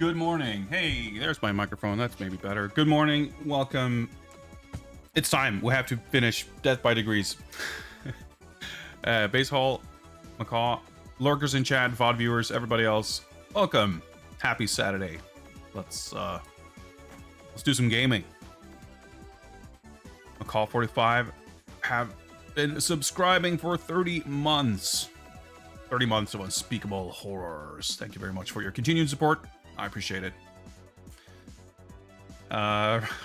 Good morning. Hey, there's my microphone. That's maybe better. Good morning. Welcome. It's time. We have to finish Death by Degrees. Base Hall, Macaw, lurkers in chat, VOD viewers, everybody else. Welcome. Happy Saturday. Let's do some gaming. Macaw 45 have been subscribing for 30 months. 30 months of unspeakable horrors. Thank you very much for your continued support. I appreciate it.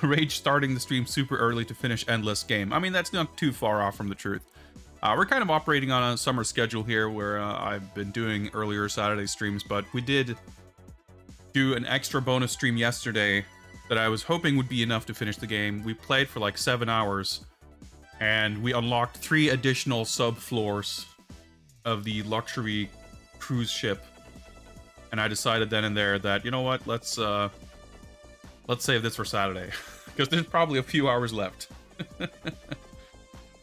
Rage starting the stream super early to finish endless game. I mean, that's not too far off from the truth. We're kind of operating on a summer schedule here where I've been doing earlier Saturday streams, but we did do an extra bonus stream yesterday that I was hoping would be enough to finish the game. We played for like 7 hours, and we unlocked 3 additional subfloors of the luxury cruise ship. And I decided then and there that, you know what, let's save this for Saturday, because there's probably a few hours left.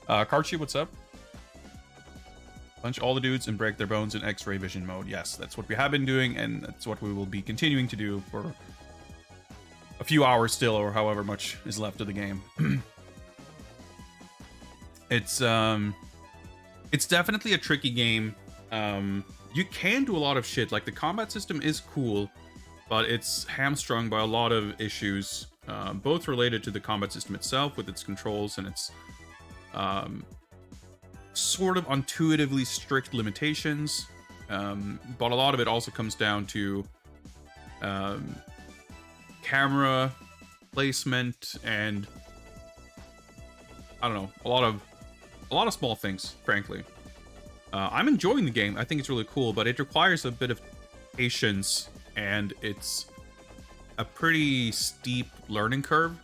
Karchi, what's up? Punch all the dudes and break their bones in X-ray vision mode. Yes, that's what we have been doing, and that's what we will be continuing to do for a few hours still, or however much is left of the game. It's definitely a tricky game. You can do a lot of shit. Like, the combat system is cool, but it's hamstrung by a lot of issues, both related to the combat system itself with its controls and its sort of intuitively strict limitations, but a lot of it also comes down to camera placement and, I don't know, a lot of small things, frankly. I'm enjoying the game. I think it's really cool, but it requires a bit of patience, and it's a pretty steep learning curve,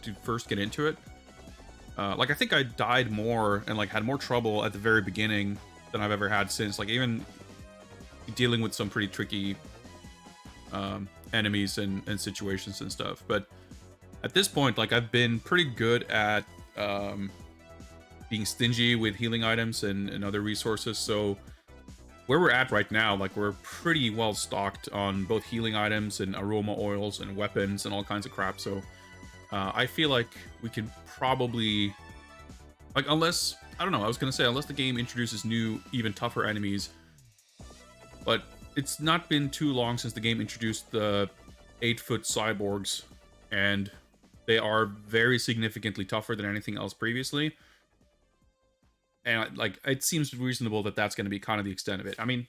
to first get into it. I think I died more and had more trouble at the very beginning than I've ever had since. Even dealing with some pretty tricky enemies and situations and stuff. But at this point, I've been pretty good at being stingy with healing items and other resources. So where we're at right now, we're pretty well stocked on both healing items and aroma oils and weapons and all kinds of crap. So I feel like we can probably, unless, I don't know, I was gonna say, unless the game introduces new, even tougher enemies. But it's not been too long since the game introduced the 8-foot cyborgs, and they are very significantly tougher than anything else previously. And, it seems reasonable that that's going to be kind of the extent of it. I mean,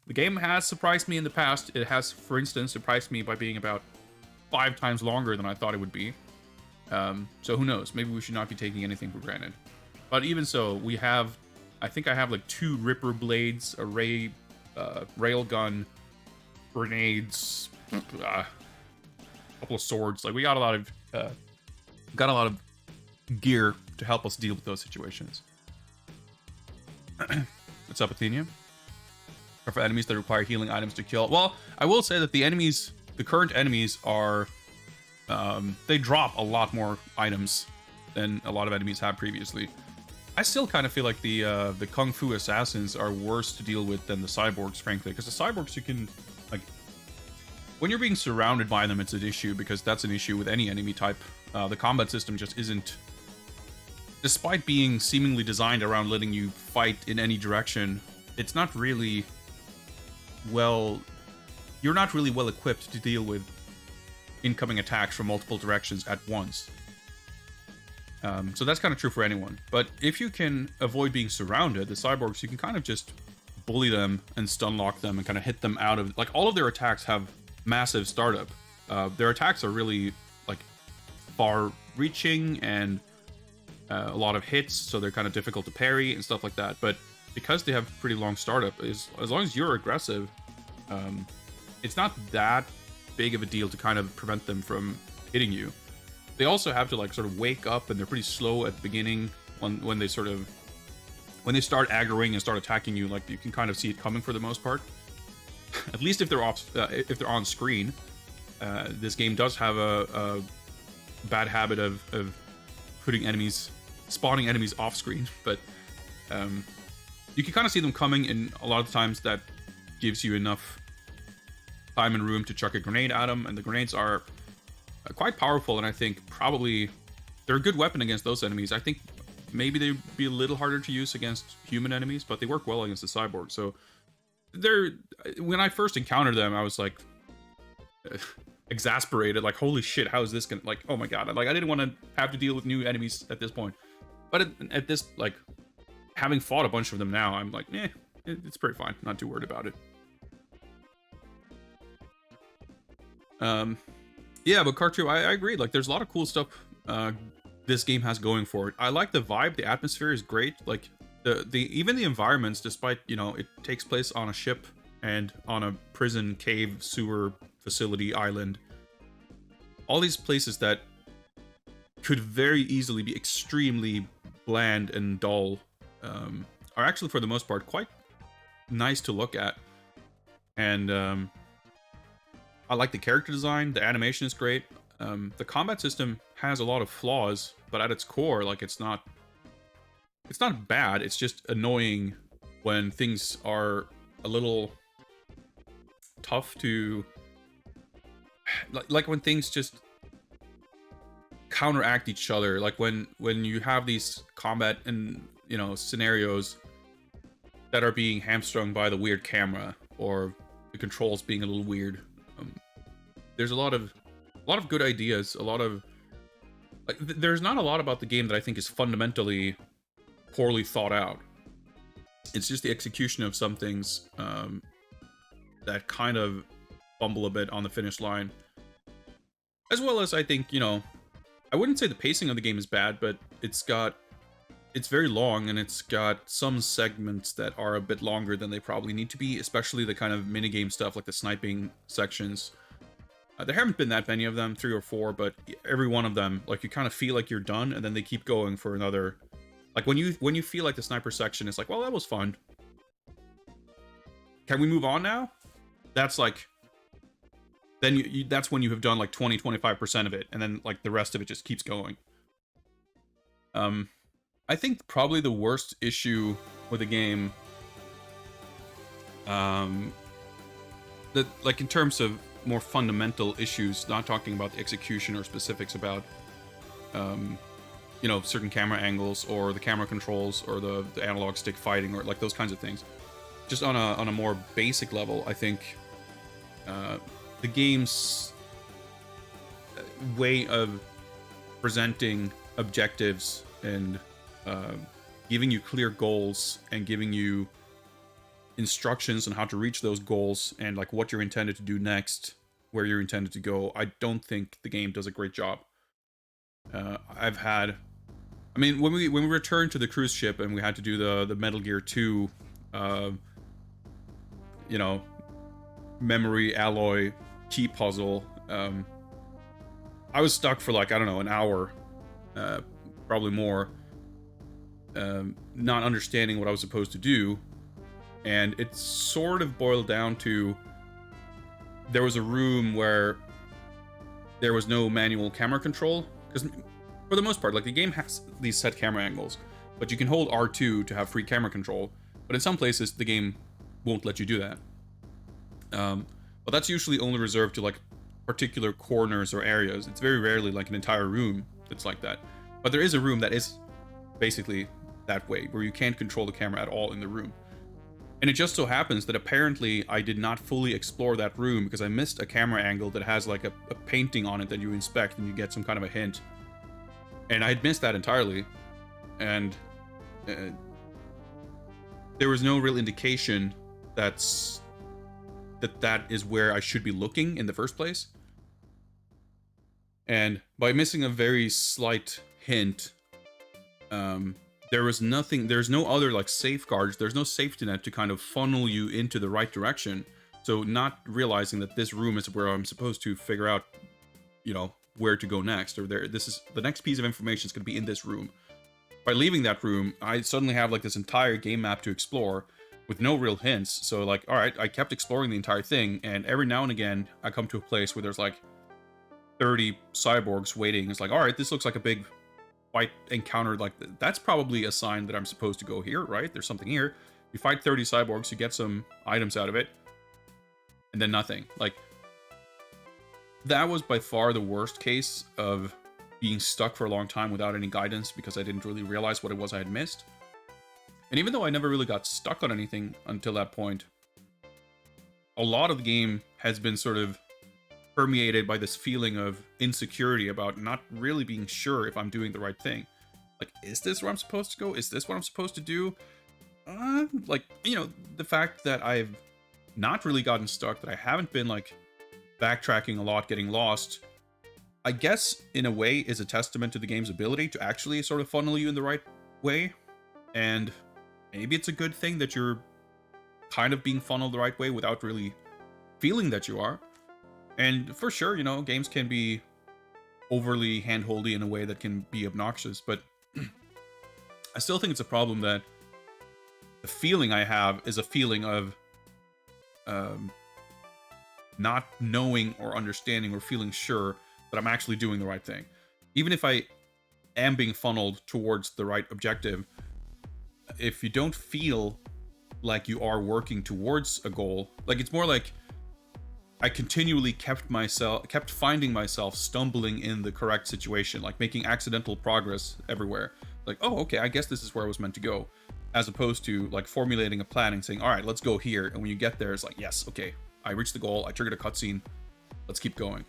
the game has surprised me in the past. It has, for instance, surprised me by being about 5 times longer than I thought it would be. So who knows? Maybe we should not be taking anything for granted. But even so, we have, I think I have 2 Ripper blades, a railgun, grenades, a couple of swords. We got a lot of gear to help us deal with those situations. What's up, Athenia? Or for enemies that require healing items to kill. Well, I will say that the current enemies are, they drop a lot more items than a lot of enemies have previously. I still kind of feel like the Kung Fu assassins are worse to deal with than the cyborgs, frankly, because the cyborgs, you can, when you're being surrounded by them, it's an issue, because that's an issue with any enemy type. The combat system just isn't, despite being seemingly designed around letting you fight in any direction, it's not really you're not really well equipped to deal with incoming attacks from multiple directions at once. So that's kind of true for anyone. But if you can avoid being surrounded, the cyborgs, you can kind of just bully them and stun lock them and kind of hit them out of, all of their attacks have massive startup. Their attacks are really, far reaching and a lot of hits, so they're kind of difficult to parry and stuff like that. But because they have pretty long startup, as long as you're aggressive, it's not that big of a deal to kind of prevent them from hitting you. They also have to sort of wake up, and they're pretty slow at the beginning when they start aggroing and start attacking you. You can kind of see it coming for the most part. At least if they're on screen. This game does have a bad habit of spawning enemies off screen, but you can kind of see them coming, and a lot of times that gives you enough time and room to chuck a grenade at them, and the grenades are quite powerful, and I think probably they're a good weapon against those enemies. I think maybe they'd be a little harder to use against human enemies, but they work well against the cyborg. So they're, when I first encountered them, I was like exasperated, like, holy shit, how is this gonna, like, oh my god, like, I didn't want to have to deal with new enemies at this point. But at this, like, having fought a bunch of them now, I'm like, it's pretty fine, not too worried about it. Yeah, but Cartoo, I agree, like, there's a lot of cool stuff this game has going for it. I like the vibe, the atmosphere is great, like, even the environments, despite, you know, it takes place on a ship and on a prison, cave, sewer, facility, island. All these places that could very easily be extremely bland and dull are actually, for the most part, quite nice to look at. And I like the character design, the animation is great. The combat system has a lot of flaws, but at its core, like, it's not bad, it's just annoying when things are a little tough to, like when things just counteract each other, like when you have these combat and, you know, scenarios that are being hamstrung by the weird camera or the controls being a little weird. There's a lot of good ideas, a lot of, like, there's not a lot about the game that I think is fundamentally poorly thought out. It's just the execution of some things that kind of fumble a bit on the finish line. As well as, I think, you know, I wouldn't say the pacing of the game is bad, but it's very long, and it's got some segments that are a bit longer than they probably need to be, especially the kind of minigame stuff, like the sniping sections. There haven't been that many of them, 3 or 4, but every one of them, like, you kind of feel like you're done, and then they keep going for another. Like, when you feel like the sniper section is like, well, that was fun. Can we move on now? That's like, then that's when you have done like 20-25% of it, and then, like, the rest of it just keeps going. I think probably the worst issue with the game, that, like, in terms of more fundamental issues, not talking about the execution or specifics about, you know, certain camera angles or the camera controls or the analog stick fighting or, like, those kinds of things. Just on a more basic level, I think the game's way of presenting objectives and giving you clear goals and giving you instructions on how to reach those goals and, like, what you're intended to do next, where you're intended to go, I don't think the game does a great job. I mean, when we returned to the cruise ship and we had to do the Metal Gear 2, you know, memory alloy key puzzle, I was stuck for, like, I don't know, an hour, probably more, not understanding what I was supposed to do. And it sort of boiled down to, there was a room where there was no manual camera control, because for the most part, like, the game has these set camera angles, but you can hold R2 to have free camera control, but in some places the game won't let you do that. But that's usually only reserved to, like, particular corners or areas. It's very rarely, like, an entire room that's like that. But there is a room that is basically that way, where you can't control the camera at all in the room. And it just so happens that apparently I did not fully explore that room because I missed a camera angle that has, like, a painting on it that you inspect and you get some kind of a hint. And I had missed that entirely. And there was no real indication that is where I should be looking in the first place. And by missing a very slight hint, there's no other, like, safeguards, there's no safety net to kind of funnel you into the right direction. So not realizing that this room is where I'm supposed to figure out, you know, where to go next, or this is the next piece of information is going to be in this room. By leaving that room, I suddenly have, like, this entire game map to explore with no real hints. So, like, all right, I kept exploring the entire thing, and every now and again I come to a place where there's, like, 30 cyborgs waiting. It's like, all right, this looks like a big fight encounter. Like, that's probably a sign that I'm supposed to go here, right? There's something here. You fight 30 cyborgs, you get some items out of it. and then nothing. Like, that was by far the worst case of being stuck for a long time without any guidance because I didn't really realize what it was I had missed. And even though I never really got stuck on anything until that point, a lot of the game has been sort of permeated by this feeling of insecurity about not really being sure if I'm doing the right thing. Like, is this where I'm supposed to go? Is this what I'm supposed to do? Like, you know, the fact that I've not really gotten stuck, that I haven't been, like, backtracking a lot, getting lost, I guess, in a way, is a testament to the game's ability to actually sort of funnel you in the right way. And maybe it's a good thing that you're kind of being funneled the right way without really feeling that you are. And for sure, you know, games can be overly handholdy in a way that can be obnoxious, but I still think it's a problem that the feeling I have is a feeling of not knowing or understanding or feeling sure that I'm actually doing the right thing. Even if I am being funneled towards the right objective, if you don't feel like you are working towards a goal, like, it's more like I continually kept finding myself stumbling in the correct situation, like making accidental progress everywhere. Like, oh, okay, I guess this is where I was meant to go, as opposed to like formulating a plan and saying, all right, let's go here. And when you get there, it's like, yes, okay, I reached the goal, I triggered a cutscene, let's keep going.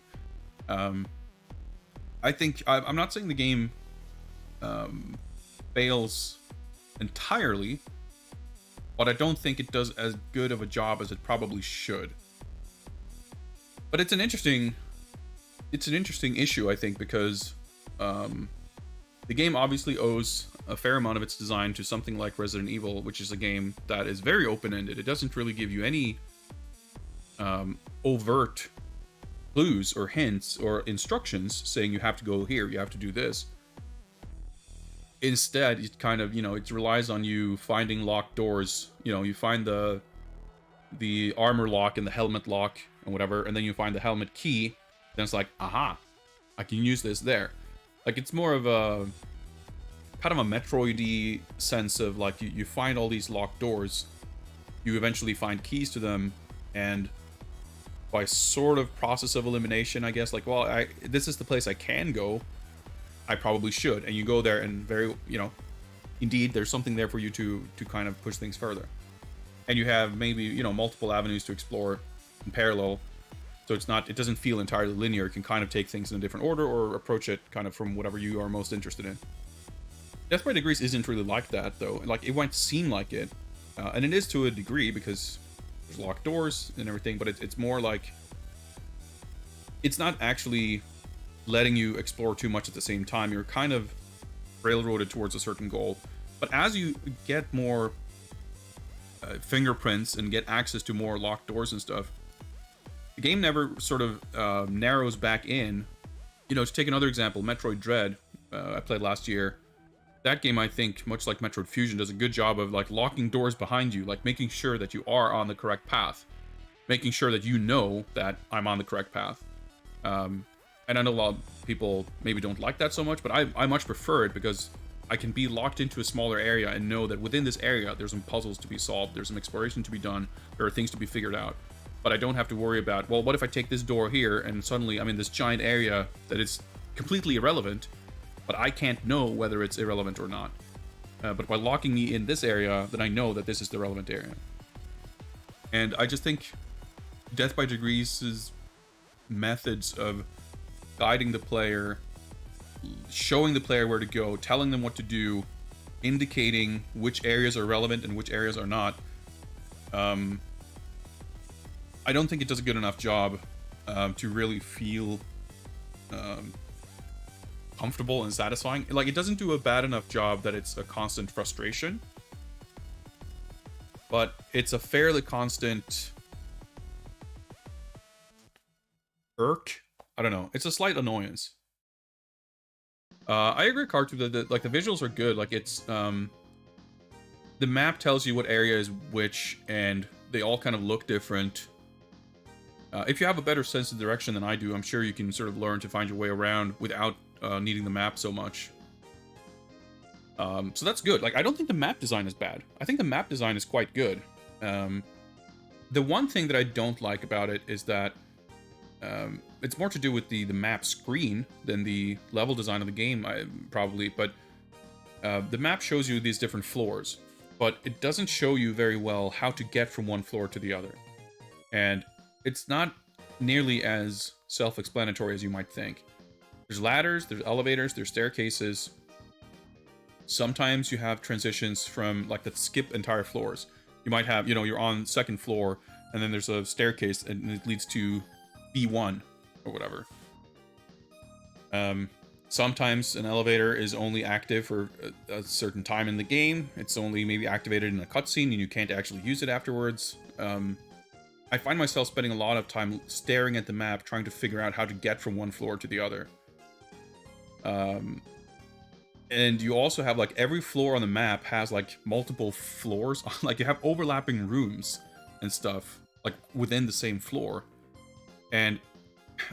I think I'm not saying the game fails entirely, but I don't think it does as good of a job as it probably should. But it's an interesting issue, I think, because the game obviously owes a fair amount of its design to something like Resident Evil, which is a game that is very open-ended. It doesn't really give you any overt clues or hints or instructions saying you have to go here, you have to do this. Instead, it kind of, you know, it relies on you finding locked doors. You know, you find the armor lock and the helmet lock and whatever, and then you find the helmet key, then it's like, aha, I can use this there. Like, it's more of a kind of a Metroid-y sense of like, you find all these locked doors, you eventually find keys to them, and by sort of process of elimination, I guess, like, well, this is the place I can go, I probably should. And you go there, and very, you know, indeed, there's something there for you to kind of push things further. And you have maybe, you know, multiple avenues to explore in parallel, so it doesn't feel entirely linear. You can kind of take things in a different order or approach it kind of from whatever you are most interested in. Death by Degrees isn't really like that, though. Like, it might seem like it, and it is to a degree because there's locked doors and everything, but it's more like it's not actually letting you explore too much at the same time. You're kind of railroaded towards a certain goal, but as you get more fingerprints and get access to more locked doors and stuff, the game never sort of narrows back in. You know, to take another example, Metroid Dread, I played last year. That game, I think, much like Metroid Fusion, does a good job of like locking doors behind you, like making sure that you are on the correct path, making sure that you know that I'm on the correct path. And I know a lot of people maybe don't like that so much, but I much prefer it because I can be locked into a smaller area and know that within this area there's some puzzles to be solved, there's some exploration to be done, there are things to be figured out. But I don't have to worry about, well, what if I take this door here and suddenly I'm in this giant area that is completely irrelevant, but I can't know whether it's irrelevant or not. But by locking me in this area, then I know that this is the relevant area. And I just think Death by Degrees' methods of guiding the player, showing the player where to go, telling them what to do, indicating which areas are relevant and which areas are not, I don't think it does a good enough job to really feel comfortable and satisfying. Like, it doesn't do a bad enough job that it's a constant frustration, but it's a fairly constant irk. I don't know. It's a slight annoyance. I agree, Cartu, that like the visuals are good. Like, it's the map tells you what area is which, and they all kind of look different. If you have a better sense of direction than I do, I'm sure you can sort of learn to find your way around without needing the map so much. So that's good. Like, I don't think the map design is bad. I think the map design is quite good. The The one thing that I don't like about it is that it's more to do with the map screen than the level design of the game, probably. But the map shows you these different floors, but it doesn't show you very well how to get from one floor to the other. And it's not nearly as self-explanatory as you might think. There's ladders, there's elevators, there's staircases. Sometimes you have transitions from, like, that skip entire floors. You might have, you're on second floor, and then there's a staircase, and it leads to B1, or whatever. Sometimes an elevator is only active for a certain time in the game. It's only maybe activated in a cutscene, and you can't actually use it afterwards. I find myself spending a lot of time staring at the map, trying to figure out how to get from one floor to the other. And you also have, like, every floor on the map has, like, multiple floors. Like, you have overlapping rooms and stuff, like, within the same floor. And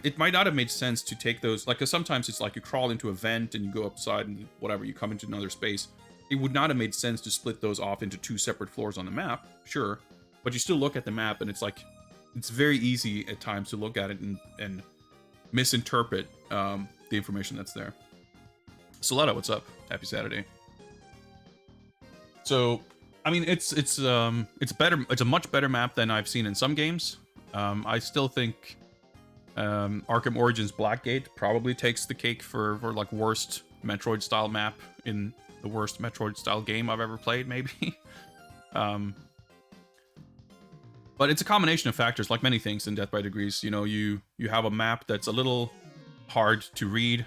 it might not have made sense to take those, like, because sometimes it's like you crawl into a vent and you go upside and whatever, you come into another space. It would not have made sense to split those off into 2 separate floors on the map, sure. But you still look at the map, and it's like, it's very easy at times to look at it and misinterpret the information that's there. Soletta, what's up? Happy Saturday. So, I mean, it's better. It's a much better map than I've seen in some games. I still think Arkham Origins Blackgate probably takes the cake for like worst Metroid style map in the worst Metroid style game I've ever played, maybe. But it's a combination of factors, like many things in Death by Degrees. You have a map that's a little hard to read.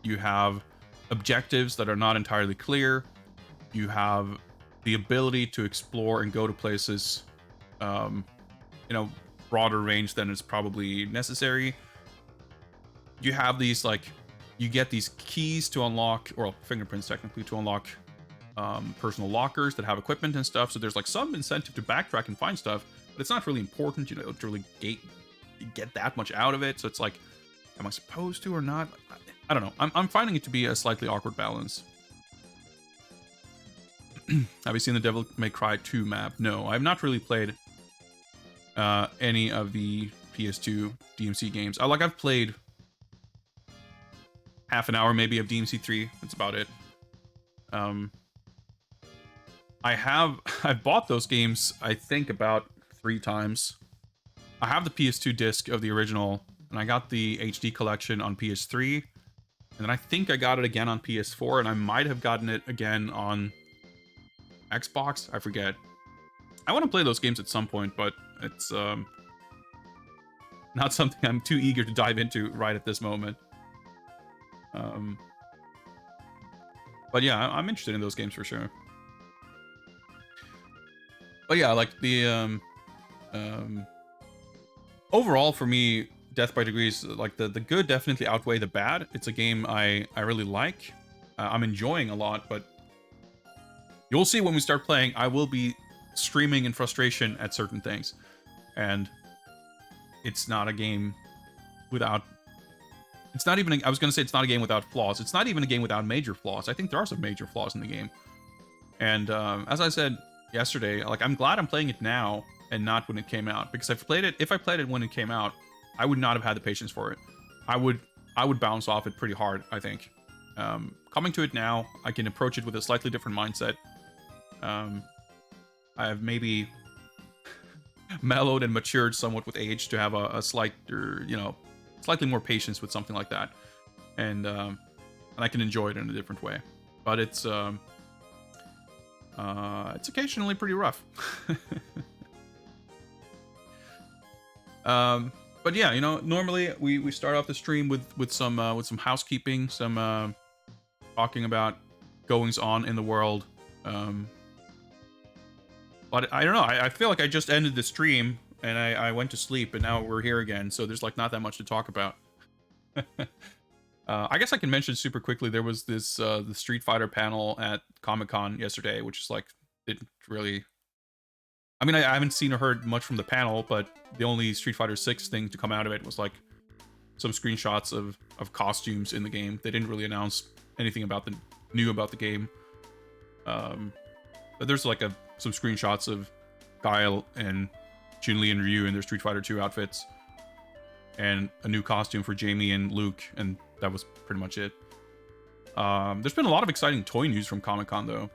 You have objectives that are not entirely clear. You have the ability to explore and go to places, broader range than is probably necessary. You have these, like, you get these keys to unlock, or fingerprints technically, to unlock personal lockers that have equipment and stuff. So there's, like, some incentive to backtrack and find stuff, but it's not really important, to really get that much out of it. So it's like, am I supposed to or not? I don't know. I'm finding it to be a slightly awkward balance. Have you seen the Devil May Cry 2 map? No, I've not really played any of the PS2 DMC games. I've played half an hour maybe of DMC 3. That's about it. I've bought those games, I think, about 3 times. I have the PS2 disc of the original, and I got the HD collection on PS3. And then I think I got it again on PS4, and I might have gotten it again on Xbox. I forget. I want to play those games at some point, but it's not something I'm too eager to dive into right at this moment. But yeah, I'm interested in those games for sure. But yeah, like the overall for me, Death by Degrees, like the good definitely outweigh the bad. It's a game I really like. I'm enjoying a lot, but you'll see when we start playing, I will be screaming in frustration at certain things. And it's not a game without... It's not even... I was going to say it's not a game without flaws. It's not even a game without major flaws. I think there are some major flaws in the game. And as I said yesterday, like, I'm glad I'm playing it now and not when it came out. Because if I played it when it came out, I would not have had the patience for it. I would bounce off it pretty hard, I think. Coming to it now, I can approach it with a slightly different mindset. I have maybe mellowed and matured somewhat with age to have a slightly more patience with something like that, and I can enjoy it in a different way. But it's occasionally pretty rough. But yeah, normally we start off the stream with some housekeeping, some talking about goings on in the world. But I don't know. I feel like I just ended the stream and I went to sleep, and now we're here again. So there's like not that much to talk about. I guess I can mention super quickly. There was this the Street Fighter panel at Comic-Con yesterday, which is like didn't really. I mean, I haven't seen or heard much from the panel, but the only Street Fighter 6 thing to come out of it was like some screenshots of costumes in the game. They didn't really announce anything new about the game. But there's like some screenshots of Guile and Chun-Li and Ryu in their Street Fighter 2 outfits, and a new costume for Jamie and Luke, and that was pretty much it. There's been a lot of exciting toy news from Comic-Con, though.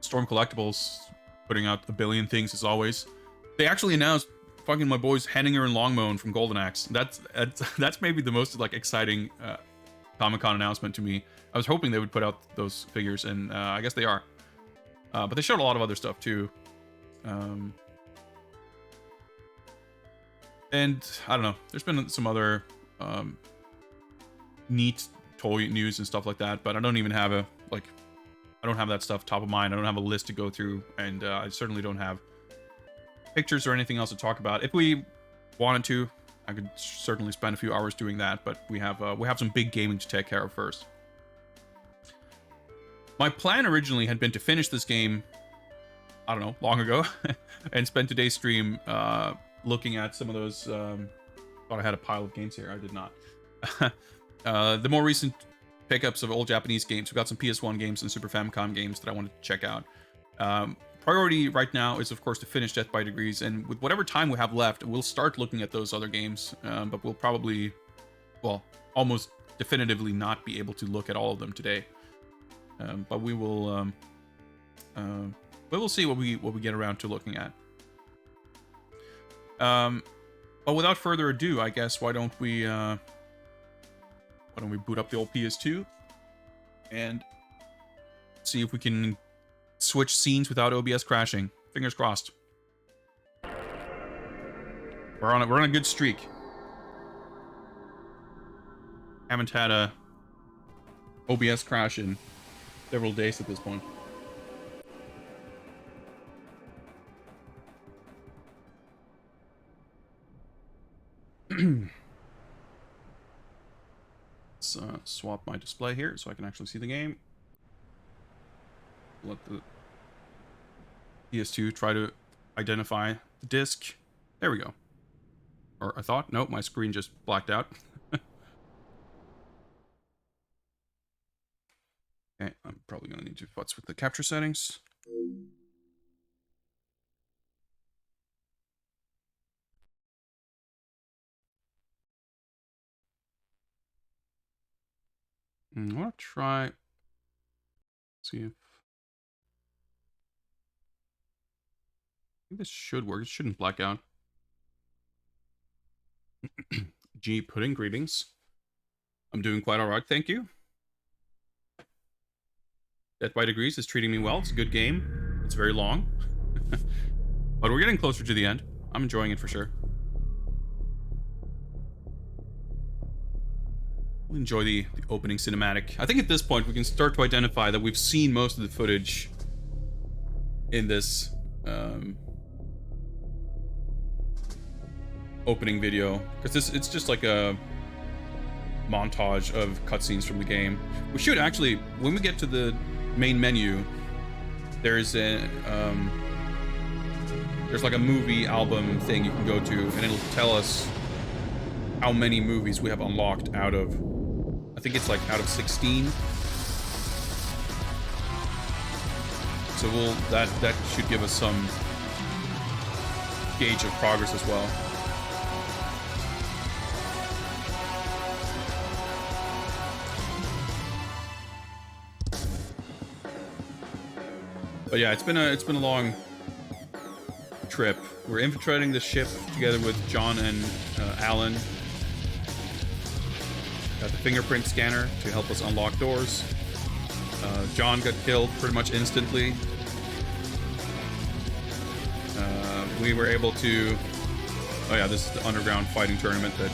Storm Collectibles putting out a billion things, as always. They actually announced fucking my boys Henninger and Longmoan from Golden Axe. That's maybe the most, like, exciting Comic-Con announcement to me. I was hoping they would put out those figures, and I guess they are. But they showed a lot of other stuff, too. And, I don't know, there's been some other neat toy news and stuff like that, but I don't even have I don't have that stuff top of mind. I don't have a list to go through, and I certainly don't have pictures or anything else to talk about. If we wanted to, I could certainly spend a few hours doing that, but we have some big gaming to take care of first. My plan originally had been to finish this game, I don't know, long ago, and spend today's stream looking at some of those. Thought I had a pile of games here. I did not. The more recent pickups of old Japanese games. We've got some PS1 games and Super Famicom games that I wanted to check out. Priority right now is, of course, to finish Death by Degrees, and with whatever time we have left, we'll start looking at those other games, but we'll probably, well, almost definitively not be able to look at all of them today. But we will, we'll see what we get around to looking at. But without further ado, I guess why don't we boot up the old PS2 and see if we can switch scenes without OBS crashing. Fingers crossed. We're on a good streak. Haven't had a OBS crash in several days at this point. Let's swap my display here so I can actually see the game. Let the PS2 try to identify the disc. There we go. Or I thought, nope, my screen just blacked out. Okay, I'm probably gonna need to futz with the capture settings. I want to try, see if, I think this should work. It shouldn't black out. G Pudding, greetings. I'm doing quite all right, thank you. Death by Degrees is treating me well. It's a good game. It's very long. But we're getting closer to the end. I'm enjoying it for sure. We'll enjoy the opening cinematic. I think at this point we can start to identify that we've seen most of the footage in this opening video, because it's just like a montage of cutscenes from the game. We should actually, when we get to the main menu, there's a there's like a movie album thing you can go to, and it'll tell us how many movies we have unlocked out of, I think it's like out of 16. So that should give us some gauge of progress as well. But yeah, it's been a long trip. We're infiltrating the ship together with John and Alan. Got the fingerprint scanner to help us unlock doors. John got killed pretty much instantly. We were able to... Oh yeah, this is the underground fighting tournament that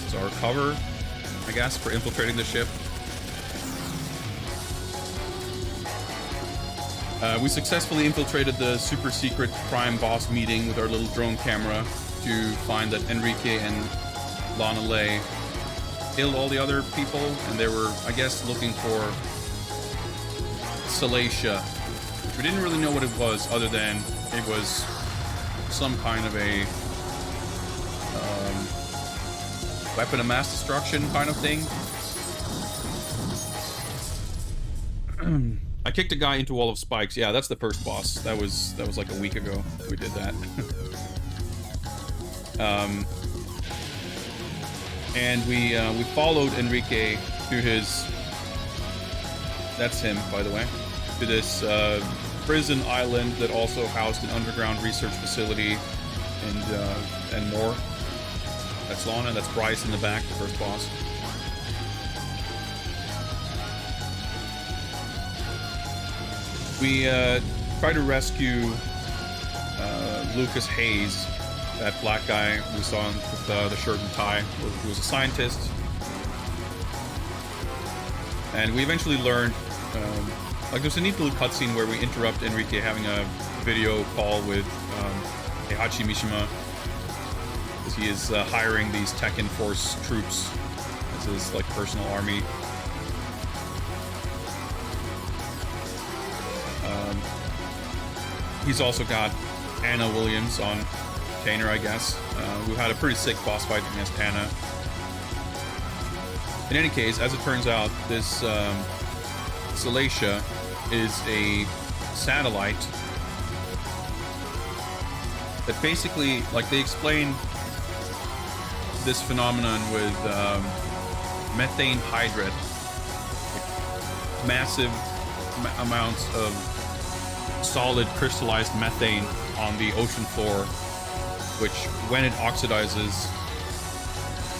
is our cover, I guess, for infiltrating the ship. We successfully infiltrated the super secret crime boss meeting with our little drone camera to find that Enrique and Lana Ley killed all the other people, and they were, I guess, looking for Salacia. We didn't really know what it was, other than it was some kind of a weapon of mass destruction kind of thing. I kicked a guy into a wall of spikes. Yeah, that's the first boss. That was like a week ago we did that. Um, and we followed Enrique to his. That's him, by the way. To this prison island that also housed an underground research facility and more. That's Lana. That's Bryce in the back, the first boss. We try to rescue Lucas Hayes, that black guy we saw with the shirt and tie, who was a scientist. And we eventually learned, like there's a neat little cutscene where we interrupt Enrique having a video call with Heihachi Mishima, because he is hiring these Tekken Force troops as his like personal army. He's also got Anna Williams on Kainer, I guess. We had a pretty sick boss fight against Anna. In any case, as it turns out, this Salacia is a satellite that basically, like, they explain this phenomenon with methane hydrate, like massive amounts of solid crystallized methane on the ocean floor, which when it oxidizes,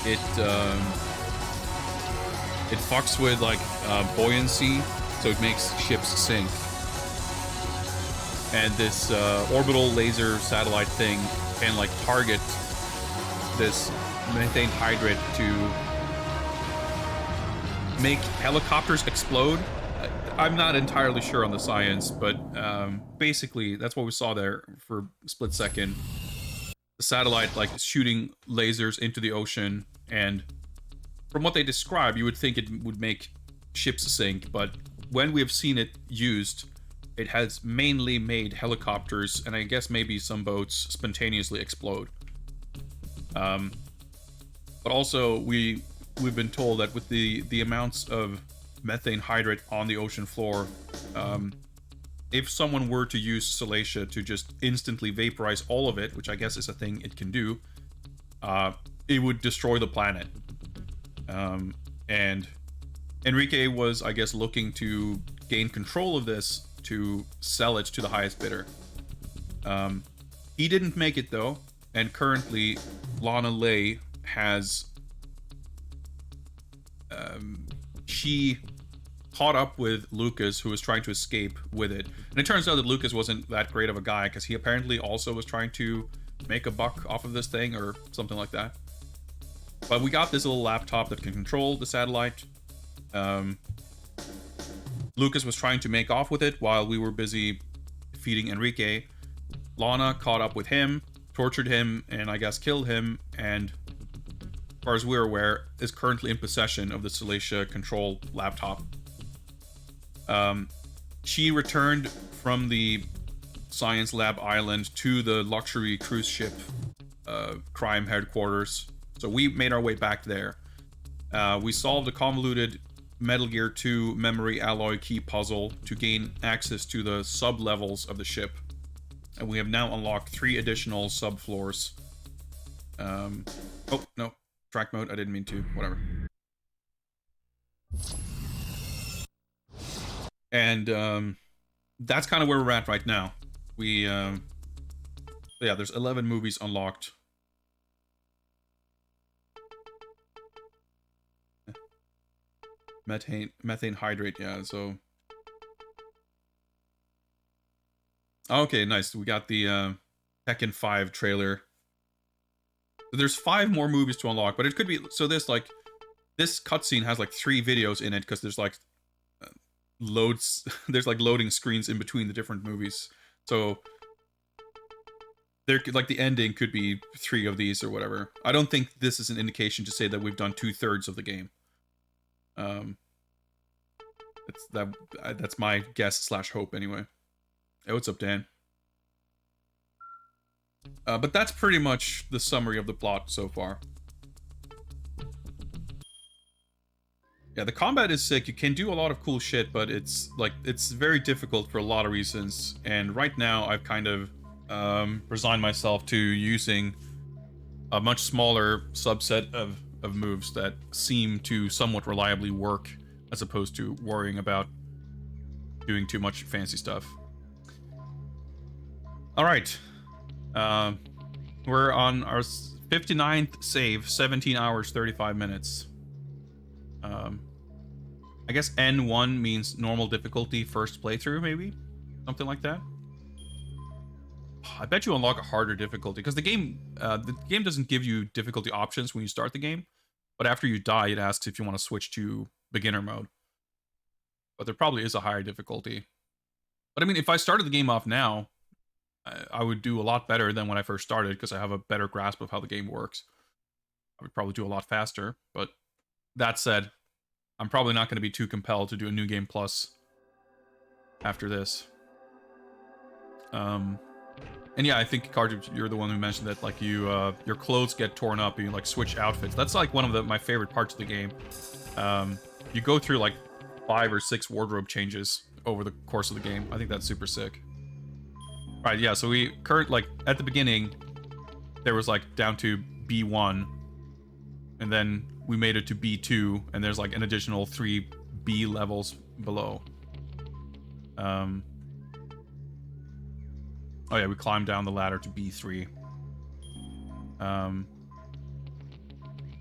it fucks with like buoyancy, so it makes ships sink. And this orbital laser satellite thing can like target this methane hydrate to make helicopters explode. I'm not entirely sure on the science, but basically that's what we saw there for a split second. The satellite like shooting lasers into the ocean, and from what they describe, you would think it would make ships sink, but when we have seen it used, it has mainly made helicopters and I guess maybe some boats spontaneously explode. But also we've been told that with the amounts of methane hydrate on the ocean floor, if someone were to use Salacia to just instantly vaporize all of it, which I guess is a thing it can do, it would destroy the planet. And Enrique was, I guess, looking to gain control of this to sell it to the highest bidder. He didn't make it though, and currently Lana Ley has she caught up with Lucas, who was trying to escape with it. And it turns out that Lucas wasn't that great of a guy, because he apparently also was trying to make a buck off of this thing or something like that. But we got this little laptop that can control the satellite. Lucas was trying to make off with it while we were busy feeding Enrique. Lana caught up with him, tortured him, and I guess killed him, and as far as we're aware, is currently in possession of the Salacia control laptop. She returned from the Science Lab Island to the luxury cruise ship crime headquarters. So we made our way back there. We solved a convoluted Metal Gear 2 memory alloy key puzzle to gain access to the sub-levels of the ship. And we have now unlocked 3 additional sub-floors. Oh, no. Track mode, I didn't mean to. Whatever. And that's kind of where we're at right now. We, yeah, there's 11 movies unlocked. Methane hydrate, yeah, so... Okay, nice. We got the Tekken 5 trailer. There's 5 more movies to unlock, but it could be... So this, like... This cutscene has, like, 3 videos in it, because there's, like... loads... There's, like, loading screens in between the different movies. So... There could, like, the ending could be 3 of these or whatever. I don't think this is an indication to say that we've done 2/3 of the game. That's my guess / hope anyway. Hey, what's up, Dan? But that's pretty much the summary of the plot so far. Yeah, the combat is sick. You can do a lot of cool shit, but it's very difficult for a lot of reasons. And right now, I've kind of resigned myself to using a much smaller subset of moves that seem to somewhat reliably work, as opposed to worrying about doing too much fancy stuff. All right. We're on our 59th save, 17 hours, 35 minutes. I guess N1 means normal difficulty first playthrough, maybe? Something like that. I bet you unlock a harder difficulty, because the game doesn't give you difficulty options when you start the game, but after you die, it asks if you want to switch to beginner mode. But there probably is a higher difficulty. But I mean, if I started the game off now, I would do a lot better than when I first started, because I have a better grasp of how the game works. I would probably do a lot faster, but that said, I'm probably not going to be too compelled to do a New Game Plus after this. And yeah, I think, Carter, you're the one who mentioned that, like, your clothes get torn up and you, like, switch outfits. That's, like, one of my favorite parts of the game. You go through, like, 5 or 6 wardrobe changes over the course of the game. I think that's super sick. Right, yeah, so at the beginning, there was, like, down to B1, and then we made it to B2, and there's, like, an additional 3 B levels below. Oh yeah, we climbed down the ladder to B3.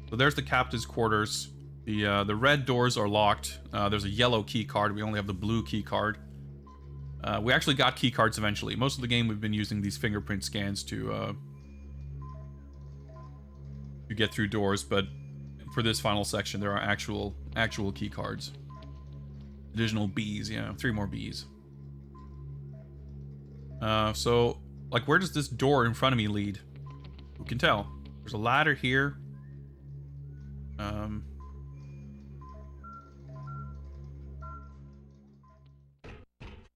So there's the captain's quarters. The red doors are locked. There's a yellow key card. We only have the blue key card. We actually got key cards eventually. Most of the game we've been using these fingerprint scans to get through doors, but for this final section, there are actual key cards. Additional Bs, yeah, 3 more Bs. So, like, where does this door in front of me lead? Who can tell? There's a ladder here.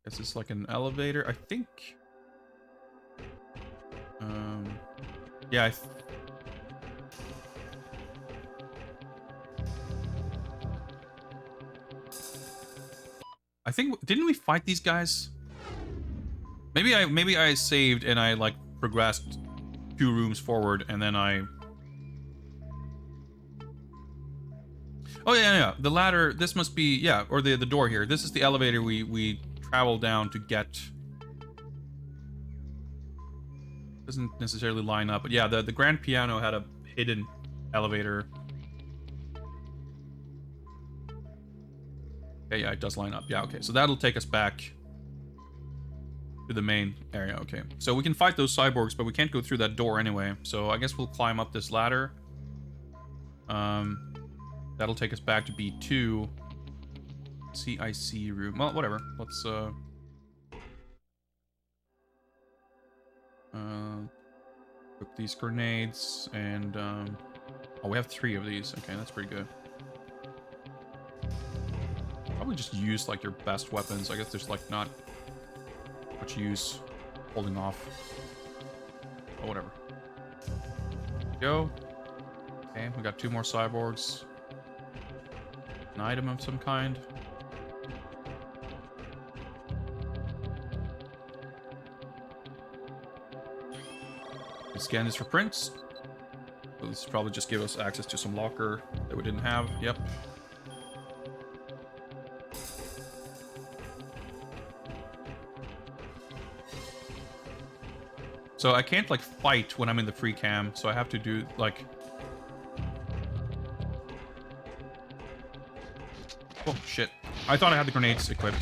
Is this like an elevator? I think. Yeah. I think, didn't we fight these guys? Maybe I saved and I, like, progressed 2 rooms forward, and then I... Oh yeah, the ladder, this must be, yeah, or the door here. This is the elevator we travel down to get. Doesn't necessarily line up, but yeah, the grand piano had a hidden elevator. Okay, yeah, it does line up. Yeah, okay, so that'll take us back to the main area. Okay, so we can fight those cyborgs, but we can't go through that door anyway, so I guess we'll climb up this ladder. That'll take us back to B2. CIC room. Well, whatever. Let's equip these grenades, and oh, we have 3 of these. Okay, that's pretty good. Probably just use, like, your best weapons. I guess there's, like, not much use holding off. Oh, whatever. Go. Okay, we got 2 more cyborgs. An item of some kind. We scan this for prints. So this probably just give us access to some locker that we didn't have. Yep. So I can't, like, fight when I'm in the free cam, so I have to do, like... Oh, shit. I thought I had the grenades equipped.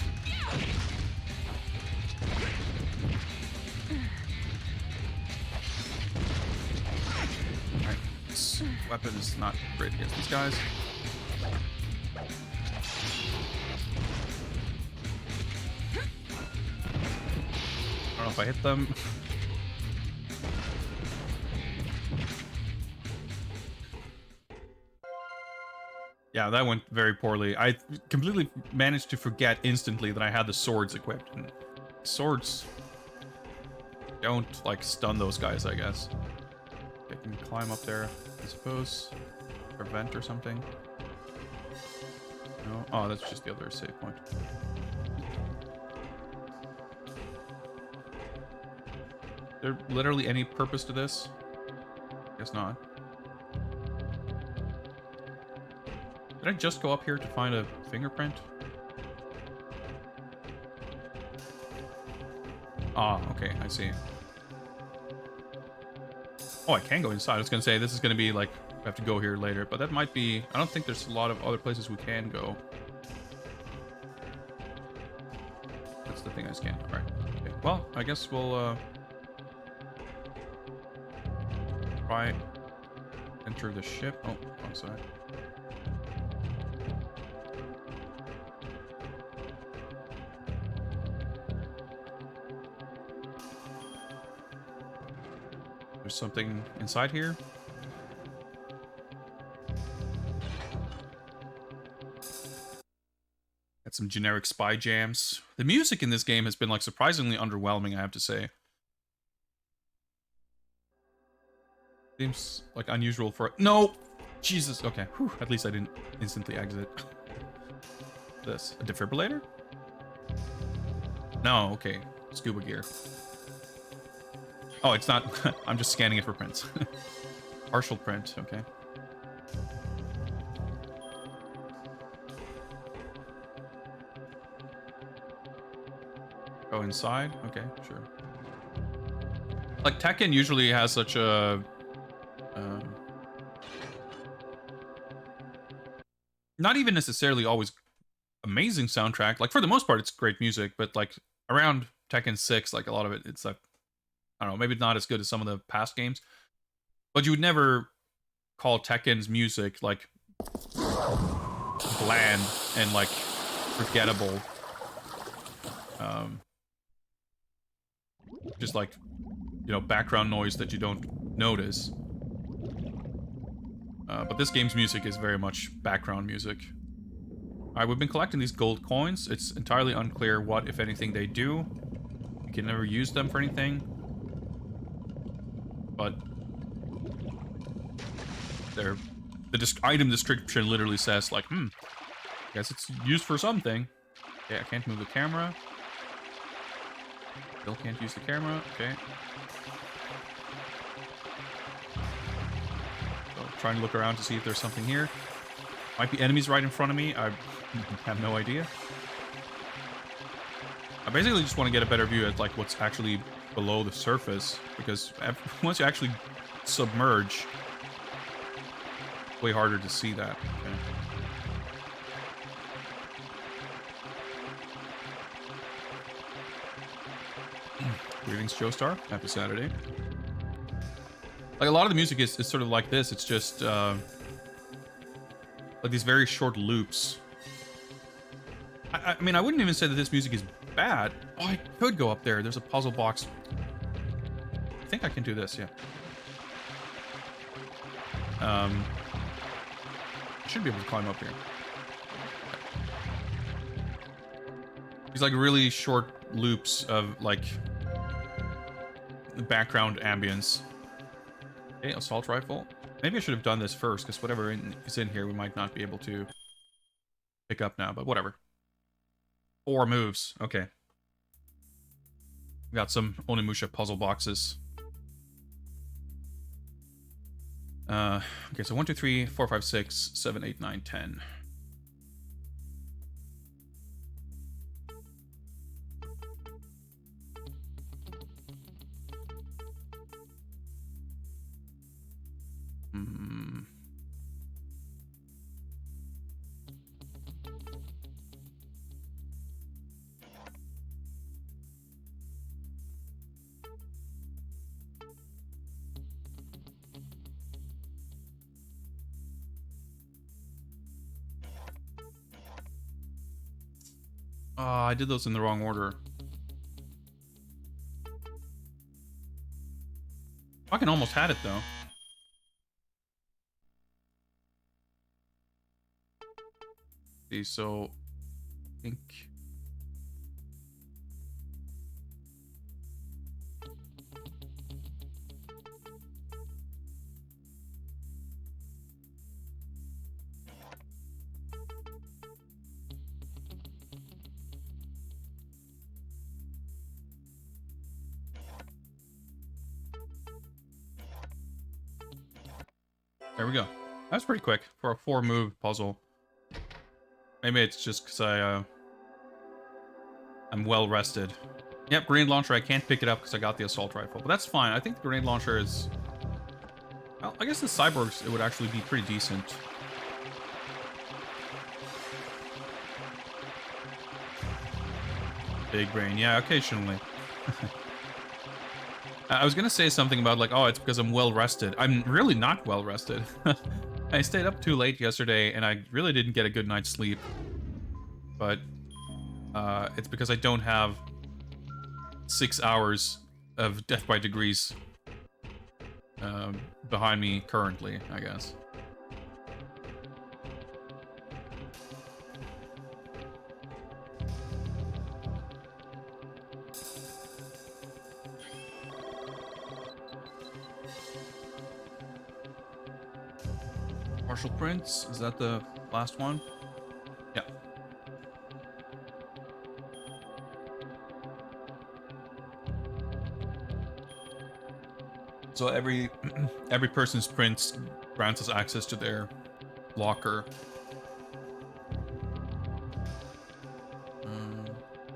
Alright, this weapon is not great against these guys. I don't know if I hit them. Yeah, that went very poorly. I completely managed to forget instantly that I had the swords equipped. And swords don't, like, stun those guys, I guess. I can climb up there, I suppose. Or vent or something. No? Oh, that's just the other save point. Is there literally any purpose to this? Guess not. Did I just go up here to find a fingerprint? Ah, okay, I see. Oh, I can go inside. I was gonna say, this is gonna be like, we have to go here later, but that might be... I don't think there's a lot of other places we can go. That's the thing I scanned. Alright. Okay. Well, I guess we'll, try... enter the ship. Oh, wrong side. There's something inside here. Got some generic spy jams. The music in this game has been like surprisingly underwhelming, I have to say. Seems like unusual for... No! Jesus, okay. Whew, at least I didn't instantly exit. This. A defibrillator? No, okay. Scuba gear. Oh, it's not... I'm just scanning it for prints. Partial print, okay. Go inside? Okay, sure. Like, Tekken usually has such a... not even necessarily always amazing soundtrack. Like, for the most part, it's great music, but, like, around Tekken 6, like, a lot of it, it's like... I don't know, maybe not as good as some of the past games. But you would never call Tekken's music, like, bland and, like, forgettable. Just, like, you know, background noise that you don't notice. But this game's music is very much background music. Alright, we've been collecting these gold coins. It's entirely unclear what, if anything, they do. You can never use them for anything. But the item description literally says, like, I guess it's used for something. Okay, I can't move the camera. Still can't use the camera. Okay. So, trying to look around to see if there's something here. Might be enemies right in front of me. I have no idea. I basically just want to get a better view at, like, what's actually below the surface, because once you actually submerge, it's way harder to see that. Okay. Greetings, Joestar. Happy Saturday. Like, a lot of the music is sort of like this. It's just like these very short loops. I mean, I wouldn't even say that this music is bad. Oh, I could go up there. There's a puzzle box. I think I can do this, yeah. I should be able to climb up here. These, like, really short loops of, like, background ambience. Okay, assault rifle. Maybe I should have done this first, because whatever is in here we might not be able to pick up now, but whatever. 4 moves. Okay. We got some Onimusha puzzle boxes. Okay, so 1, 2, 3, 4, 5, 6, 7, 8, 9, 10. I did those in the wrong order. I can almost had it, though. See, so... I think... There we go. That's pretty quick for a 4-move puzzle. Maybe it's just because I'm well rested. Yep, grenade launcher. I can't pick it up because I got the assault rifle, but that's fine. I think the grenade launcher is. Well, I guess the cyborgs, it would actually be pretty decent. Big brain, yeah, occasionally. I was gonna say something about like, oh, it's because I'm well rested. I'm really not well rested. I stayed up too late yesterday, and I really didn't get a good night's sleep. But it's because I don't have 6 hours of Death by Degrees behind me currently, I guess. Partial prints, is that the last one? Yeah. So every person's prints grants us access to their locker.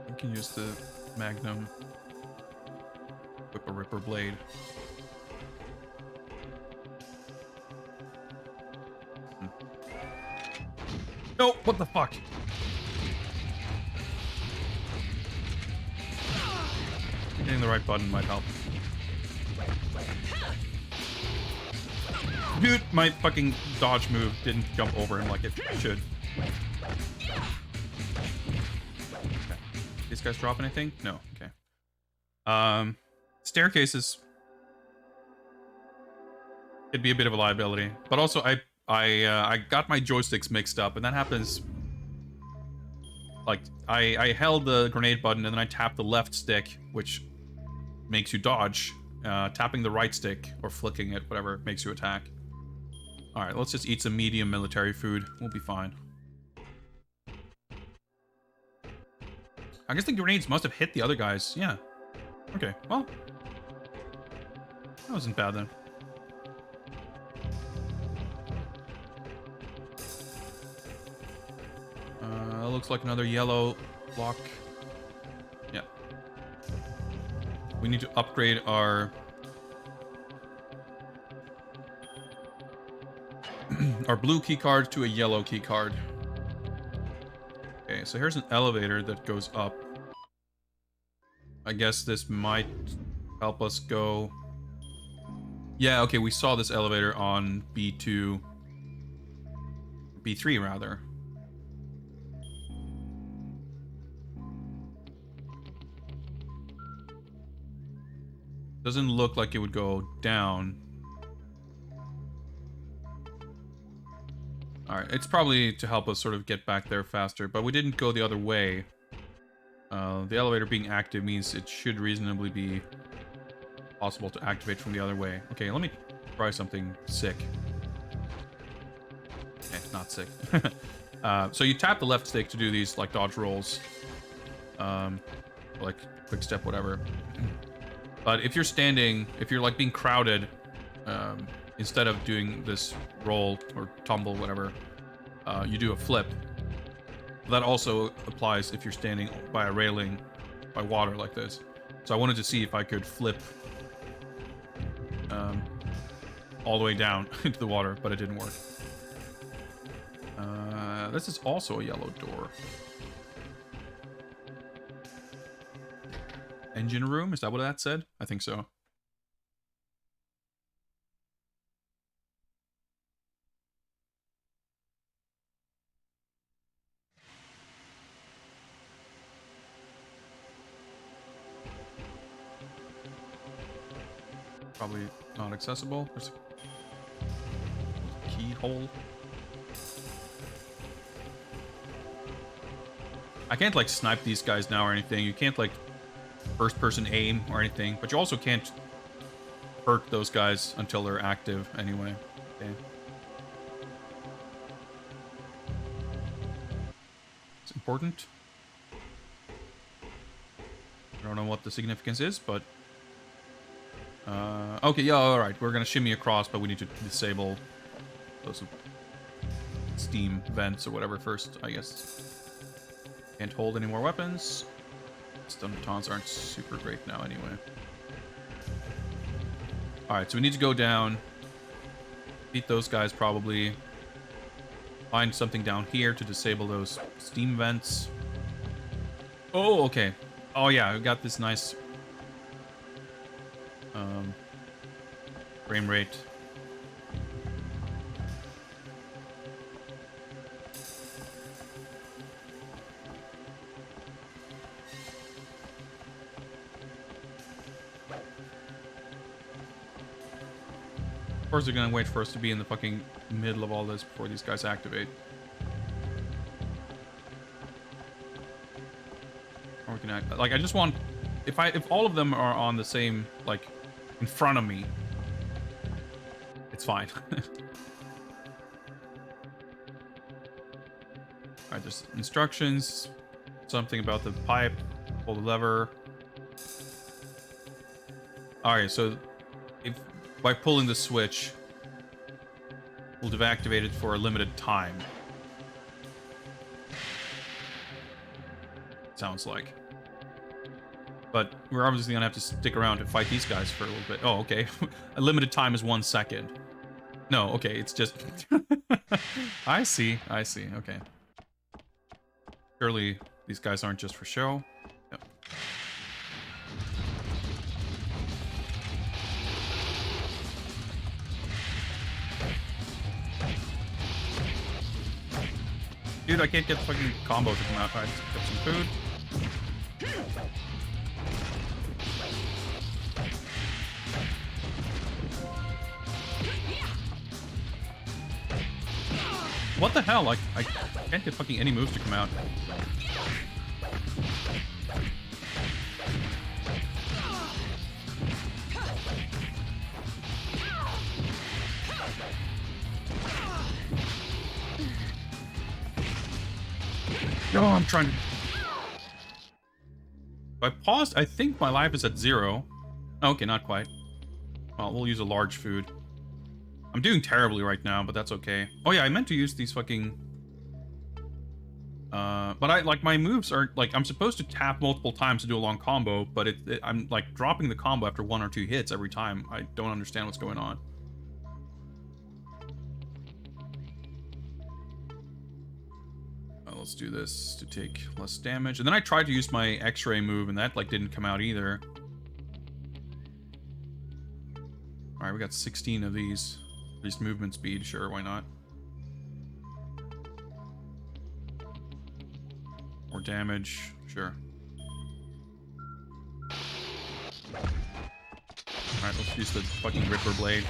We can use the Magnum Whipper Ripper blade. No, what the fuck? Hitting the right button might help. Dude, my fucking dodge move didn't jump over him like it should. Okay. These guys drop anything? No. Okay. Staircases. It'd be a bit of a liability, but also I got my joysticks mixed up, and that happens. Like I held the grenade button and then I tapped the left stick, which makes you dodge. Tapping the right stick or flicking it, whatever, makes you attack. All right, let's just eat some medium military food. We'll be fine. I guess the grenades must have hit the other guys. Yeah. Okay. Well, that wasn't bad then. Looks like another yellow block. Yeah. We need to upgrade our our blue key card to a yellow key card. Okay, so here's an elevator that goes up. I guess this might help us go. Yeah, okay, we saw this elevator on B2. B3 rather. Doesn't look like it would go down. Alright, it's probably to help us sort of get back there faster, but we didn't go the other way. The elevator being active means it should reasonably be possible to activate from the other way. Okay, let me try something sick. Okay, not sick. So you tap the left stick to do these, like, dodge rolls. Like, quick step, whatever. But if you're standing, if you're like being crowded, instead of doing this roll or tumble, whatever, you do a flip. That also applies if you're standing by a railing, by water like this. So I wanted to see if I could flip all the way down into the water, but it didn't work. This is also a yellow door. Engine room? Is that what that said? I think so. Probably not accessible. There's a keyhole. I can't like snipe these guys now or anything. You can't like first person aim or anything, but you also can't hurt those guys until they're active anyway. Okay. It's important. I don't know what the significance is, but okay, yeah, alright. We're gonna shimmy across, but we need to disable those steam vents or whatever first, I guess. Can't hold any more weapons. Stun batons aren't super great now anyway. Alright, so we need to go down. Beat those guys probably. Find something down here to disable those steam vents. Oh, okay. Oh yeah, we got this nice frame rate. Of course they're gonna wait for us to be in the fucking middle of all this before these guys activate. Or we can act like I just want if all of them are on the same like in front of me, it's fine. Alright, there's instructions. Something about the pipe. Pull the lever. Alright, so if by pulling the switch, we'll deactivate it for a limited time. Sounds like. But we're obviously gonna have to stick around to fight these guys for a little bit. Oh, okay. A limited time is 1 second. No, okay, it's just... I see, okay. Surely these guys aren't just for show. Yep. Dude, I can't get the fucking combo to come out. Alright, get some food. What the hell? Like, I can't get fucking any moves to come out. No, I'm trying to... I paused. I think my life is at 0. Okay, not quite. Well, we'll use a large food. I'm doing terribly right now, but that's okay. Oh yeah, I meant to use these fucking... but like, my moves are, like, I'm supposed to tap multiple times to do a long combo, but I'm, like, dropping the combo after 1 or 2 hits every time. I don't understand what's going on. Let's do this to take less damage. And then I tried to use my X-ray move, and that, like, didn't come out either. Alright, we got 16 of these. At least movement speed, sure, why not? More damage, sure. Alright, let's use the fucking Ripper Blade.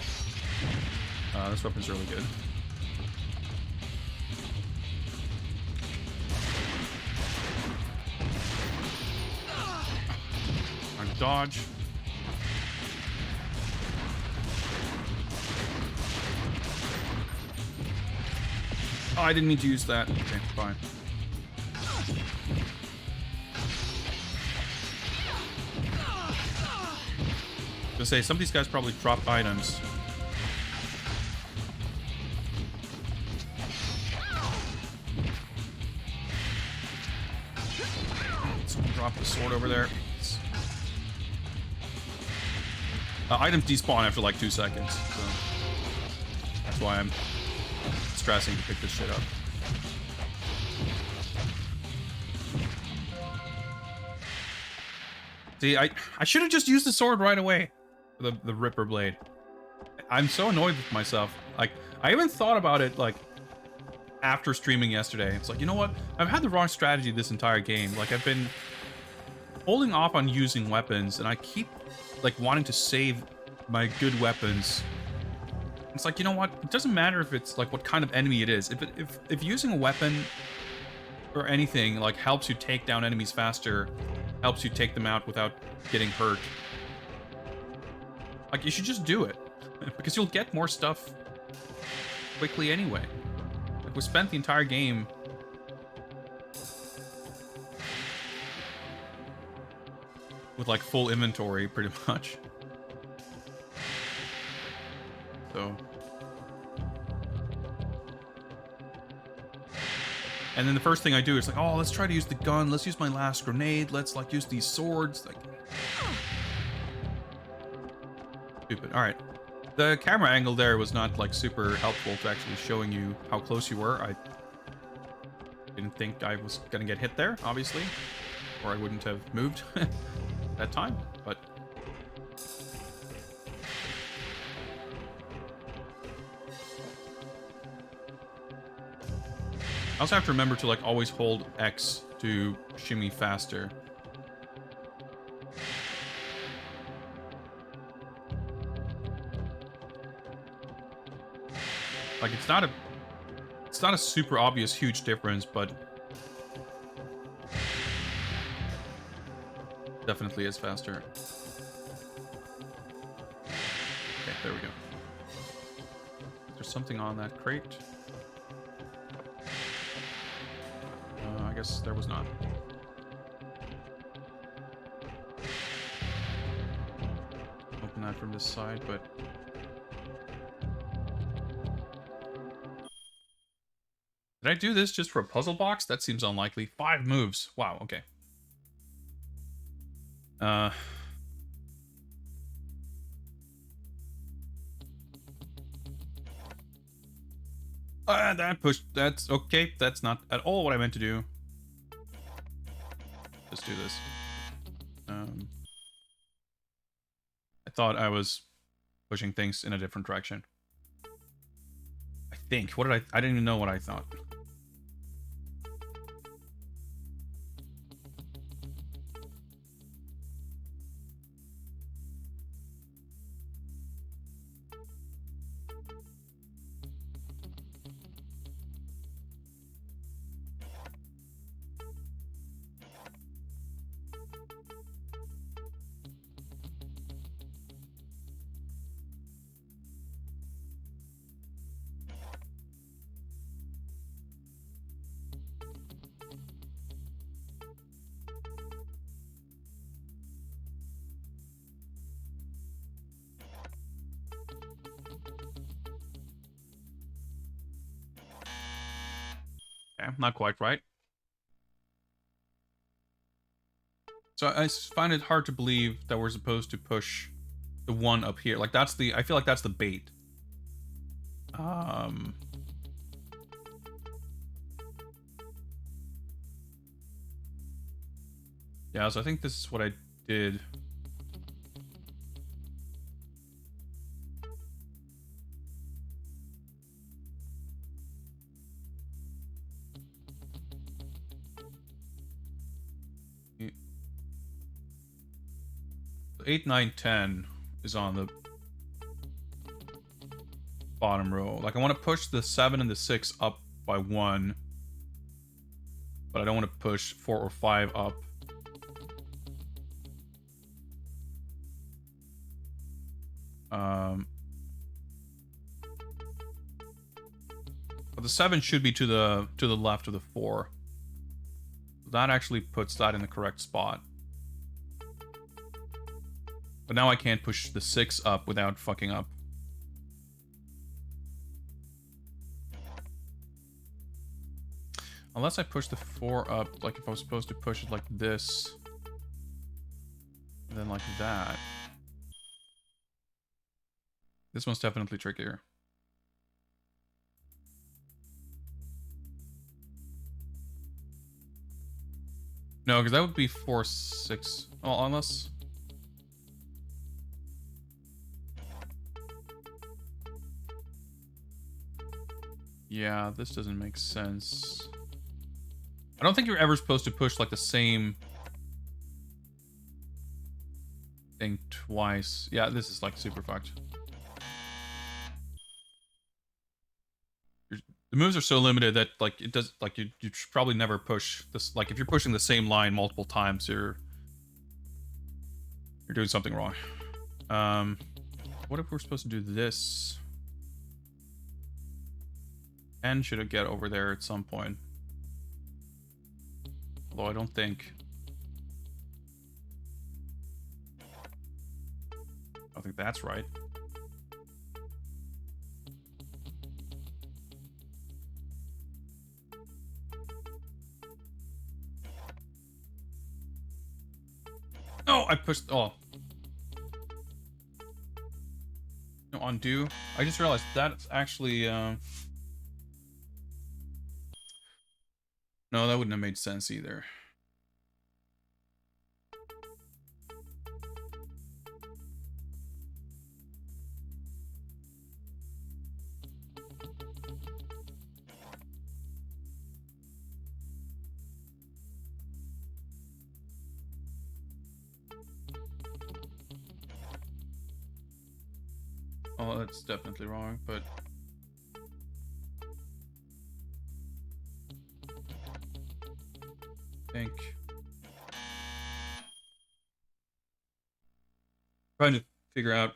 This weapon's really good. Trying to dodge. Oh, I didn't mean to use that. Okay, fine. I was gonna say, some of these guys probably drop items. Someone drop the sword over there. Items despawn after like 2 seconds, so that's why I'm stressing to pick this shit up. See, I should have just used the sword right away. The Ripper Blade. I'm so annoyed with myself. Like, I even thought about it, like, after streaming yesterday. It's like, you know what? I've had the wrong strategy this entire game. Like, I've been holding off on using weapons, and I keep, like, wanting to save my good weapons. It's like, you know what? It doesn't matter if it's, like, what kind of enemy it is. If using a weapon or anything, like, helps you take down enemies faster, helps you take them out without getting hurt, like, you should just do it. Because you'll get more stuff quickly anyway. Like, we spent the entire game with, like, full inventory, pretty much. So... And then the first thing I do is like, oh, let's try to use the gun. Let's use my last grenade. Let's like use these swords. Like, stupid. All right. The camera angle there was not like super helpful to actually showing you how close you were. I didn't think I was gonna get hit there, obviously, or I wouldn't have moved that time. But I also have to remember to like always hold X to shimmy faster. Like it's not a super obvious huge difference, but definitely is faster. Okay, there we go. There's something on that crate. I guess there was not. Open that from this side, but did I do this just for a puzzle box? That seems unlikely. 5 moves. Wow, okay. That pushed. That's okay. That's not at all what I meant to do. Let's do this. I thought I was pushing things in a different direction. I think. What did I didn't even know what I thought. Okay, not quite right. So I find it hard to believe that we're supposed to push the one up here. Like that's the, I feel like that's the bait. Yeah, so I think this is what I did. So 8, 9, 10 is on the bottom row. Like I want to push the 7 and the 6 up by 1, but I don't want to push 4 or 5 up. But the 7 should be to the left of the 4. That actually puts that in the correct spot. But now I can't push the 6 up without fucking up. Unless I push the 4 up, like if I was supposed to push it like this. And then like that. This one's definitely trickier. No, because that would be 4, 6. Well, unless... Yeah, this doesn't make sense. I don't think you're ever supposed to push, like, the same thing twice. Yeah, this is, like, super fucked. The moves are so limited that, like, it does, like, you should probably never push this. Like, if you're pushing the same line multiple times, you're doing something wrong. What if we're supposed to do this? And should it get over there at some point? Although I don't think that's right. push. Oh, no, undo. I just realized that's actually. No, that wouldn't have made sense either. Oh, that's definitely wrong, but I think trying to figure out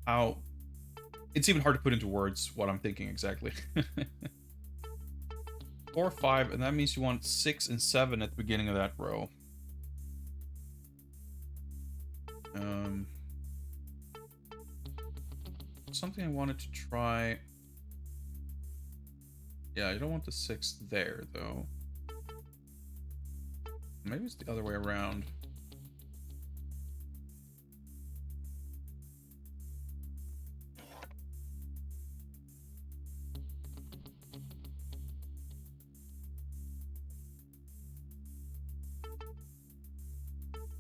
how it's even hard to put into words what I'm thinking exactly. 4, 5, and that means you want 6 and 7 at the beginning of that row. Something I wanted to try. Yeah, I don't want the 6 there, though. Maybe it's the other way around.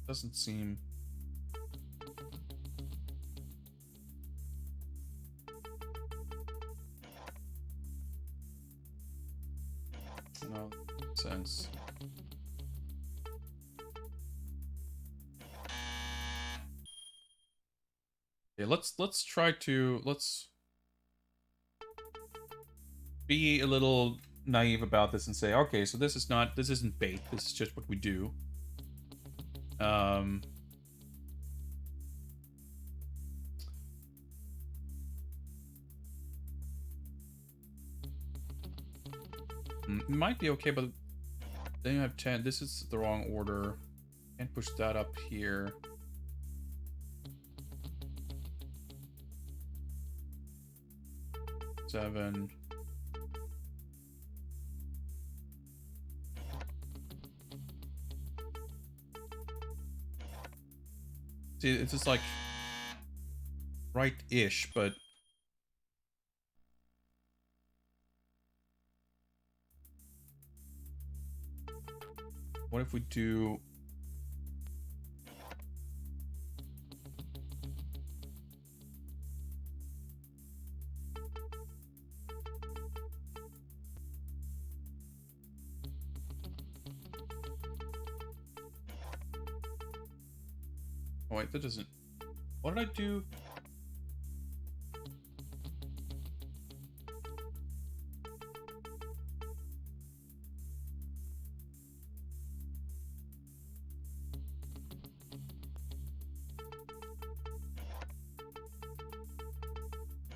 Doesn't seem... No sense. Yeah, let's try to let's be a little naive about this and say, okay, so this isn't bait, this is just what we do. It might be okay, but then you have 10. This is the wrong order. Can't push that up here. Seven. See, it's just like right-ish, but what if we do... Oh, wait, that doesn't... What did I do?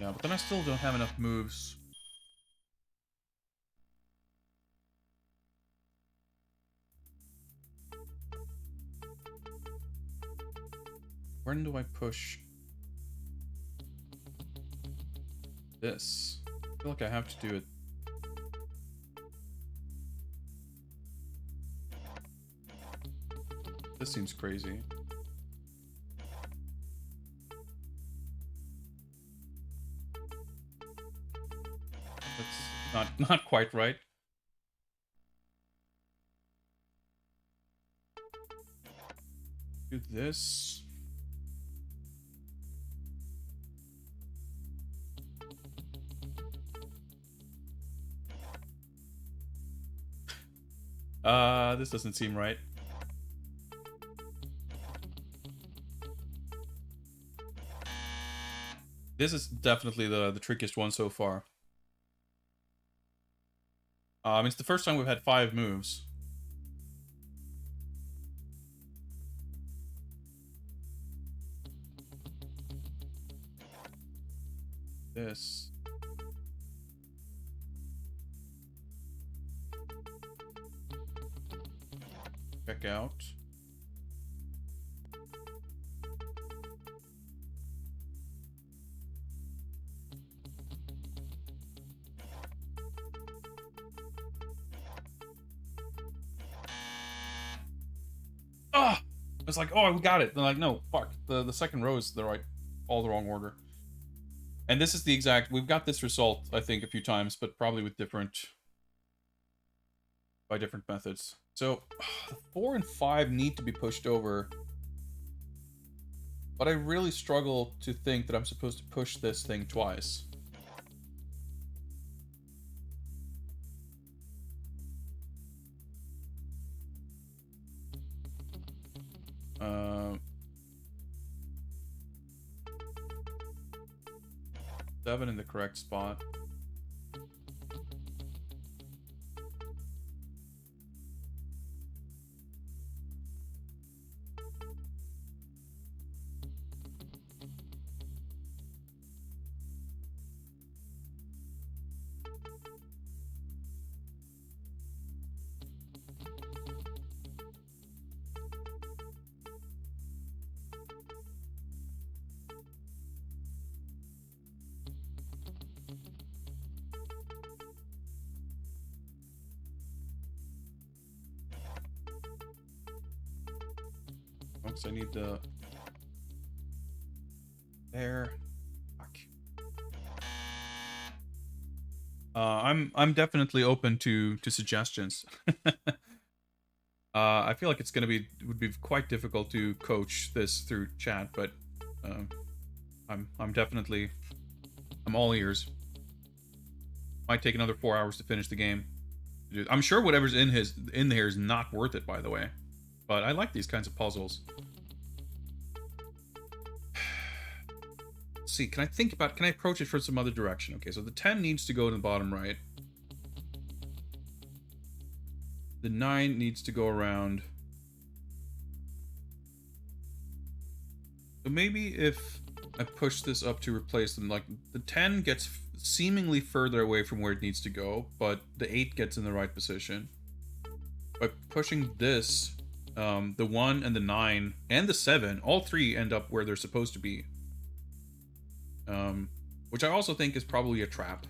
Yeah, but then I still don't have enough moves. When do I push this? I feel like I have to do it. This seems crazy. That's not quite right. Do this. This doesn't seem right. This is definitely the trickiest one so far. It's the first time we've had 5 moves. This. Check out. ah, it's like, oh, we got it. They're like, no, fuck. The second row is all the wrong order. And this is the exact, we've got this result, I think, a few times, but probably with by different methods. So, the 4 and 5 need to be pushed over. But I really struggle to think that I'm supposed to push this thing twice. Seven in the correct spot. Once I need the there. Fuck. I'm definitely open to suggestions. I feel like it would be quite difficult to coach this through chat, but I'm definitely all ears. Might take another 4 hours to finish the game. I'm sure whatever's in there is not worth it, by the way. But I like these kinds of puzzles. Let's see, can I approach it from some other direction? Okay, so the 10 needs to go to the bottom right. The 9 needs to go around. So maybe if I push this up to replace them, like the 10 gets seemingly further away from where it needs to go, but the 8 gets in the right position. By pushing this, the 1 and the 9 and the 7, all three end up where they're supposed to be. Which I also think is probably a trap.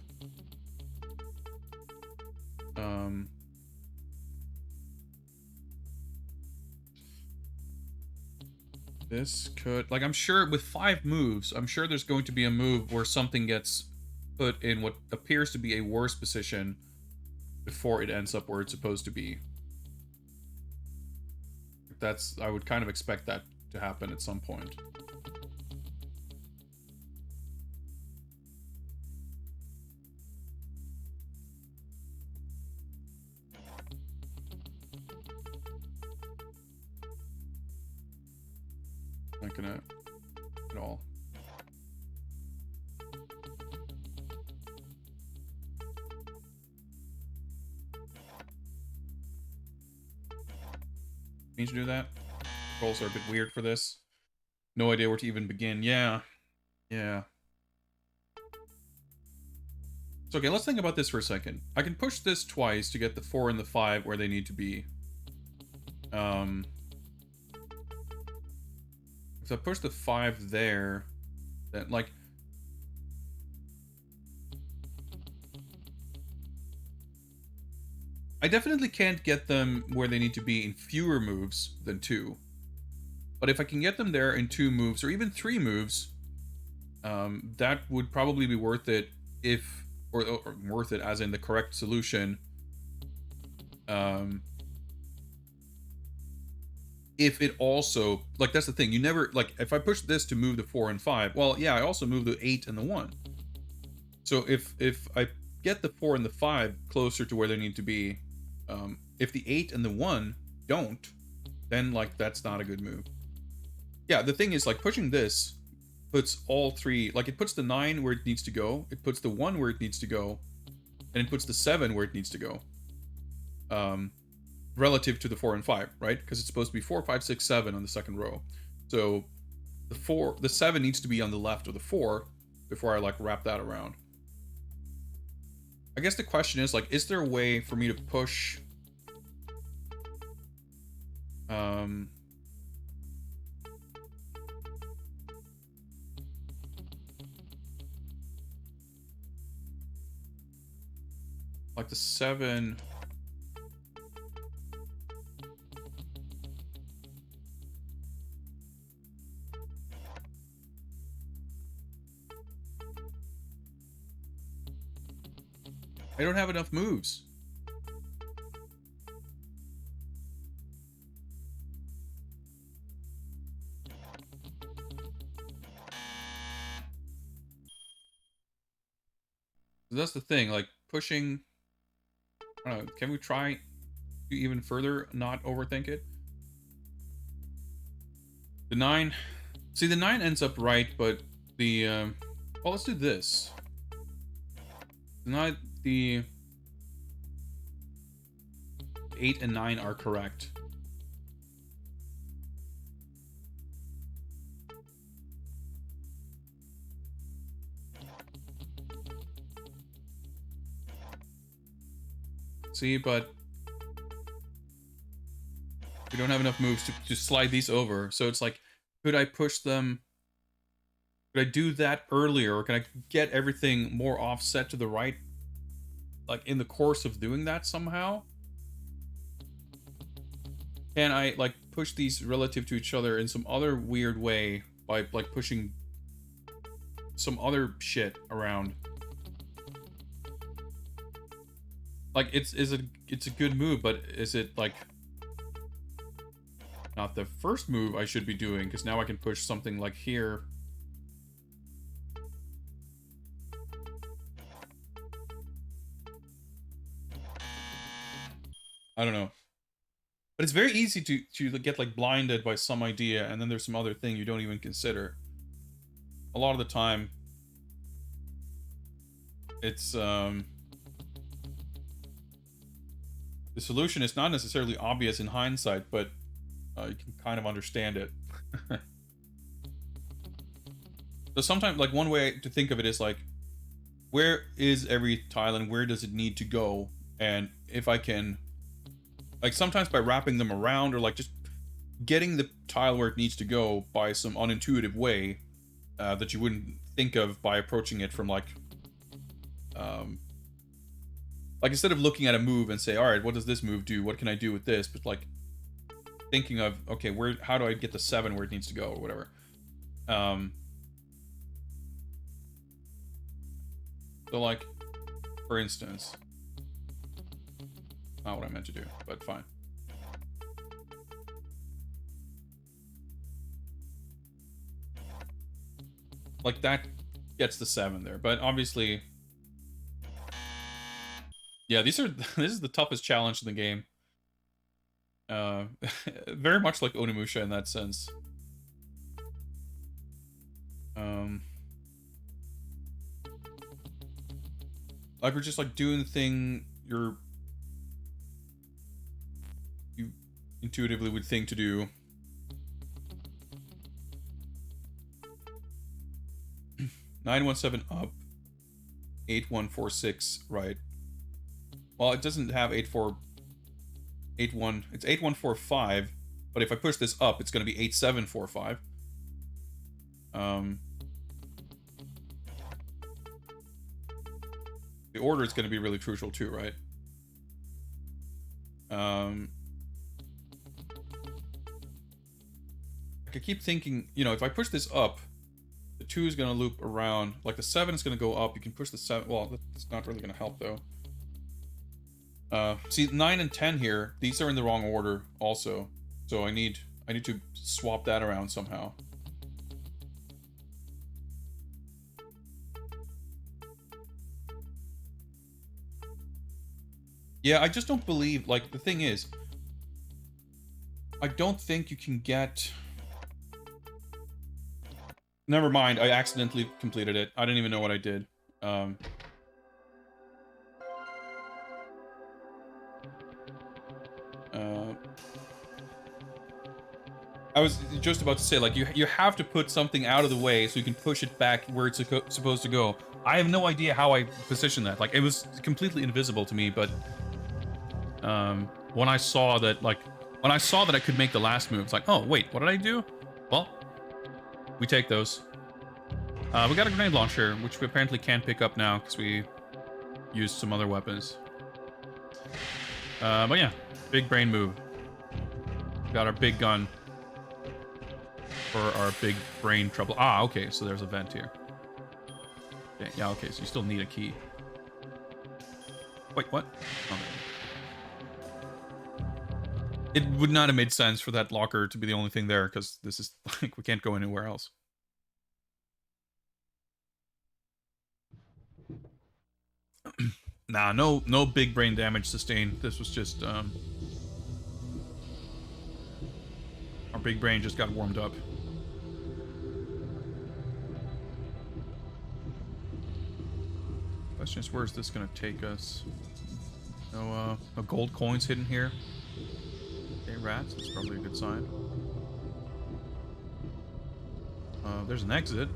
This could, like, I'm sure with 5 moves, I'm sure there's going to be a move where something gets put in what appears to be a worse position before it ends up where it's supposed to be. I would kind of expect that to happen at some point. Not gonna at all. Need to do that. Controls are a bit weird for this. No idea where to even begin. Yeah. Yeah. So okay, let's think about this for a second. I can push this twice to get the 4 and the 5 where they need to be. If I push the 5 there, then, like... I definitely can't get them where they need to be in fewer moves than 2. But if I can get them there in 2 moves, or even 3 moves, that would probably be worth it if... Or worth it as in the correct solution. If it also, like, that's the thing, you never, like, if I push this to move the 4 and 5, well, yeah, I also move the 8 and the 1. So if I get the 4 and the 5 closer to where they need to be, if the 8 and the 1 don't, then, like, that's not a good move. Yeah, the thing is, like, pushing this puts all 3, like, it puts the 9 where it needs to go, it puts the 1 where it needs to go, and it puts the 7 where it needs to go. Relative to the 4 and 5, right? Because it's supposed to be 4, 5, 6, 7 on the second row. So the 7 needs to be on the left of the 4 before I, like, wrap that around. I guess the question is, like, is there a way for me to push like the 7 I don't have enough moves. That's the thing, like, pushing... I don't know, can we try to even further not overthink it? The 9... See, the 9 ends up right, but the... well, let's do this. The 8 and 9 are correct. See, but we don't have enough moves to slide these over. So it's like, could I push them? Could I do that earlier? Or can I get everything more offset to the right? Like, in the course of doing that somehow? Can I, like, push these relative to each other in some other weird way by, like, pushing some other shit around? Like, it's a good move, but is it, like, not the first move I should be doing? Because now I can push something like here. I don't know. But it's very easy to get, like, blinded by some idea, and then there's some other thing you don't even consider. A lot of the time, it's, the solution is not necessarily obvious in hindsight, but you can kind of understand it. So sometimes, like, one way to think of it is, like, where is every tile and where does it need to go? And if I can, like, sometimes by wrapping them around or, like, just getting the tile where it needs to go by some unintuitive way that you wouldn't think of by approaching it from, like, instead of looking at a move and say, all right, what does this move do? What can I do with this? But, like, thinking of, okay, how do I get the 7 where it needs to go or whatever. So, like, for instance, not what I meant to do, but fine. Like, that gets the 7 there, but obviously... Yeah, this is the toughest challenge in the game. Very much like Onimusha in that sense. Like, we're just, like, doing the thing you intuitively would think to do. Nine, 1, 7 up. 8, 1, 4, 6 right. Well, it doesn't have 8, 4, 8, 1. It's 8, 1, 4, 5. But if I push this up, it's going to be 8, 7, 4, 5. The order is going to be really crucial too, right? I could keep thinking, you know, if I push this up, the 2 is going to loop around. Like, the 7 is going to go up. You can push the 7. Well, that's not really going to help, though. See, 9 and 10 here, these are in the wrong order also. So I need to swap that around somehow. Yeah, I just don't believe, like, the thing is, I don't think you can get... Never mind, I accidentally completed it. I didn't even know what I did. I was just about to say, like, you have to put something out of the way so you can push it back where it's supposed to go. I have no idea how I positioned that. Like, it was completely invisible to me, but when I saw that, I could make the last move, it's like, oh, wait, what did I do? Well, we take those. We got a grenade launcher, which we apparently can't pick up now because we used some other weapons. But yeah, big brain move. Got our big gun for our big brain trouble. Ah, okay, so there's a vent here. Okay, yeah, okay, so you still need a key. Wait, what? Oh. It would not have made sense for that locker to be the only thing there, because this is, like, we can't go anywhere else. Nah, no big brain damage sustained. This was just, our big brain just got warmed up. Question is, where is this gonna take us? No gold coins hidden here. Okay, rats, that's probably a good sign. There's an exit.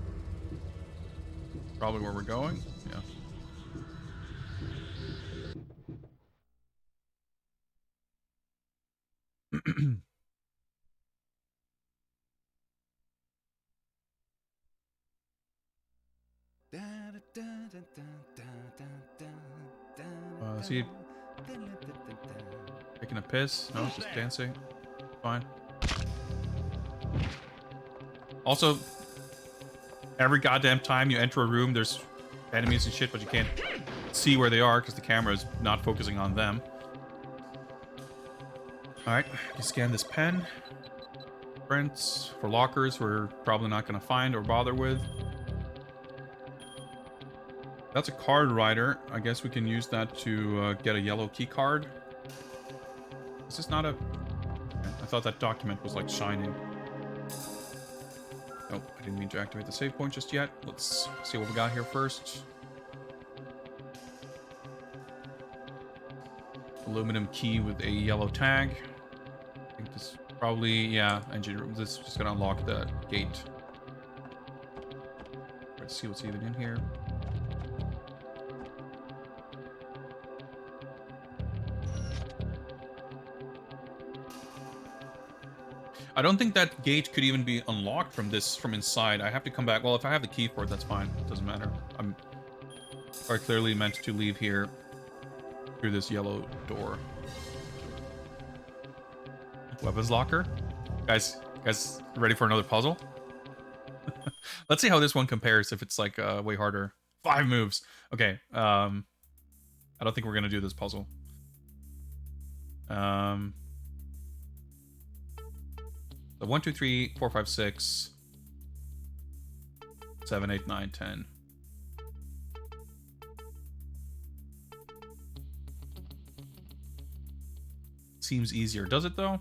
Probably where we're going. Yeah. Is he taking a piss? No, just dancing. Fine. Also, every goddamn time you enter a room, there's enemies and shit, but you can't see where they are because the camera is not focusing on them. Alright, you scan this pen. Prints for lockers we're probably not going to find or bother with. That's a card writer. I guess we can use that to get a yellow key card. Is this not a... I thought that document was like shining. Nope, I didn't mean to activate the save point just yet. Let's see what we got here first. Aluminum key with a yellow tag. I think this probably, yeah, engine room. This is just gonna unlock the gate. Let's see what's even in here. I don't think that gate could even be unlocked from inside. I have to come back. Well, if I have the key for it, that's fine. It doesn't matter. I'm quite clearly meant to leave here through this yellow door. Weapons locker? Guys ready for another puzzle? Let's see how this one compares if it's like way harder. 5 moves. Okay. I don't think we're gonna do this puzzle. So 1, 2, 3, 4, 5, 6, 7, 8, 9, 10. Seems easier. Does it though?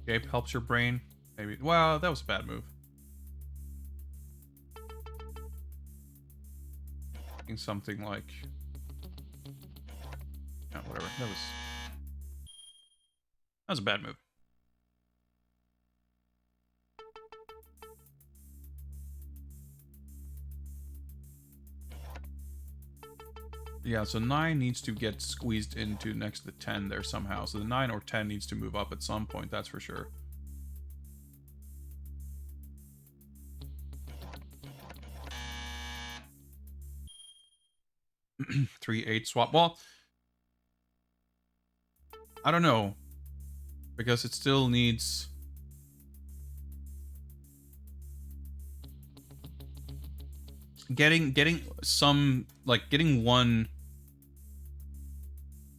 Escape helps your brain. Maybe. Well, that was a bad move. Something like, oh, whatever. That was a bad move. Yeah, so 9 needs to get squeezed into next to the 10 there somehow. So the 9 or 10 needs to move up at some point, that's for sure. Three, 8 swap. Well, I don't know. Because it still needs... Getting some, like, getting one...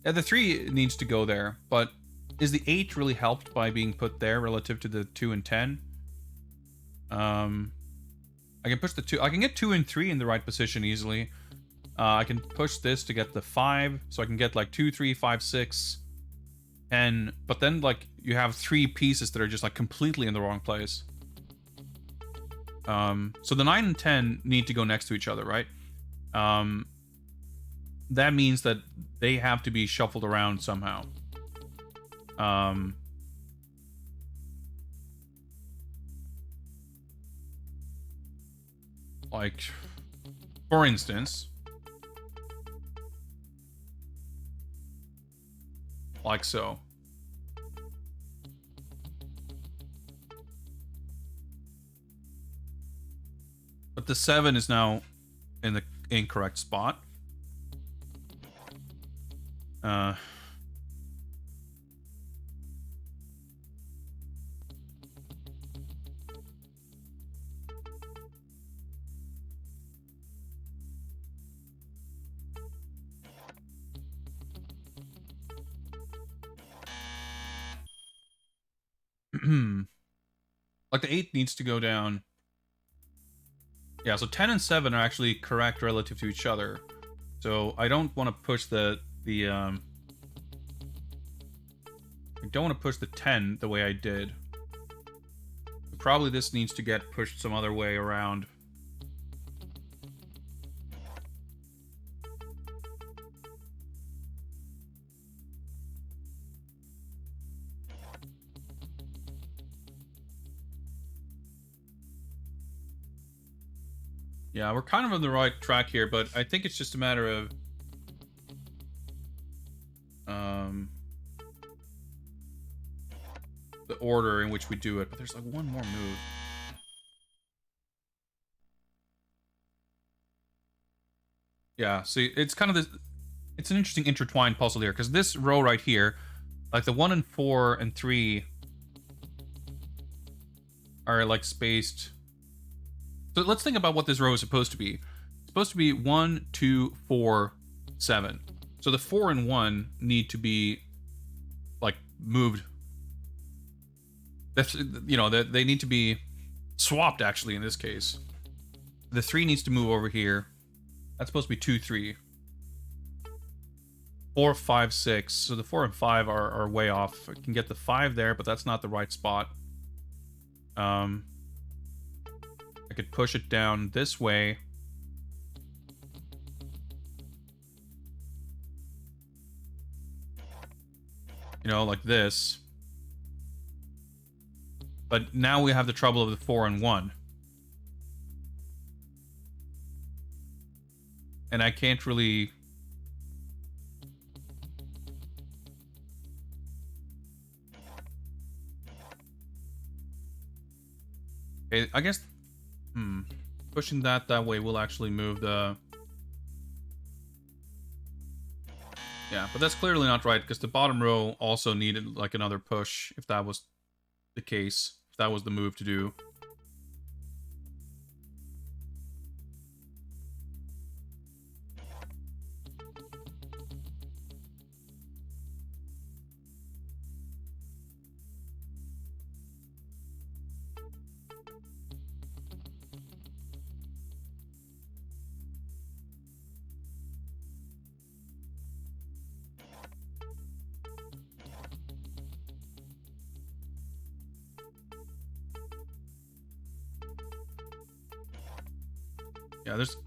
Yeah, the 3 needs to go there, but is the 8 really helped by being put there relative to the 2 and 10? I can push the 2. I can get 2 and 3 in the right position easily. I can push this to get the 5, so I can get like 2, 3, 5, 6, 10. But then, like, you have 3 pieces that are just like completely in the wrong place. So the 9 and 10 need to go next to each other, right? That means that they have to be shuffled around somehow. Like, for instance, like so. But the 7 is now in the incorrect spot. Like the 8 needs to go down. Yeah, so 10 and 7 are actually correct relative to each other. So I don't want to push I don't want to push the 10 the way I did. Probably this needs to get pushed some other way around. Yeah, we're kind of on the right track here, but I think it's just a matter of the order in which we do it. But there's like one more move. Yeah, see, it's kind of this. It's an interesting intertwined puzzle here, because this row right here, like the 1 and 4 and 3 are like spaced. So let's think about what this row is supposed to be. It's supposed to be 1, 2, 4, 7. So the 4 and 1 need to be like moved. That's, you know, they need to be swapped actually in this case. The 3 needs to move over here. That's supposed to be 2, 3. 4, 5, 6. So the 4 and 5 are way off. I can get the 5 there, but that's not the right spot. I could push it down this way. You know, like this. But now we have the trouble of the 4 and 1. And I can't really... Okay, I guess... Pushing that way will actually move the... Yeah, but that's clearly not right, because the bottom row also needed, like, another push, if that was the case. If that was the move to do. Yeah, there's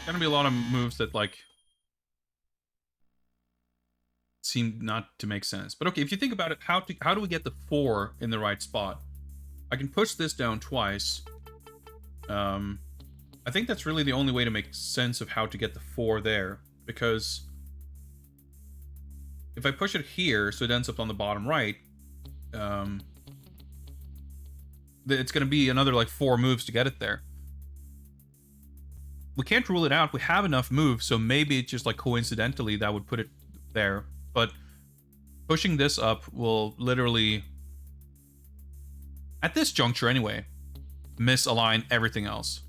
gonna be a lot of moves that, like, seem not to make sense. But okay, if you think about it, how do we get the 4 in the right spot? I can push this down twice. I think that's really the only way to make sense of how to get the 4 there, because if I push it here, so it ends up on the bottom right, it's gonna be another, like, 4 moves to get it there. We can't rule it out. We have enough moves, so maybe it's just, like, coincidentally that would put it there. But pushing this up will literally, at this juncture anyway, misalign everything else.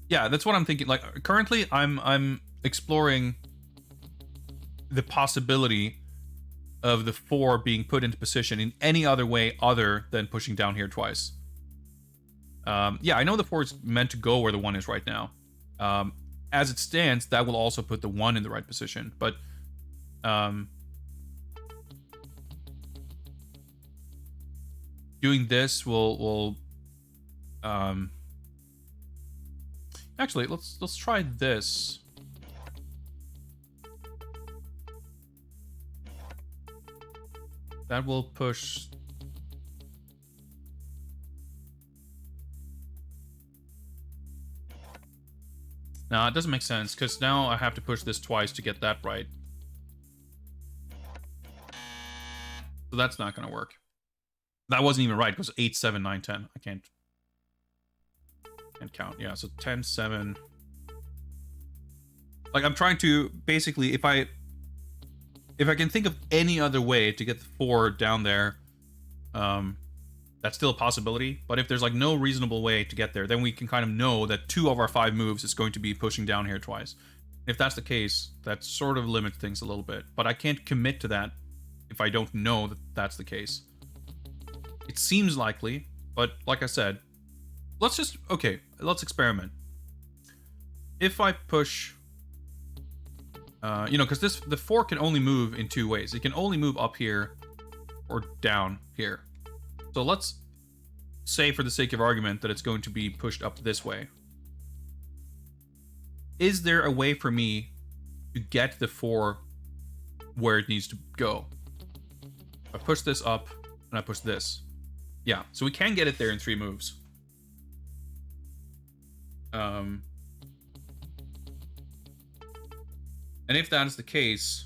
Yeah, that's what I'm thinking. Like, currently, I'm exploring the possibility of the 4 being put into position in any other way other than pushing down here twice. Yeah, I know the 4 is meant to go where the 1 is right now. As it stands, that will also put the 1 in the right position. But, doing this will actually, let's try this. That will push... No, it doesn't make sense, because now I have to push this twice to get that right. So that's not going to work. That wasn't even right. It was 8, 7, 9, 10. I can't count. Yeah, so 10, 7. Like, I'm trying to basically, if I can think of any other way to get the 4 down there, that's still a possibility. But if there's like no reasonable way to get there, then we can kind of know that 2 of our 5 moves is going to be pushing down here twice. If that's the case, that sort of limits things a little bit. But I can't commit to that if I don't know that that's the case. It seems likely, but like I said, let's experiment. If I push, because the 4 can only move in 2 ways. It can only move up here or down here. So let's say, for the sake of argument, that it's going to be pushed up this way. Is there a way for me to get the 4 where it needs to go? I push this up, and I push this. Yeah, so we can get it there in 3 moves. And if that is the case,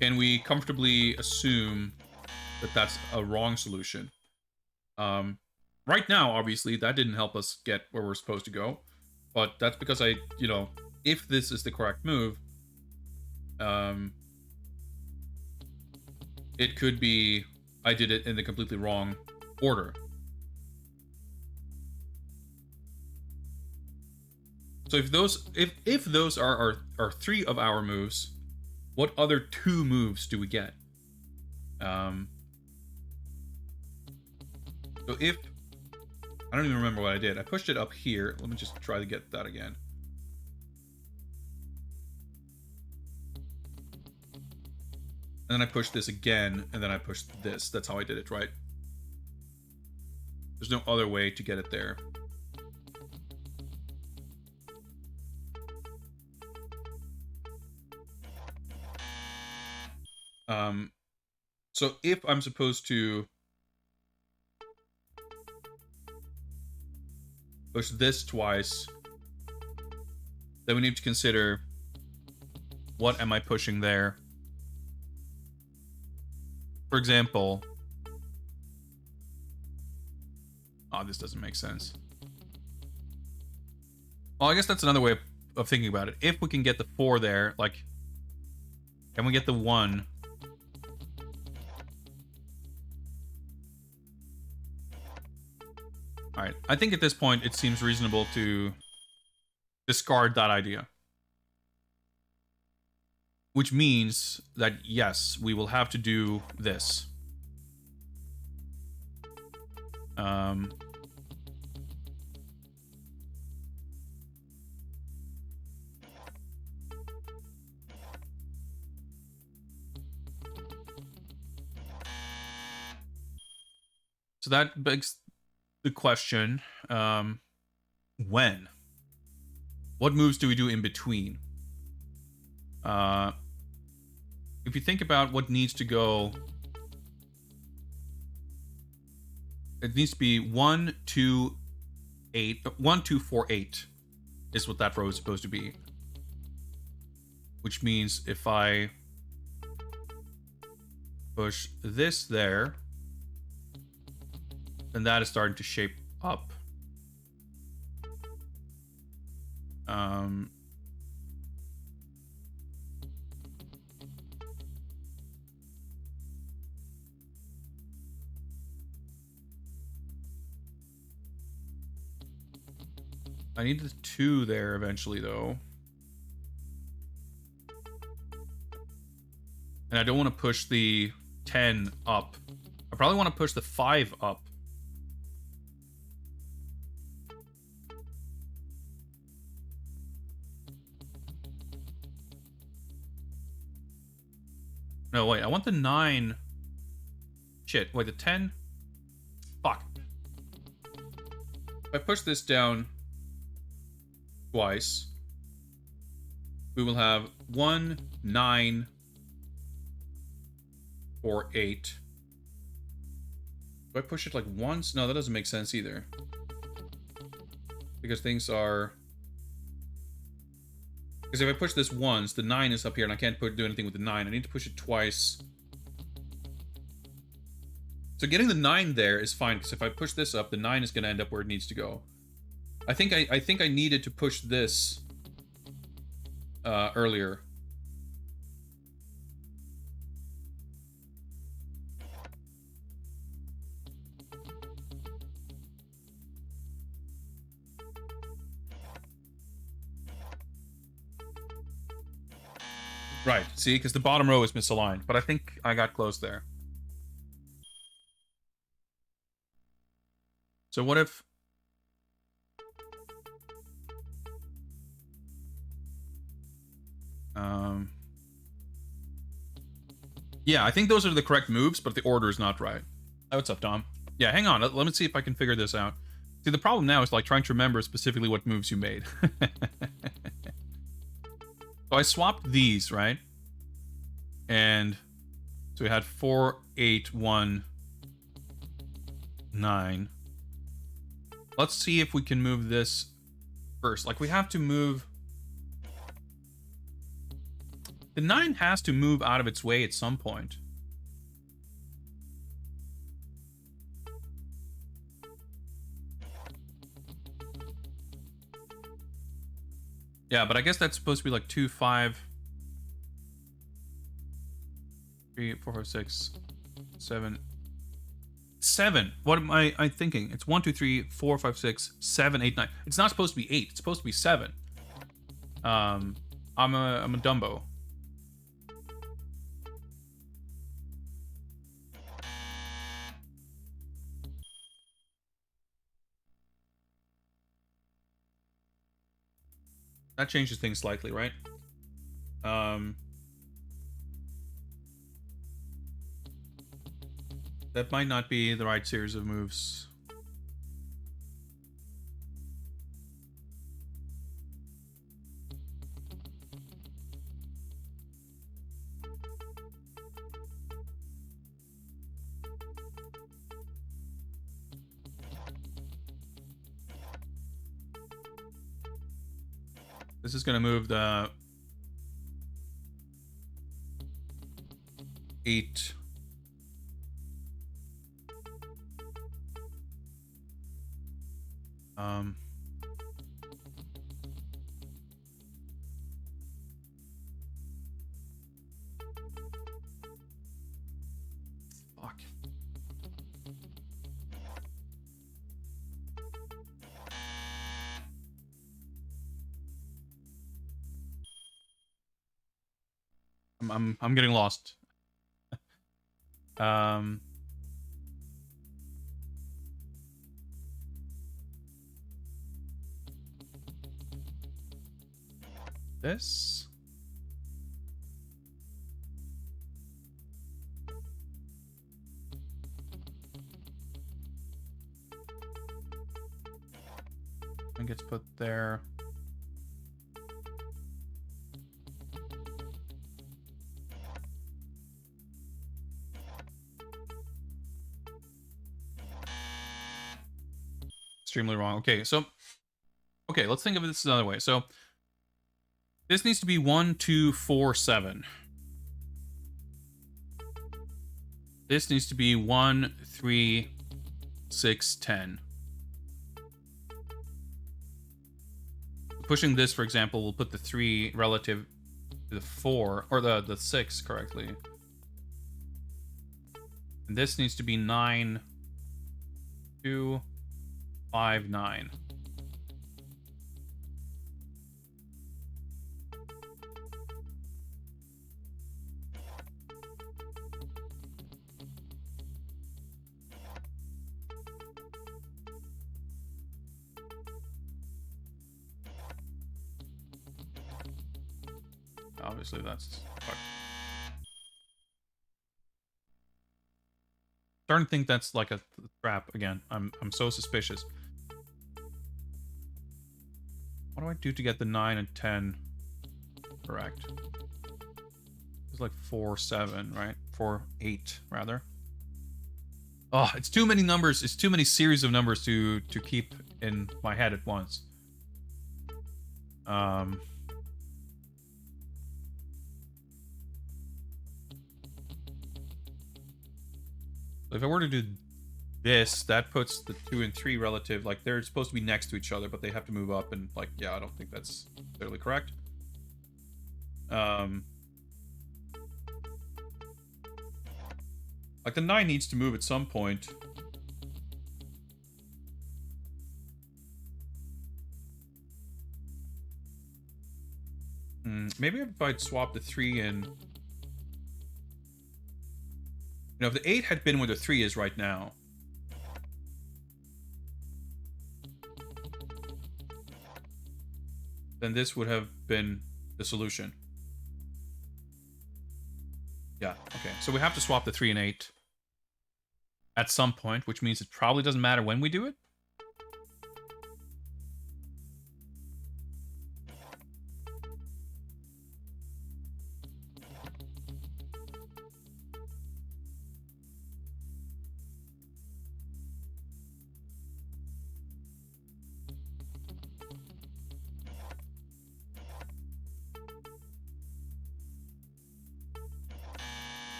can we comfortably assume that that's a wrong solution? Right now, obviously, that didn't help us get where we're supposed to go. But that's because if this is the correct move, it could be I did it in the completely wrong order. So if those are 3 of our moves, what other 2 moves do we get? So if I don't even remember what I did. I pushed it up here. Let me just try to get that again. And then I pushed this again, and then I pushed this. That's how I did it, right? There's no other way to get it there. So if I'm supposed to push this twice, then we need to consider, what am I pushing there? For example, this doesn't make sense. Well, I guess that's another way of thinking about it. If we can get the 4 there, like, can we get the 1? Alright, I think at this point it seems reasonable to discard that idea. Which means that, yes, we will have to do this. So that begs the question, when? What moves do we do in between? If you think about what needs to go, it needs to be 1, 2, 8. 1, 2, 4, 8 is what that row is supposed to be. Which means if I push this there, then that is starting to shape up. I need the 2 there eventually, though. And I don't want to push the 10 up. I probably want to push the 5 up. No, wait, I want the 9. Shit, wait, the 10? Fuck. If I push this down twice, we will have 1, 9, 4, 8. Do I push it like once? No, that doesn't make sense either. Because things are... Because if I push this once, the 9 is up here, and I can't do anything with the 9. I need to push it twice. So getting the 9 there is fine, because if I push this up, the 9 is going to end up where it needs to go. I think I needed to push this earlier. Right, see, because the bottom row is misaligned, but I think I got close there. So what if... Yeah, I think those are the correct moves, but the order is not right. Oh, what's up, Dom? Yeah, hang on. Let me see if I can figure this out. See, the problem now is like trying to remember specifically what moves you made. So I swapped these, right? And so we had 4, 8, 1, 9. Let's see if we can move this first. Like, we have to move... The 9 has to move out of its way at some point. Yeah, but I guess that's supposed to be like 2, 5, 3, 4, 5, 6, 7. 7. What am I thinking? It's 1, 2, 3, 4, 5, 6, 7, 8, 9. It's not supposed to be 8. It's supposed to be 7. I'm a Dumbo. That changes things slightly, right? That might not be the right series of moves. This is going to move the 8. Fuck. I'm getting lost. This. It gets put there. Extremely wrong. Okay, so let's think of this another way. So this needs to be 1, 2, 4, 7. This needs to be 1, 3, 6, 10. Pushing this, for example, will put the 3 relative to the 4, or the 6 correctly. And this needs to be 9, 2, 5, 9. Obviously, that's fucked. Starting to think that's like a trap again. I'm so suspicious. What do I do to get the 9 and 10 correct? It's like 4, 7, right? 4, 8, rather. Oh, it's too many numbers. It's too many series of numbers to keep in my head at once. If I were to do this, that puts the 2 and 3 relative, like they're supposed to be next to each other, but they have to move up, and like, yeah, I don't think that's clearly correct. Like the 9 needs to move at some point. Maybe if I'd swap the 3 in. You know, if the 8 had been where the 3 is right now. Then this would have been the solution. Yeah, okay. So we have to swap the 3 and 8 at some point, which means it probably doesn't matter when we do it.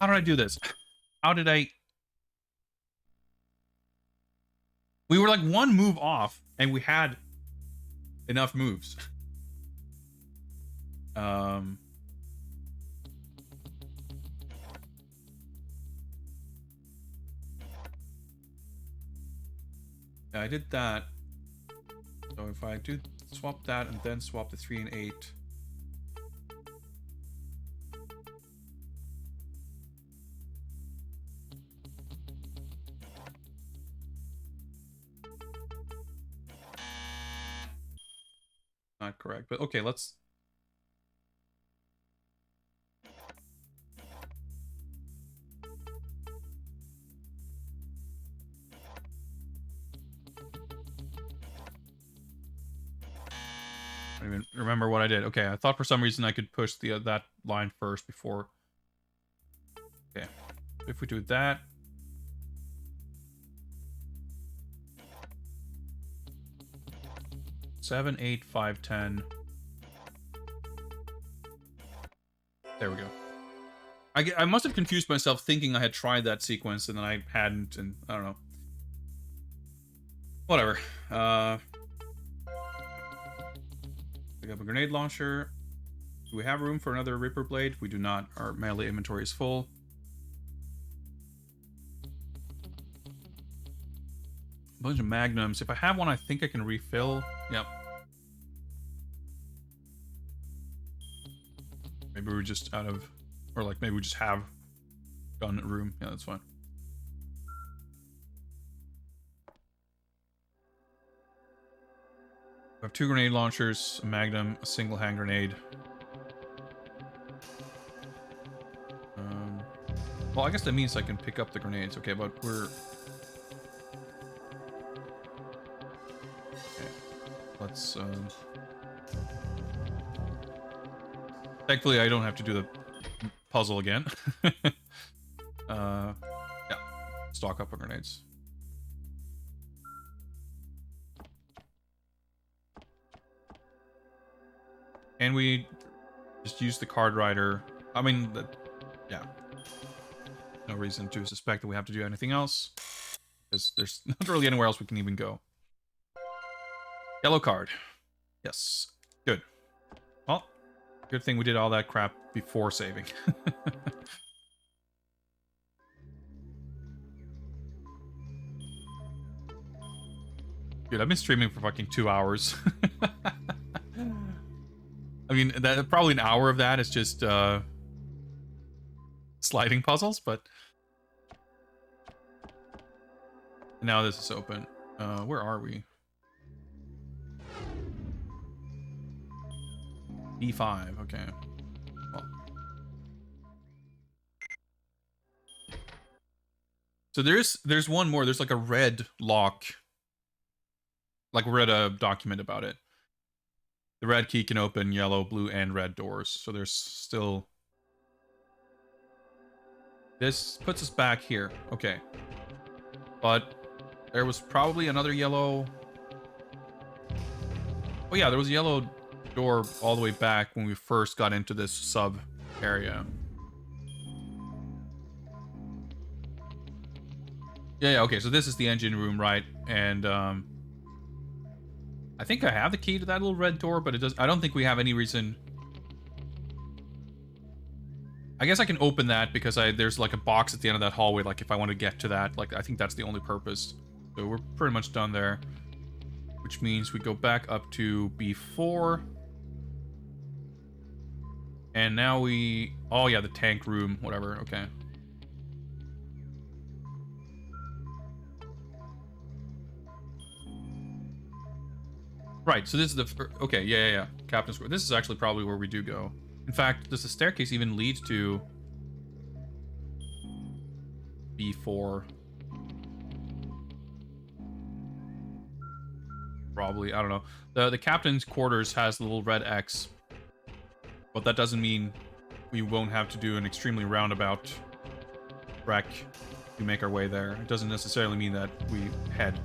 How did I do this? How did I... We were like 1 move off, and we had enough moves. Yeah, I did that. So if I do swap that and then swap the 3 and 8... Not correct, but okay, let's... I don't even remember what I did. Okay, I thought for some reason I could push the that line first before... Okay, if we do that... Seven, 8, 5, 10. There we go. I must have confused myself thinking I had tried that sequence and then I hadn't, and I don't know. Whatever. Pick up a grenade launcher. Do we have room for another Ripper Blade? We do not. Our melee inventory is full. Bunch of magnums. If I have one, I think I can refill. Yep. Maybe we're just out of... Or like maybe we just have gun room. Yeah, that's fine. We have 2 grenade launchers, a magnum, a single hand grenade. Well, I guess that means I can pick up the grenades. Okay, but we're... Let's, thankfully, I don't have to do the puzzle again. Yeah. Stock up on grenades. And we just use the card rider. I mean, yeah. No reason to suspect that we have to do anything else. Because there's not really anywhere else we can even go. Yellow card. Yes. Good. Well, good thing we did all that crap before saving. Dude, I've been streaming for fucking 2 hours. I mean, that probably an hour of that is just sliding puzzles, but now this is open. Where are we? E5, okay. Well. So there's one more. There's like a red lock. Like we read a document about it. The red key can open yellow, blue, and red doors. So there's still... This puts us back here. Okay. But there was probably another yellow... Oh yeah, there was a yellow door all the way back when we first got into this sub area. Yeah, okay, so this is the engine room, right? And I think I have the key to that little red door, but I don't think we have any reason. I guess I can open that because there's like a box at the end of that hallway, like if I want to get to that. Like, I think that's the only purpose. So we're pretty much done there. Which means we go back up to B4. And now we... Oh yeah, the tank room, whatever, okay. Right, so this is the... Okay, yeah. Captain's Quarters. This is actually probably where we do go. In fact, does the staircase even lead to... B4? Probably, I don't know. The captain's quarters has the little red X. But that doesn't mean we won't have to do an extremely roundabout trek to make our way there. It doesn't necessarily mean that we head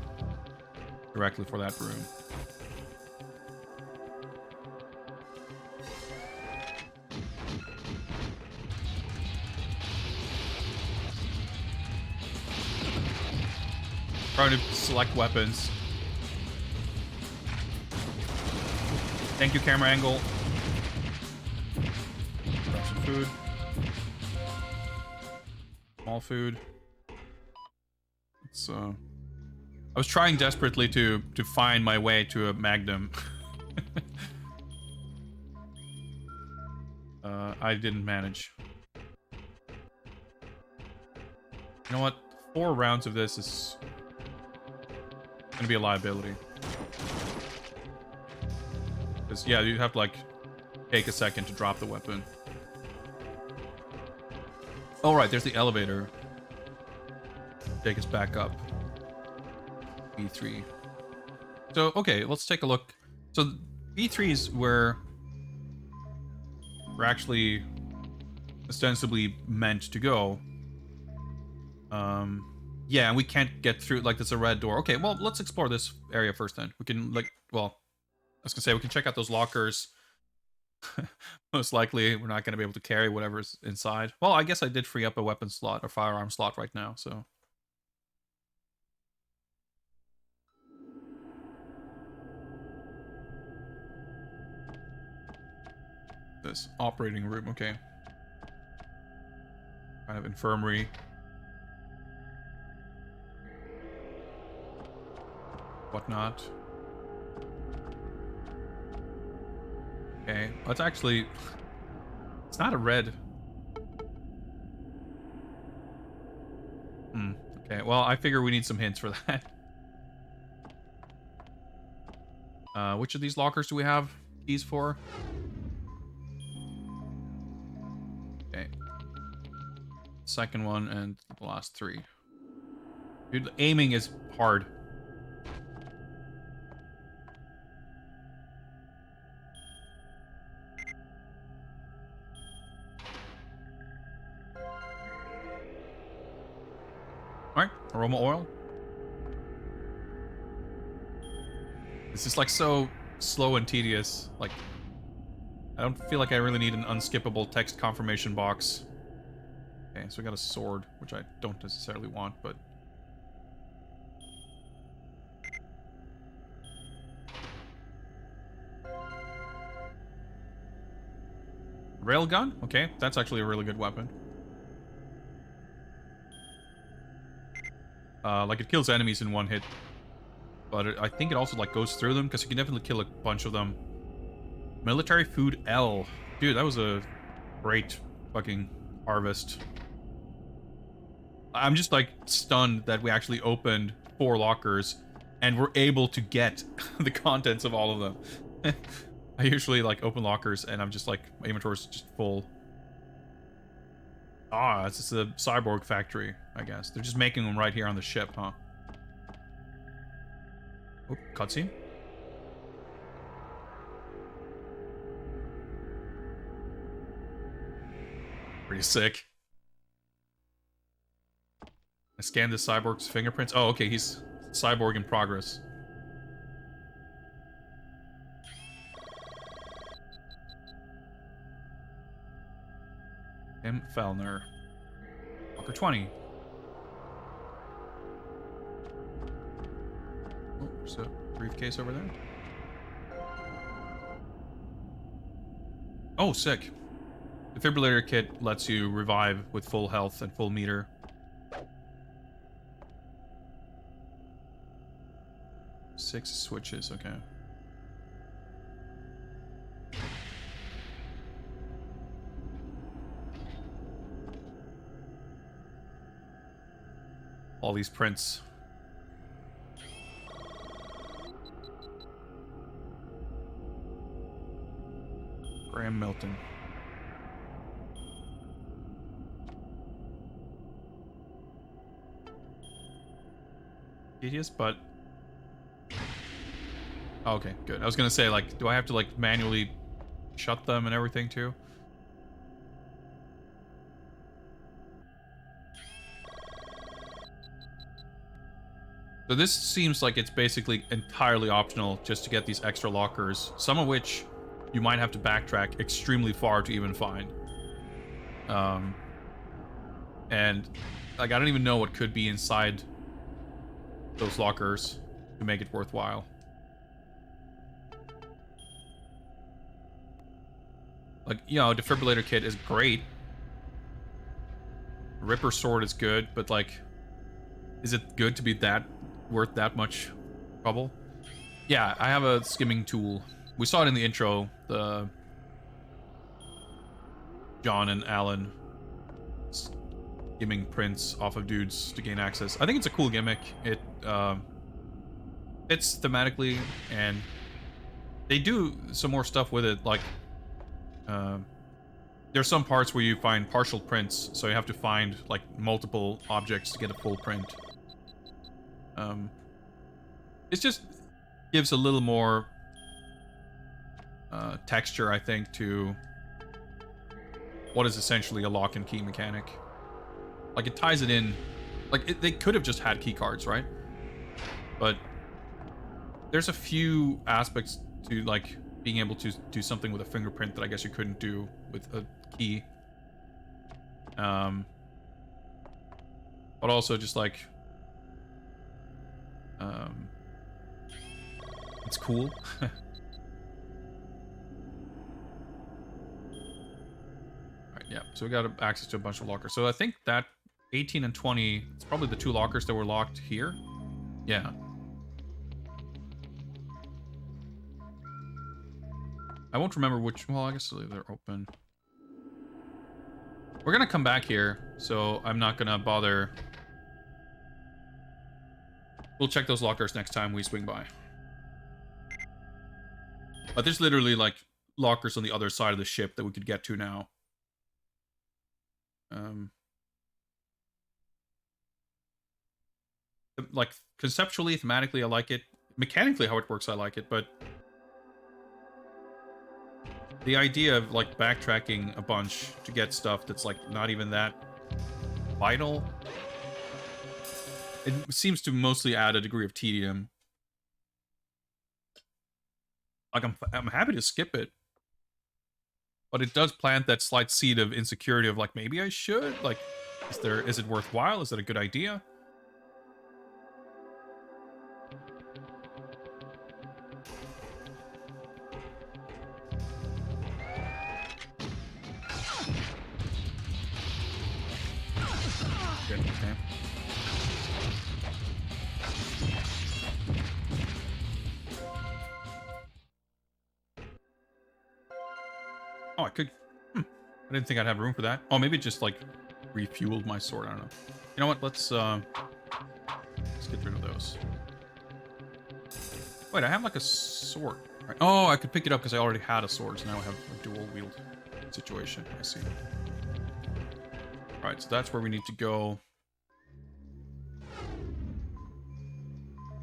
directly for that room. Trying to select weapons. Thank you, camera angle. Grab some food. Small food. It's I was trying desperately to find my way to a magnum. I didn't manage. You know what? 4 rounds of this is gonna be a liability. Because, yeah, you have to, like, take a second to drop the weapon. Oh, right, there's the elevator. Take us back up. B3. So, okay, let's take a look. So, B3 is where we're actually ostensibly meant to go. Yeah, and we can't get through, like, there's a red door. Okay, well, let's explore this area first then. We can, like, well, I was gonna say, we can check out those lockers. Most likely, we're not gonna be able to carry whatever's inside. Well, I guess I did free up a weapon slot, or firearm slot right now, so... This operating room, okay. Kind of infirmary. Whatnot. Okay, well, it's actually... It's not a red. Okay, well, I figure we need some hints for that. Which of these lockers do we have keys for? Okay. Second one and the last 3. Dude, the aiming is hard. Alright, aroma oil. This is like so slow and tedious. Like, I don't feel like I really need an unskippable text confirmation box. Okay, so we got a sword, which I don't necessarily want, but... Railgun? Okay, that's actually a really good weapon. Like, it kills enemies in 1 hit. But I think it also, like, goes through them, because you can definitely kill a bunch of them. Military food L. Dude, that was a great fucking harvest. I'm just, like, stunned that we actually opened 4 lockers, and we're able to get the contents of all of them. I usually, like, open lockers, and I'm just, like, my inventory's just full. Ah, it's just a cyborg factory, I guess. They're just making them right here on the ship, huh? Oh, cutscene? Pretty sick. I scanned this cyborg's fingerprints. Oh, okay, he's cyborg in progress. Tim Fellner. Walker 20. There's a briefcase over there. Oh, sick. Defibrillator kit lets you revive with full health and full meter. Six switches, okay. All these prints. Graham Milton. Tedious, but... Oh, okay, good. I was gonna say, like, do I have to, like, manually shut them and everything, too? So this seems like it's basically entirely optional just to get these extra lockers, some of which you might have to backtrack extremely far to even find. And, like, I don't even know what could be inside those lockers to make it worthwhile. Like, you know, defibrillator kit is great. Ripper sword is good, but, like, is it good to be that worth that much trouble? Yeah, I have a skimming tool. We saw it in the intro. The John and Alan skimming prints off of dudes to gain access. I think it's a cool gimmick. It fits thematically, and they do some more stuff with it. Like, there's some parts where you find partial prints, so you have to find like multiple objects to get a full print. It just gives a little more texture, I think, to what is essentially a lock and key mechanic. Like, it ties it in. Like, they could have just had key cards, right? But there's a few aspects to, like, being able to do something with a fingerprint that I guess you couldn't do with a key. But also just, like... it's cool. Alright, yeah, so we got access to a bunch of lockers. So I think that 18 and 20, it's probably the two lockers that were locked here. Yeah. I won't remember which... Well, I guess they're open. We're gonna come back here, so I'm not gonna bother. We'll check those lockers next time we swing by. But there's literally, like, lockers on the other side of the ship that we could get to now. Like, conceptually, thematically, I like it. Mechanically, how it works, I like it, but... the idea of, like, backtracking a bunch to get stuff that's, like, not even that vital... it seems to mostly add a degree of tedium. Like, I'm happy to skip it. But it does plant that slight seed of insecurity of, like, maybe I should? Like, is it worthwhile? Is it a good idea? Good, okay. Oh, I could... I didn't think I'd have room for that. Oh, maybe it just, like, refueled my sword. I don't know. You know what? Let's get rid of those. Wait, I have, like, a sword. Right. Oh, I could pick it up because I already had a sword, so now I have a dual-wield situation. I see. Alright, so that's where we need to go.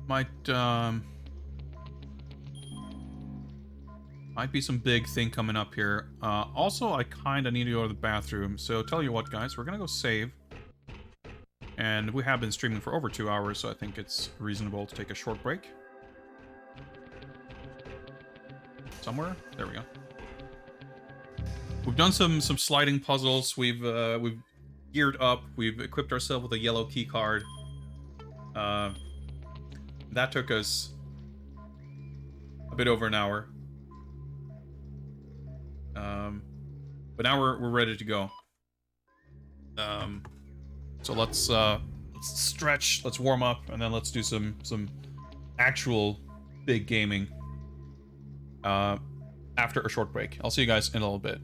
Might be some big thing coming up here. Also, I kind of need to go to the bathroom. So, tell you what, guys. We're going to go save. And we have been streaming for over 2 hours, so I think it's reasonable to take a short break. Somewhere? There we go. We've done some sliding puzzles. We've geared up. We've equipped ourselves with a yellow key card. That took us bit over an hour. But now we're ready to go. So let's stretch, let's warm up, and then let's do some actual big gaming after a short break. I'll see you guys in a little bit.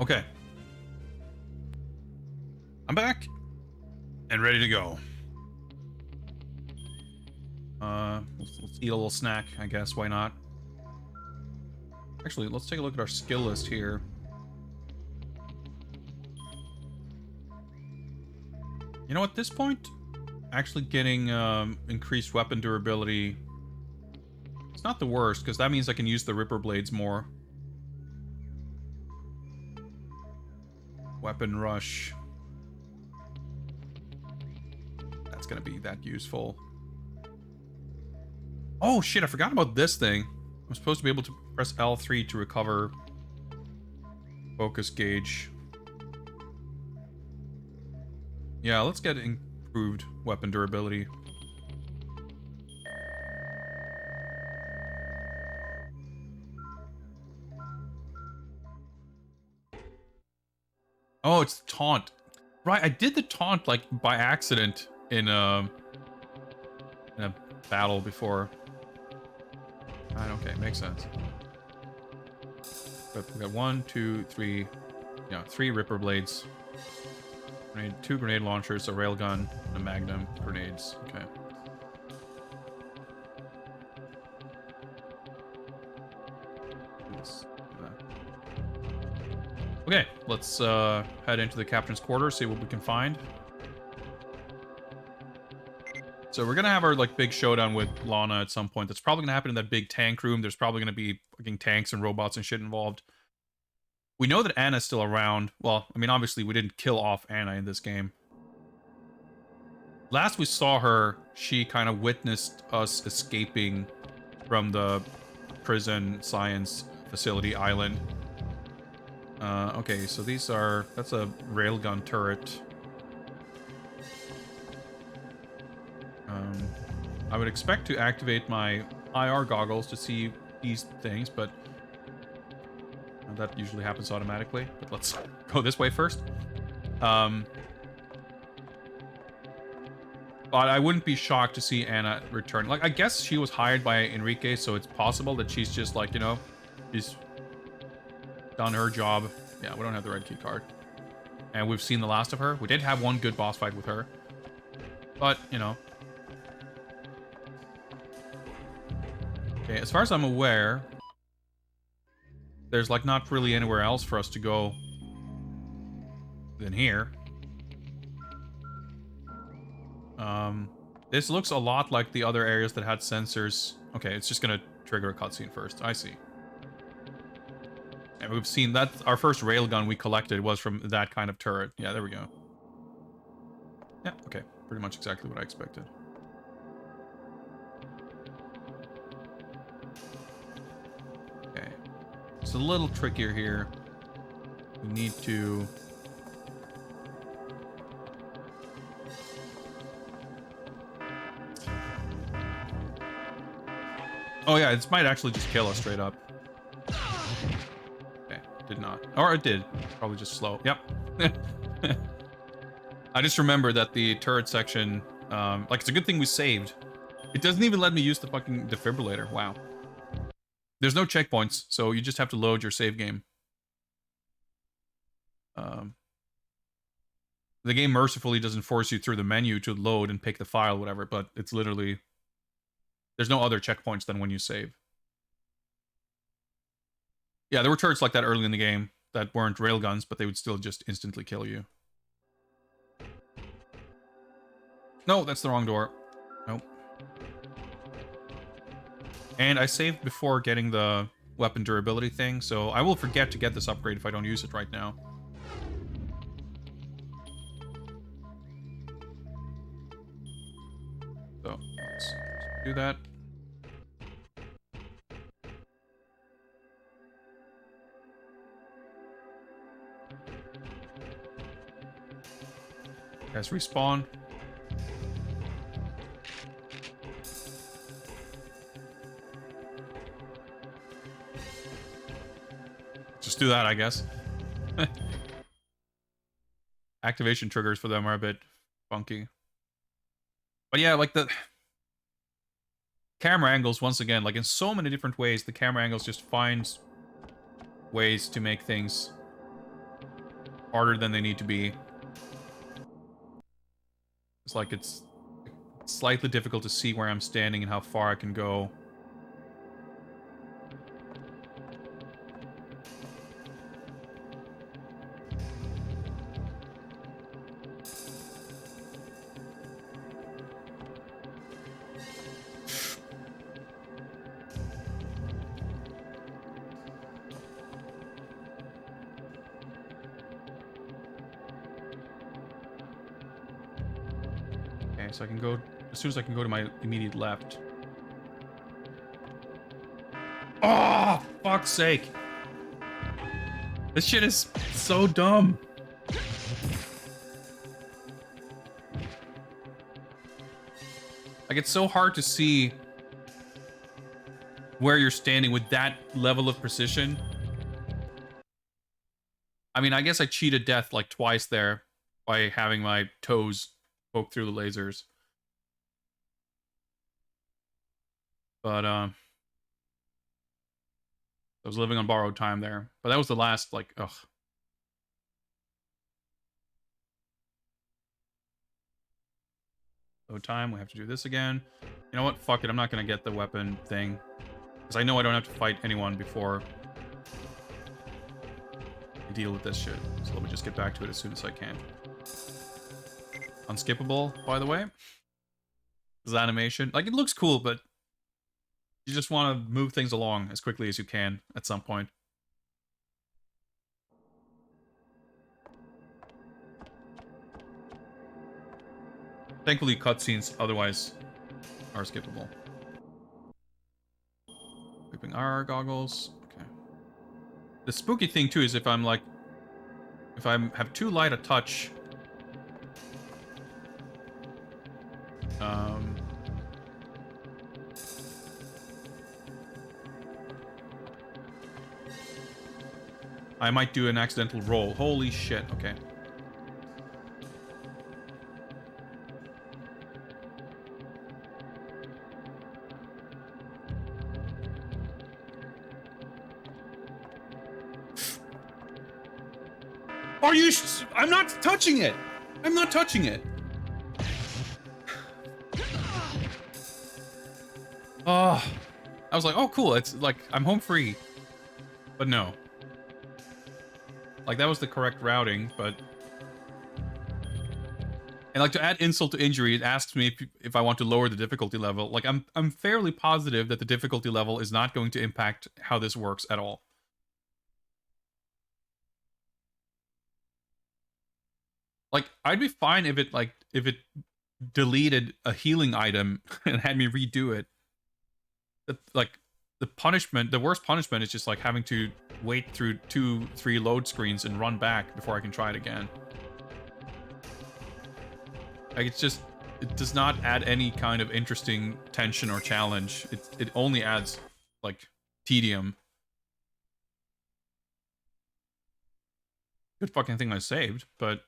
Okay. I'm back and ready to go. Let's eat a little snack, I guess. Why not? Actually, let's take a look at our skill list here. You know, at this point, actually getting increased weapon durability, it's not the worst, because that means I can use the Ripper Blades more. Weapon Rush. That's gonna be that useful. Oh shit, I forgot about this thing. I'm supposed to be able to press L3 to recover focus gauge. Yeah, let's get improved weapon durability. Oh, it's the taunt. Right, I did the taunt, like, by accident in a battle before. Right, okay, makes sense. But we got 1, 2, 3, Yeah, 3 Ripper Blades. Grenade, 2 grenade launchers, a railgun, and a magnum. Grenades. Okay. Okay, let's head into the captain's quarters, see what we can find. So we're gonna have our like big showdown with Lana at some point. That's probably gonna happen in that big tank room. There's probably gonna be fucking tanks and robots and shit involved. We know that Anna's still around. Well, I mean, obviously we didn't kill off Anna in this game. Last we saw her, she kind of witnessed us escaping from the prison science facility island. Okay, so these are... That's a railgun turret. I would expect to activate my IR goggles to see these things, but that usually happens automatically. But let's go this way first. But I wouldn't be shocked to see Anna return. Like, I guess she was hired by Enrique, so it's possible that she's just like, you know, she's done her job. Yeah, we don't have the red key card. And we've seen the last of her. We did have one good boss fight with her. But, you know. Okay, as far as I'm aware, there's like not really anywhere else for us to go than here. This looks a lot like the other areas that had sensors. Okay, it's just gonna trigger a cutscene first. I see. And we've seen that our first railgun we collected was from that kind of turret. Yeah, there we go. Yeah, okay. Pretty much exactly what I expected. Okay. It's a little trickier here. We need to... Oh yeah, this might actually just kill us straight up. Okay, did not. Or it did. Probably just slow. Yep. I just remember that the turret section, like, it's a good thing we saved. It doesn't even let me use the fucking defibrillator. Wow. There's no checkpoints, so you just have to load your save game. The game mercifully doesn't force you through the menu to load and pick the file, whatever, but it's literally... There's no other checkpoints than when you save. Yeah, there were turrets like that early in the game that weren't railguns, but they would still just instantly kill you. No, that's the wrong door. Nope. And I saved before getting the weapon durability thing, so I will forget to get this upgrade if I don't use it right now. So, let's do that. Guys, respawn. Just do that, I guess. Activation triggers for them are a bit funky. But yeah, like the camera angles, once again, like in so many different ways, the camera angles just finds ways to make things harder than they need to be. It's like it's slightly difficult to see where I'm standing and how far I can go. So I can go, as soon as I can go to my immediate left. Oh, fuck's sake. This shit is so dumb. Like, it's so hard to see where you're standing with that level of precision. I mean, I guess I cheated death like twice there by having my toes poke through the lasers. But, I was living on borrowed time there. But that was the last, like, ugh. Load time, we have to do this again. You know what? Fuck it, I'm not gonna get the weapon thing. Because I know I don't have to fight anyone before I deal with this shit. So let me just get back to it as soon as I can. Unskippable, by the way. This animation. Like, it looks cool, but you just want to move things along as quickly as you can at some point. Thankfully, cutscenes otherwise are skippable. Equipping our goggles. Okay. The spooky thing, too, is if I'm, like... If I have too light a touch... I might do an accidental roll. Holy shit, okay. Are you I'm not touching it! I'm not touching it! Oh, I was like, oh cool, it's like, I'm home free. But no. Like, that was the correct routing, but... And, like, to add insult to injury, it asks me if I want to lower the difficulty level. Like, I'm fairly positive that the difficulty level is not going to impact how this works at all. Like, I'd be fine if it deleted a healing item and had me redo it. Like, the worst punishment is just, like, having to wait through 2-3 load screens and run back before I can try it again. Like, it's just, it does not add any kind of interesting tension or challenge. It only adds, like, tedium. Good fucking thing I saved, but...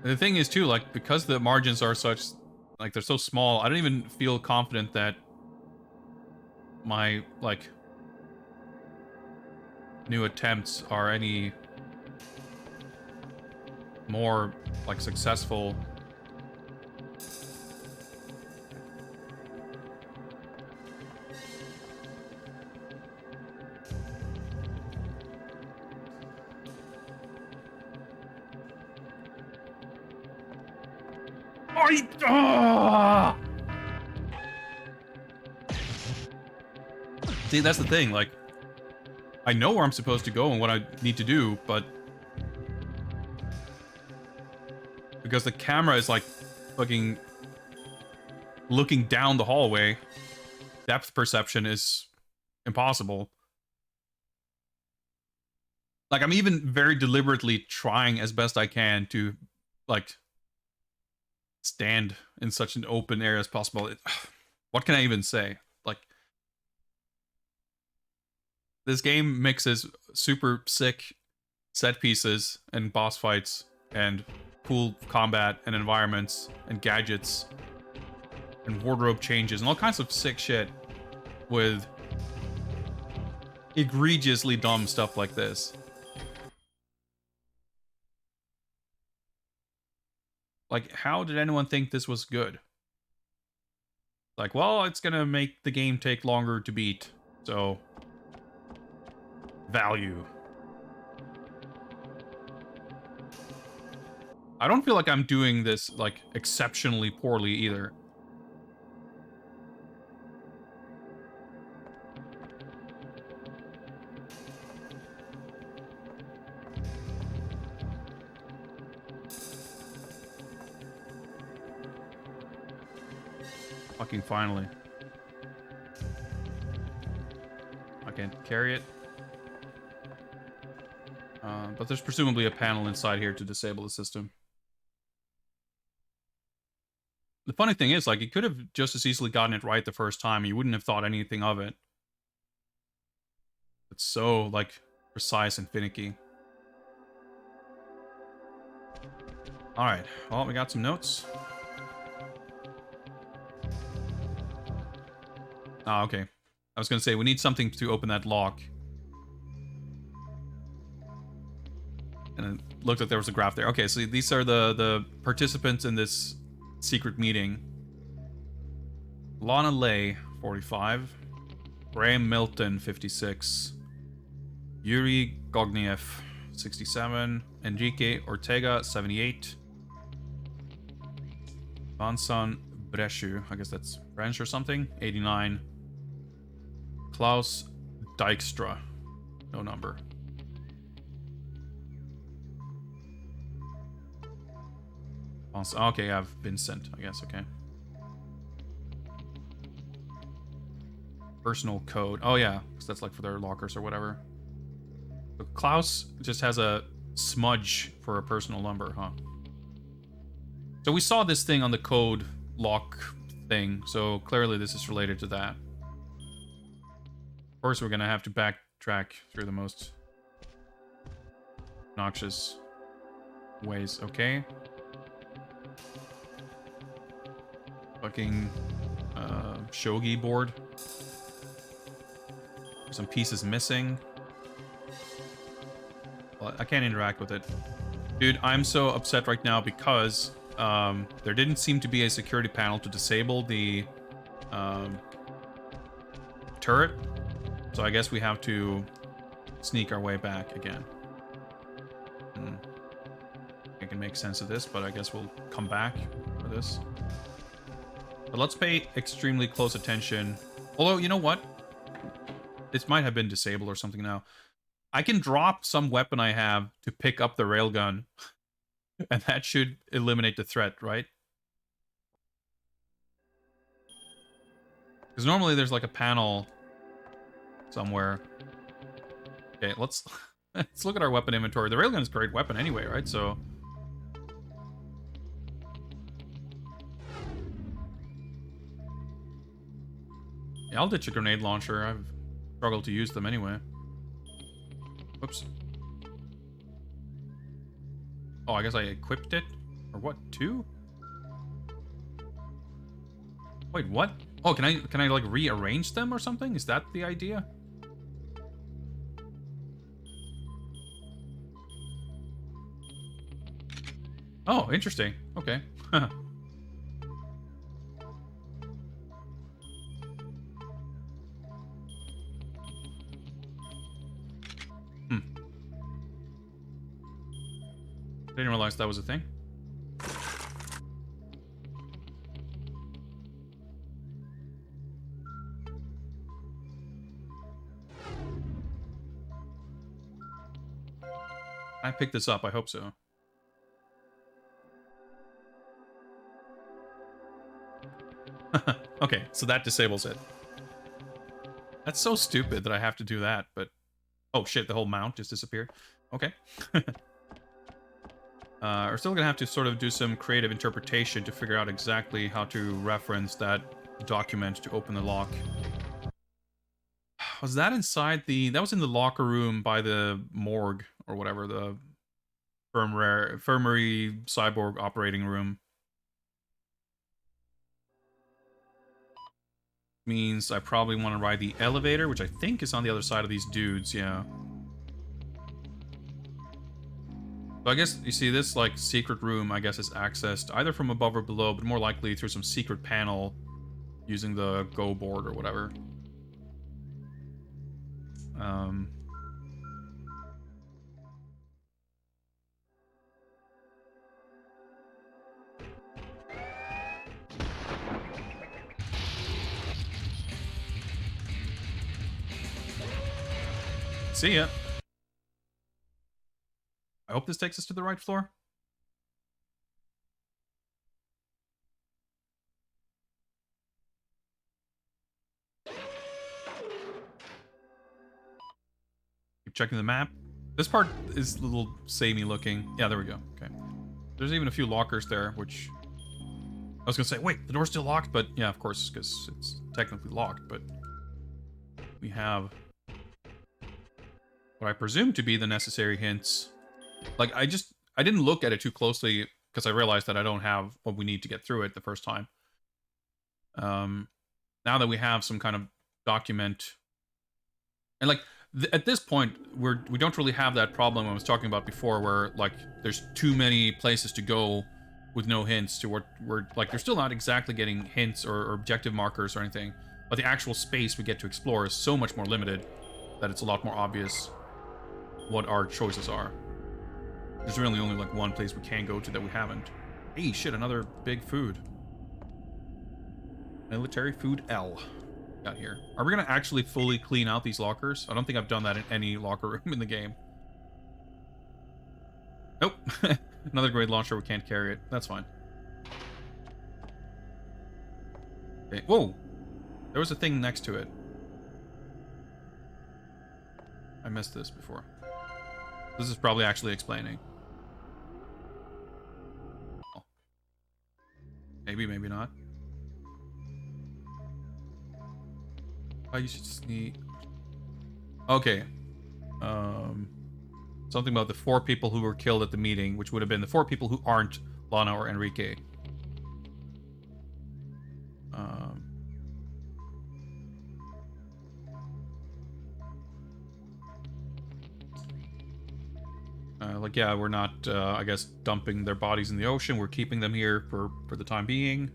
The thing is, too, like, because the margins are such, like, they're so small, I don't even feel confident that my, like, new attempts are any more, like, successful. See, that's the thing, like, I know where I'm supposed to go and what I need to do, but... Because the camera is, like, fucking... looking down the hallway, depth perception is impossible. Like, I'm even very deliberately trying as best I can to, like... stand in such an open area as possible. What can I even say? Like, this game mixes super sick set pieces and boss fights and cool combat and environments and gadgets and wardrobe changes and all kinds of sick shit with egregiously dumb stuff like this. Like, how did anyone think this was good? Like, well, it's gonna make the game take longer to beat, so... value. I don't feel like I'm doing this, like, exceptionally poorly either. Fucking finally. I can't carry it. But there's presumably a panel inside here to disable the system. The funny thing is, like, you could have just as easily gotten it right the first time. You wouldn't have thought anything of it. It's so, like, precise and finicky. Alright, well, we got some notes. Ah, okay. I was gonna say, we need something to open that lock. looked like there was a graph there. Okay, so these are the participants in this secret meeting. Lana Lay, 45. Graham Milton, 56. Yuri Gogniev, 67. Enrique Ortega, 78. Vincent Breschu, I guess that's French or something, 89. Klaus Dijkstra, no number. Okay, I have Vincent, I guess, okay. Personal code. Oh, yeah, because that's like for their lockers or whatever. So Klaus just has a smudge for a personal number, huh? So we saw this thing on the code lock thing, so clearly this is related to that. Of course, we're gonna have to backtrack through the most noxious ways, okay? Fucking shogi board. Some pieces missing. Well, I can't interact with it. Dude, I'm so upset right now because there didn't seem to be a security panel to disable the turret. So I guess we have to sneak our way back again. I can make sense of this, but I guess we'll come back for this. But let's pay extremely close attention. Although, you know what? This might have been disabled or something now. I can drop some weapon I have to pick up the railgun. And that should eliminate the threat, right? Because normally there's like a panel somewhere. Okay, let's look at our weapon inventory. The railgun is a great weapon anyway, right? So yeah, I'll ditch a grenade launcher. I've struggled to use them anyway. Whoops. Oh, I guess I equipped it? Or what, 2? Wait, what? Oh, can I like rearrange them or something? Is that the idea? Oh, interesting. Okay. Didn't realize that was a thing. I picked this up, I hope so. Okay, so that disables it. That's so stupid that I have to do that, but... Oh shit, the whole mount just disappeared. Okay. We're still gonna have to sort of do some creative interpretation to figure out exactly how to reference that document to open the lock. Was that inside the... That was in the locker room by the morgue, or whatever, the infirmary cyborg operating room. Means I probably want to ride the elevator, which I think is on the other side of these dudes, yeah. So I guess, you see, this, like, secret room, I guess, is accessed either from above or below, but more likely through some secret panel using the Go board or whatever. See ya. I hope this takes us to the right floor. Keep checking the map. This part is a little samey looking. Yeah, there we go. Okay. There's even a few lockers there, which... I was gonna say, wait, the door's still locked? But yeah, of course, because it's technically locked, but... We have... what I presume to be the necessary hints. Like, I didn't look at it too closely because I realized that I don't have what we need to get through it the first time. Now that we have some kind of document... And, like, At this point, we don't really have that problem I was talking about before, where like there's too many places to go with no hints. To where we're like they're still not exactly getting hints or objective markers or anything, but the actual space we get to explore is so much more limited that it's a lot more obvious what our choices are. There's really only like one place we can go to that we haven't. Hey, shit! Another big food. Military food L. Got here. Are we gonna actually fully clean out these lockers? I don't think I've done that in any locker room in the game. Nope. Another grenade launcher, we can't carry it. That's fine. Okay. Whoa! There was a thing next to it. I missed this before. This is probably actually explaining. Oh. Maybe, maybe not. Oh, you should sneak. Okay. Something about the 4 people who were killed at the meeting, which would have been the 4 people who aren't Lana or Enrique. Like, yeah, we're not, I guess, dumping their bodies in the ocean. We're keeping them here for the time being.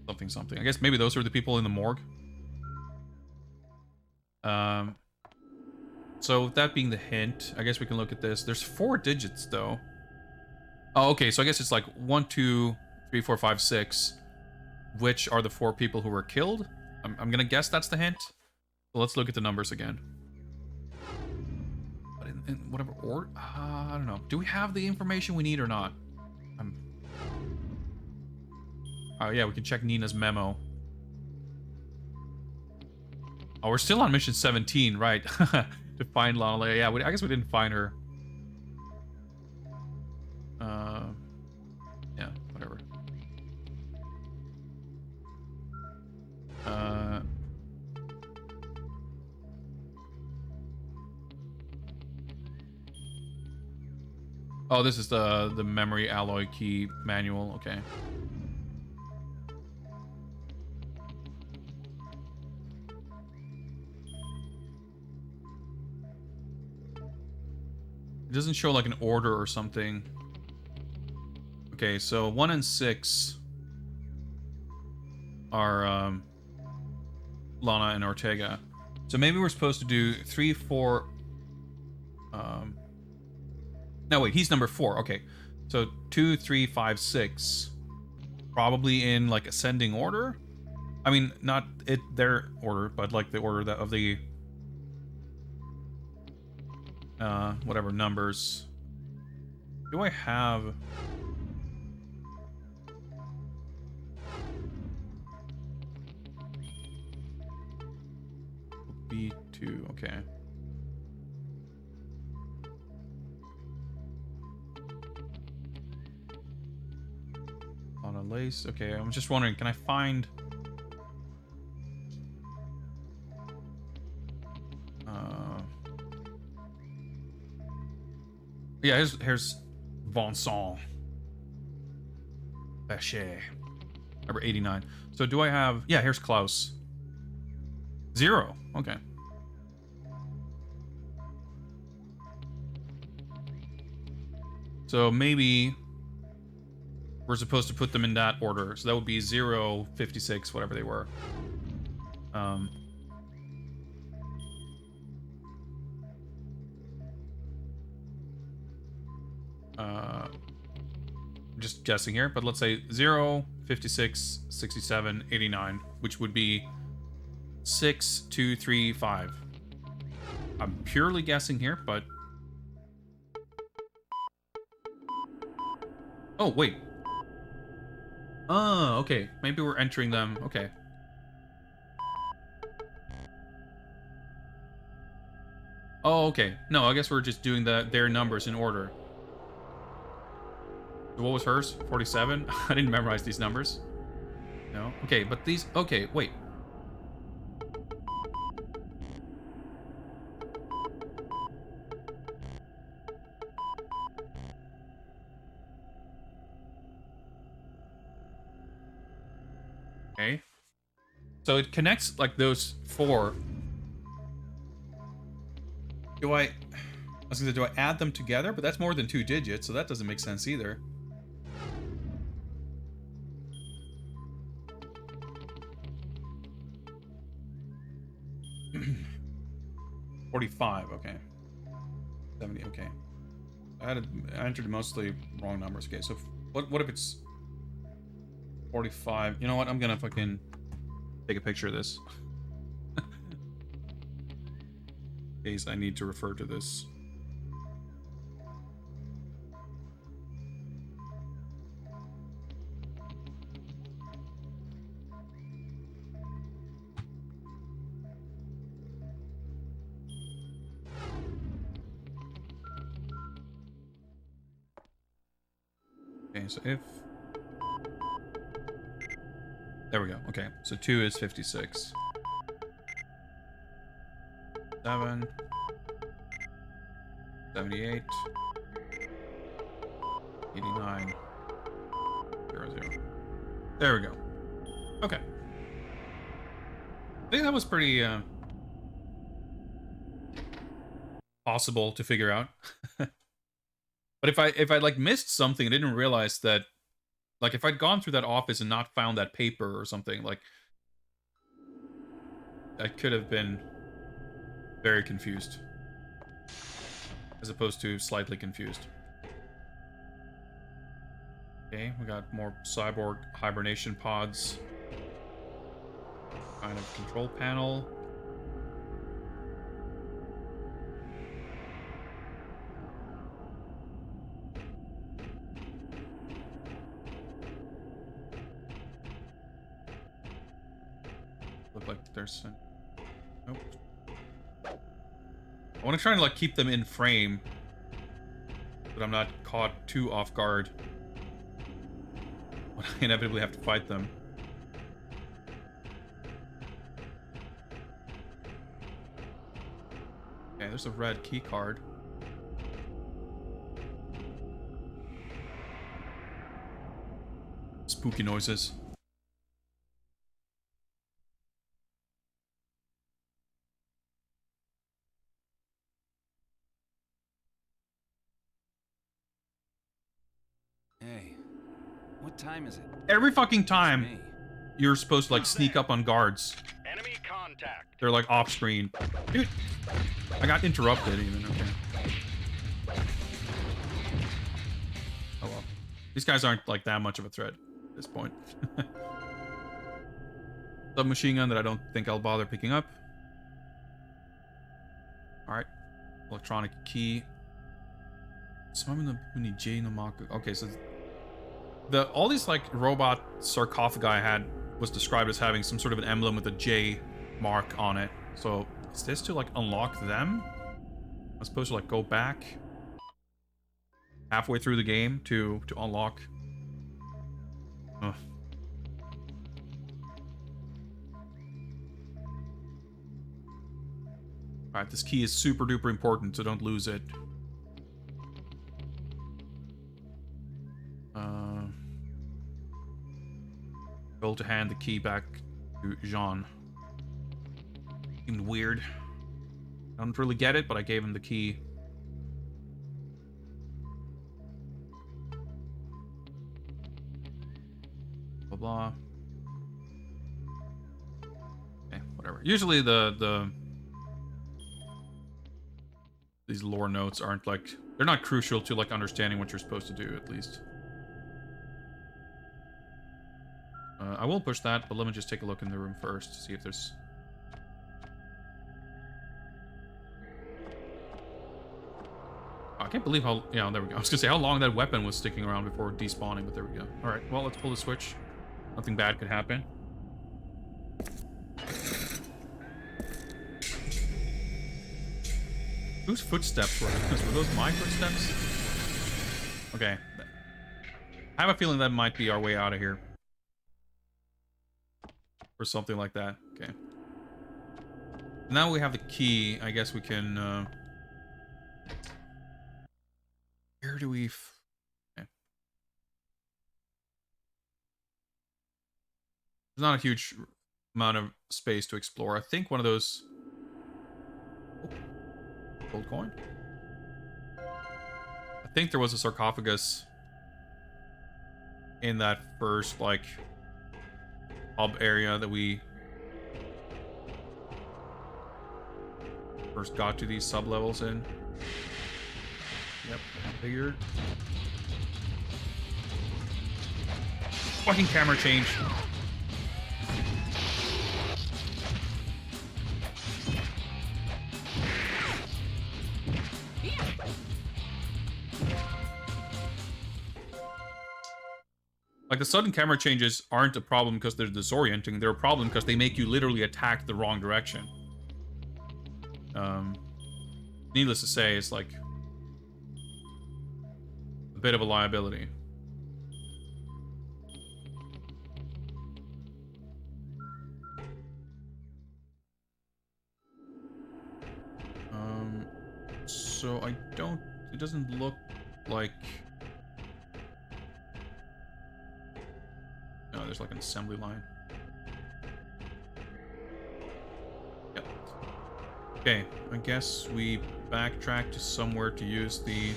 Something, something. I guess maybe those are the people in the morgue. So that being the hint, I guess we can look at this. There's 4 digits, though. Oh, okay, so I guess it's like 1, 2, 3, 4, 5, 6. Which are the 4 people who were killed? I'm gonna guess that's the hint. So let's look at the numbers again. But in whatever order? I don't know. Do we have the information we need or not? Oh, yeah, we can check Nina's memo. Oh, we're still on mission 17, right? To find Lana. Yeah, I guess we didn't find her. Yeah, whatever. Oh, this is the memory alloy key manual. Okay. It doesn't show like an order or something. Okay, so 1 and 6 are Lana and Ortega. So maybe we're supposed to do 3, 4. No, wait, he's number 4. Okay, so 2, 3, 5, 6, probably in like ascending order. I mean, not their order, but like the order of the whatever numbers. Do I have? B2, okay. On a lace, okay. I'm just wondering, can I find? Yeah, here's Vincent Bechet, number 89. So do I have? Yeah, here's Klaus. 0. Okay. So maybe we're supposed to put them in that order. So that would be 0, 56, whatever they were. I'm just guessing here, but let's say 0, 56, 67, 89, which would be 6, 2, 3, 5. I'm purely guessing here, but... Oh, wait. Oh, okay. Maybe we're entering them. Okay. Oh, okay. No, I guess we're just doing their numbers in order. So what was hers? 47? I didn't memorize these numbers. No? Okay, but these... Okay, wait. Okay. So it connects, like, those 4 I was gonna say, do I add them together? But that's more than 2 digits, so that doesn't make sense either. $45, okay. 70, okay. I entered mostly wrong numbers. Okay, so what if it's 45? You know what? I'm gonna fucking take a picture of this. In case I need to refer to this. Okay, so if... There we go. Okay, so 2 is 56. 7. 78. 89. 00. There we go. Okay. I think that was pretty, possible to figure out. But if I like missed something, I didn't realize that, like, if I'd gone through that office and not found that paper or something, like, I could have been very confused, as opposed to slightly confused. Okay, we got more cyborg hibernation pods. Kind of control panel. Look like there's some... Nope. I want to try and like keep them in frame, but I'm not caught too off guard when I inevitably have to fight them. Okay, there's a red key card. Spooky noises. Hey, what time is it? Every fucking time you're supposed to like sneak up on guards. Enemy contact. They're like off screen. Dude, I got interrupted even. Okay. Oh well. These guys aren't like that much of a threat at this point. Submachine gun that I don't think I'll bother picking up. Alright. Electronic key. Okay, so all these like robot sarcophagi I had was described as having some sort of an emblem with a J mark on it. So is this to like unlock them? I'm supposed to like go back halfway through the game to unlock. Ugh. Alright, this key is super duper important, so don't lose it. Go to hand the key back to Jean. Seemed weird. I don't really get it, but I gave him the key. Blah blah. Okay, whatever. Usually these lore notes aren't like, they're not crucial to like understanding what you're supposed to do, at least. I will push that, but let me just take a look in the room first to see if there's... I can't believe how... Yeah, there we go. I was gonna say how long that weapon was sticking around before despawning, but there we go. Alright, well, let's pull the switch. Nothing bad could happen. Whose footsteps were those? Were those my footsteps? Okay. I have a feeling that might be our way out of here. Or something like that. Okay. Now we have the key. I guess we can... Where do we... Okay. There's not a huge amount of space to explore. I think one of those... Gold coin. I think there was a sarcophagus in that first, like, hub area that we first got to these sub-levels in. Yep, figured. Fucking camera change. Like, the sudden camera changes aren't a problem because they're disorienting. They're a problem because they make you literally attack the wrong direction. Needless to say, it's like a bit of a liability. So I don't... It doesn't look like... No, there's like an assembly line. Yep. Okay, I guess we backtrack to somewhere to use the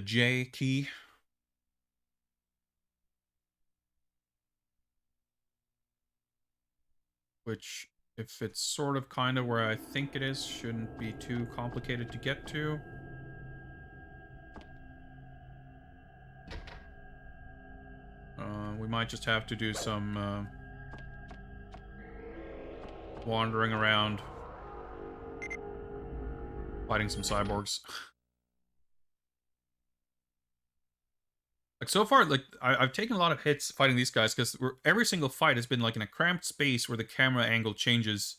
J key. Which, if it's sort of kind of where I think it is, shouldn't be too complicated to get to. We might just have to do some wandering around, fighting some cyborgs. Like, so far, like, I've taken a lot of hits fighting these guys, because every single fight has been, like, in a cramped space where the camera angle changes.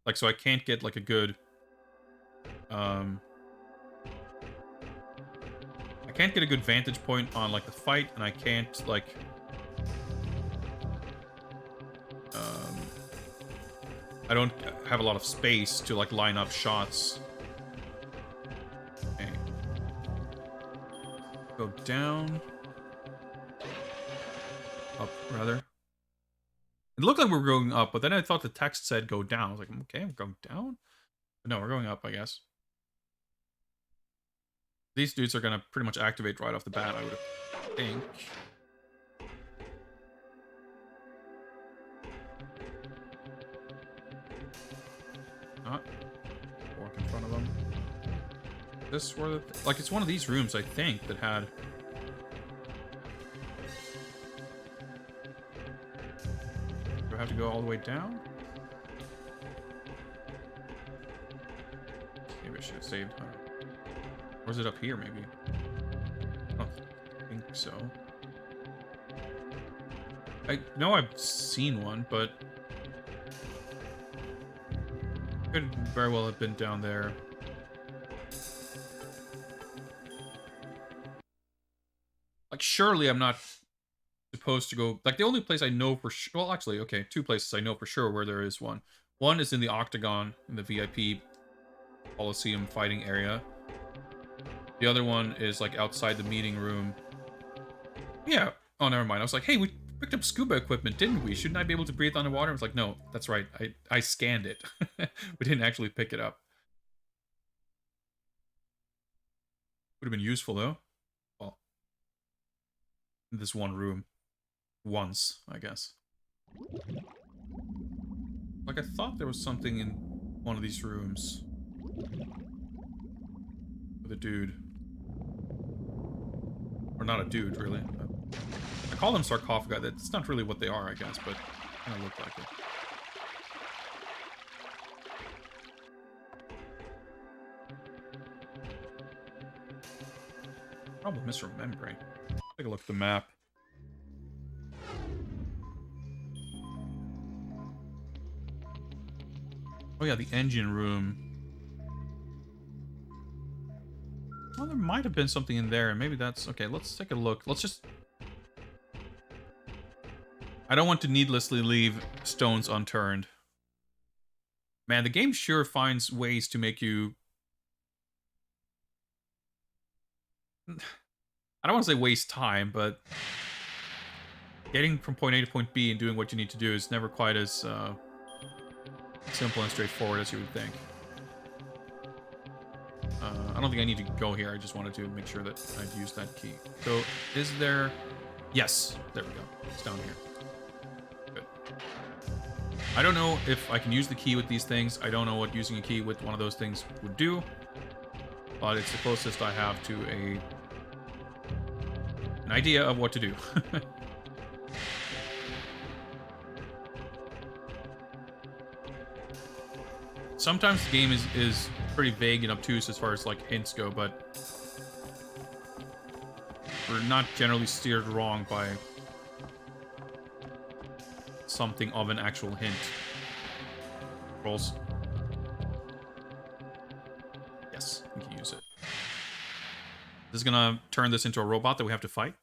Like, so I can't get, like, a good... I can't get a good vantage point on, like, the fight, and I can't, like... I don't have a lot of space to, like, line up shots. Okay. Go down... Up, rather. It looked like we were going up, but then I thought the text said go down. I was like, okay, I'm going down? But no, we're going up, I guess. These dudes are gonna pretty much activate right off the bat, I would think. Not walk in front of them. This where the... Like, it's one of these rooms, I think, that had... Do I have to go all the way down? Maybe I should have saved. Or is it up here, maybe? I don't think so. I know I've seen one, but... Could very well have been down there. Like, surely I'm not supposed to go... Like, the only place I know for sure... Well, actually, okay, two places I know for sure where there is one. One is in the Octagon, in the VIP Coliseum fighting area. The other one is, like, outside the meeting room. Yeah. Oh, never mind. I was like, hey, we picked up scuba equipment, didn't we? Shouldn't I be able to breathe underwater? I was like, no, that's right. I scanned it. We didn't actually pick it up. Would have been useful, though. Well, in this one room. Once, I guess. Like, I thought there was something in one of these rooms. With a dude. Or not a dude, really. I call them sarcophagi. That's not really what they are, I guess, but kind of look like it. Probably misremembering. Take a look at the map. Oh yeah, the engine room. Well, there might have been something in there, and maybe that's... Okay, let's take a look. Let's just... I don't want to needlessly leave stones unturned. Man, the game sure finds ways to make you... I don't want to say waste time, but... getting from point A to point B and doing what you need to do is never quite as simple and straightforward as you would think. I don't think I need to go here. I just wanted to make sure that I'd used that key. So, is there... Yes, there we go. It's down here. Good. I don't know if I can use the key with these things. I don't know what using a key with one of those things would do. But it's the closest I have to an idea of what to do. Sometimes the game is pretty vague and obtuse as far as like hints go, but we're not generally steered wrong by something of an actual hint. Rolls. Yes, we can use it. This is gonna turn this into a robot that we have to fight.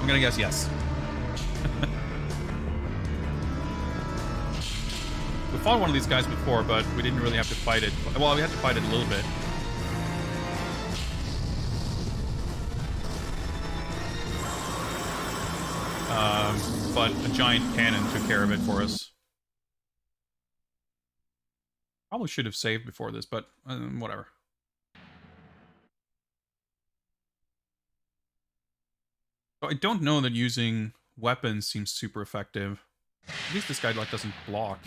I'm gonna guess yes. We fought one of these guys before, but we didn't really have to fight it. Well, we had to fight it a little bit. But a giant cannon took care of it for us. Probably should have saved before this, but whatever. So I don't know that using weapons seems super effective. At least this guy like doesn't block.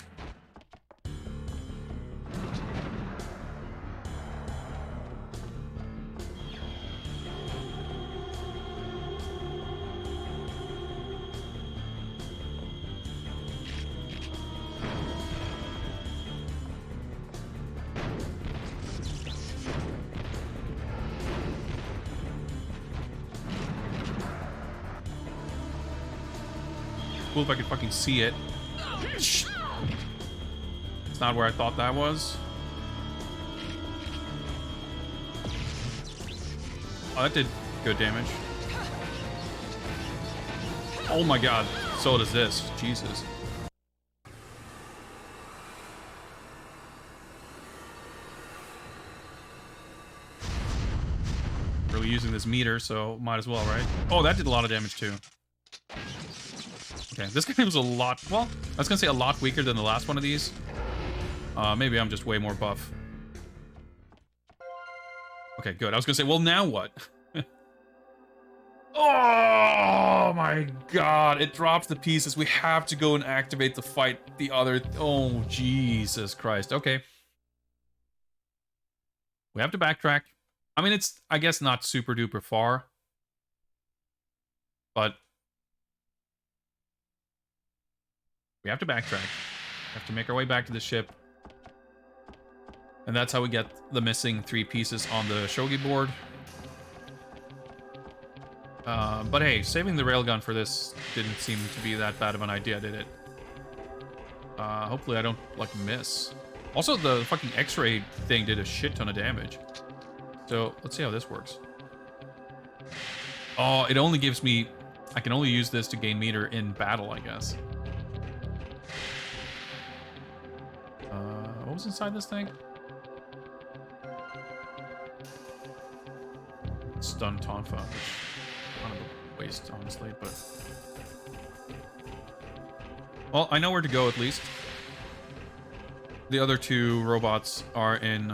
Cool if I could fucking see it. It's not where I thought that was. Oh, that did good damage. Oh my god, so does this. Jesus. Really using this meter, so might as well, right? Oh, that did a lot of damage too. Okay, this game was a lot... Well, I was gonna say a lot weaker than the last one of these. Maybe I'm just way more buff. Okay, good. I was gonna say, well, now what? Oh my god, it drops the pieces. We have to go and activate the fight the other... Oh, Jesus Christ. Okay. We have to backtrack. I mean, it's, I guess, not super duper far. But... we have to backtrack. We have to make our way back to the ship. And that's how we get the missing 3 pieces on the shogi board. But hey, saving the railgun for this didn't seem to be that bad of an idea, did it? Hopefully I don't, like, miss. Also, the fucking X-ray thing did a shit ton of damage. So, let's see how this works. Oh, it only gives me... I can only use this to gain meter in battle, I guess. What was inside this thing? Stun Tonfa, which kind of a waste, honestly, but... Well, I know where to go, at least. The other 2 robots are in,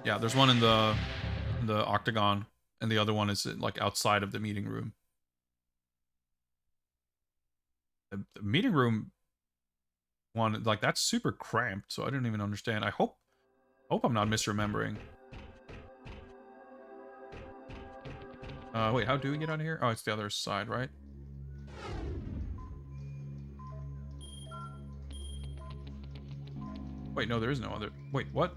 yeah, there's one in the octagon, and the other one is, like, outside of the meeting room. The meeting room... one, like, that's super cramped, so I don't even understand. I hope I'm not misremembering. Wait, how do we get out of here? Oh, it's the other side, right? Wait, no, there is no other... Wait, what?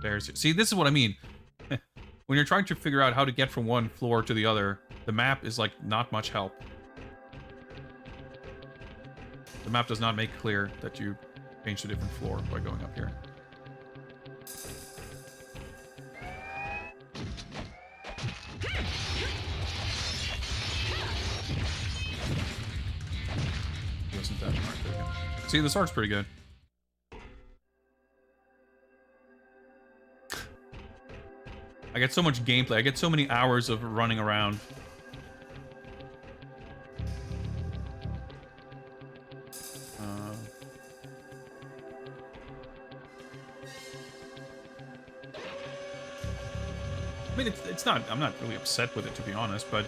There's... See, this is what I mean. When you're trying to figure out how to get from one floor to the other, the map is, like, not much help. The map does not make clear that you change to a different floor by going up here. Wasn't that hard? There we go. See, this art's pretty good. get so much gameplay. I get so many hours of running around. I mean, it's not... I'm not really upset with it, to be honest, but...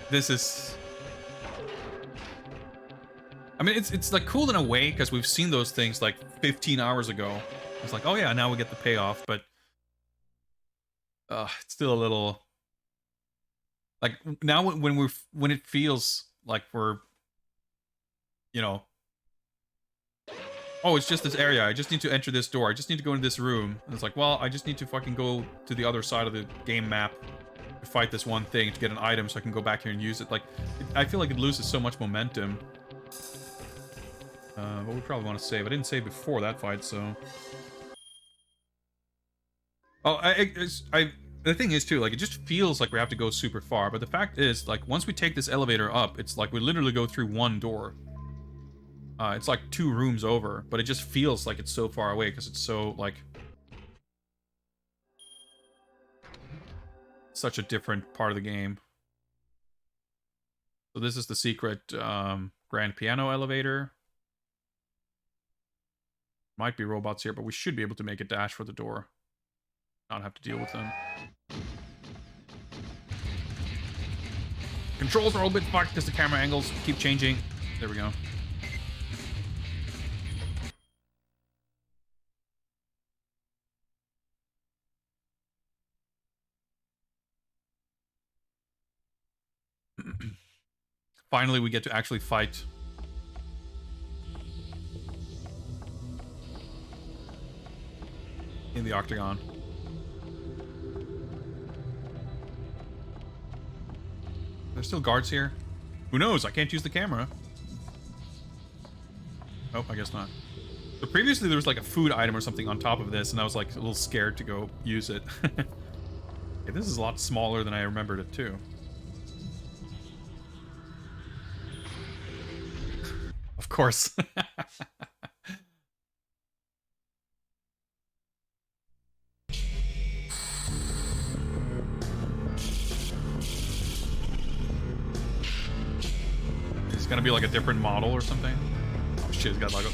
This is... I mean, it's like cool in a way, because we've seen those things like 15 hours ago. It's like, oh yeah, now we get the payoff, but... it's still a little... Like, now when it feels like we're... You know... Oh, it's just this area. I just need to enter this door. I just need to go into this room. And it's like, well, I just need to fucking go to the other side of the game map to fight this one thing to get an item so I can go back here and use it. Like, I feel like it loses so much momentum. But we probably want to save. I didn't save before that fight, so... Oh, the thing is, too, like, it just feels like we have to go super far. But the fact is, like, once we take this elevator up, it's like we literally go through one door. It's like 2 rooms over, but it just feels like it's so far away because it's so, like... Such a different part of the game. So this is the secret grand piano elevator. Might be robots here, but we should be able to make a dash for the door. Not have to deal with them. Controls are a little bit fucked because the camera angles keep changing. There we go. Finally, we get to actually fight. In the octagon. There's still guards here. Who knows? I can't use the camera. Oh, I guess not. So previously there was like a food item or something on top of this, and I was like a little scared to go use it. Okay, this is a lot smaller than I remembered it too. Of course. It's gonna be like a different model or something. Oh shit, it's got like a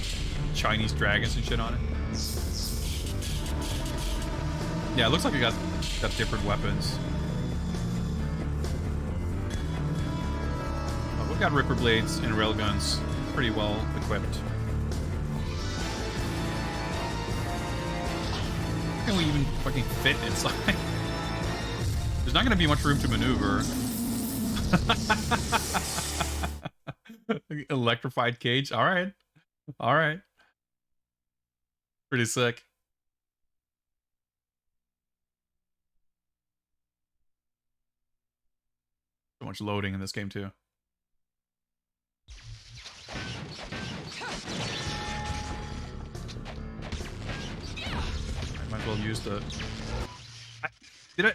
Chinese dragons and shit on it. Yeah, it looks like it got different weapons. Oh, we've got Ripper Blades and Railguns. Pretty well equipped. Can we even fucking fit inside? There's not gonna be much room to maneuver. Electrified cage. All right. All right. Pretty sick. So much loading in this game too. I might as well use the...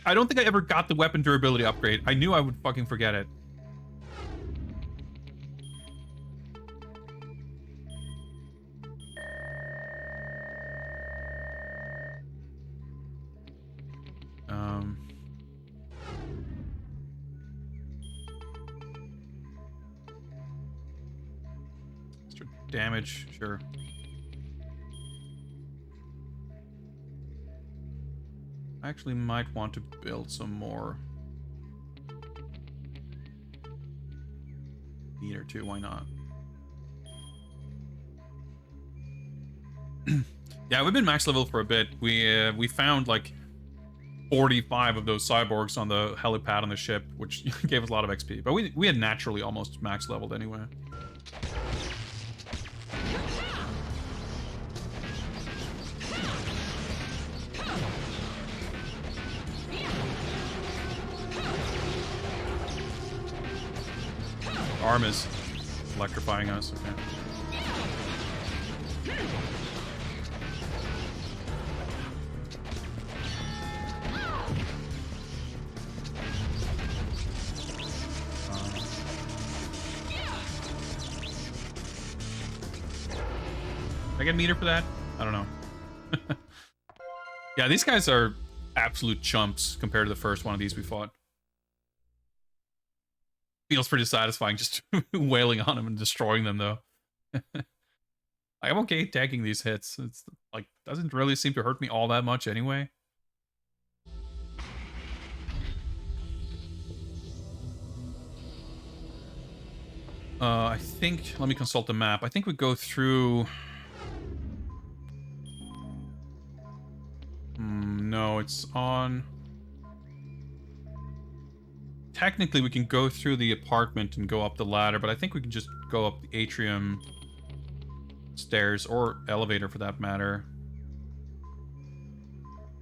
I don't think I ever got the weapon durability upgrade. I knew I would fucking forget it. Extra damage, sure. I actually might want to build some more. Meter too, why not? Yeah, we've been max level for a bit. We found like 45 of those cyborgs on the helipad on the ship, which gave us a lot of XP. But we had naturally almost max leveled anyway. Arm is electrifying us, okay. Did I get a meter for that? I don't know. Yeah, these guys are absolute chumps compared to the first one of these we fought. Feels pretty satisfying just wailing on them and destroying them, though. I'm okay taking these hits. It's like doesn't really seem to hurt me all that much anyway. I think, let me consult the map. I think we go through... no, it's on... Technically, we can go through the apartment and go up the ladder, but I think we can just go up the atrium stairs, or elevator for that matter.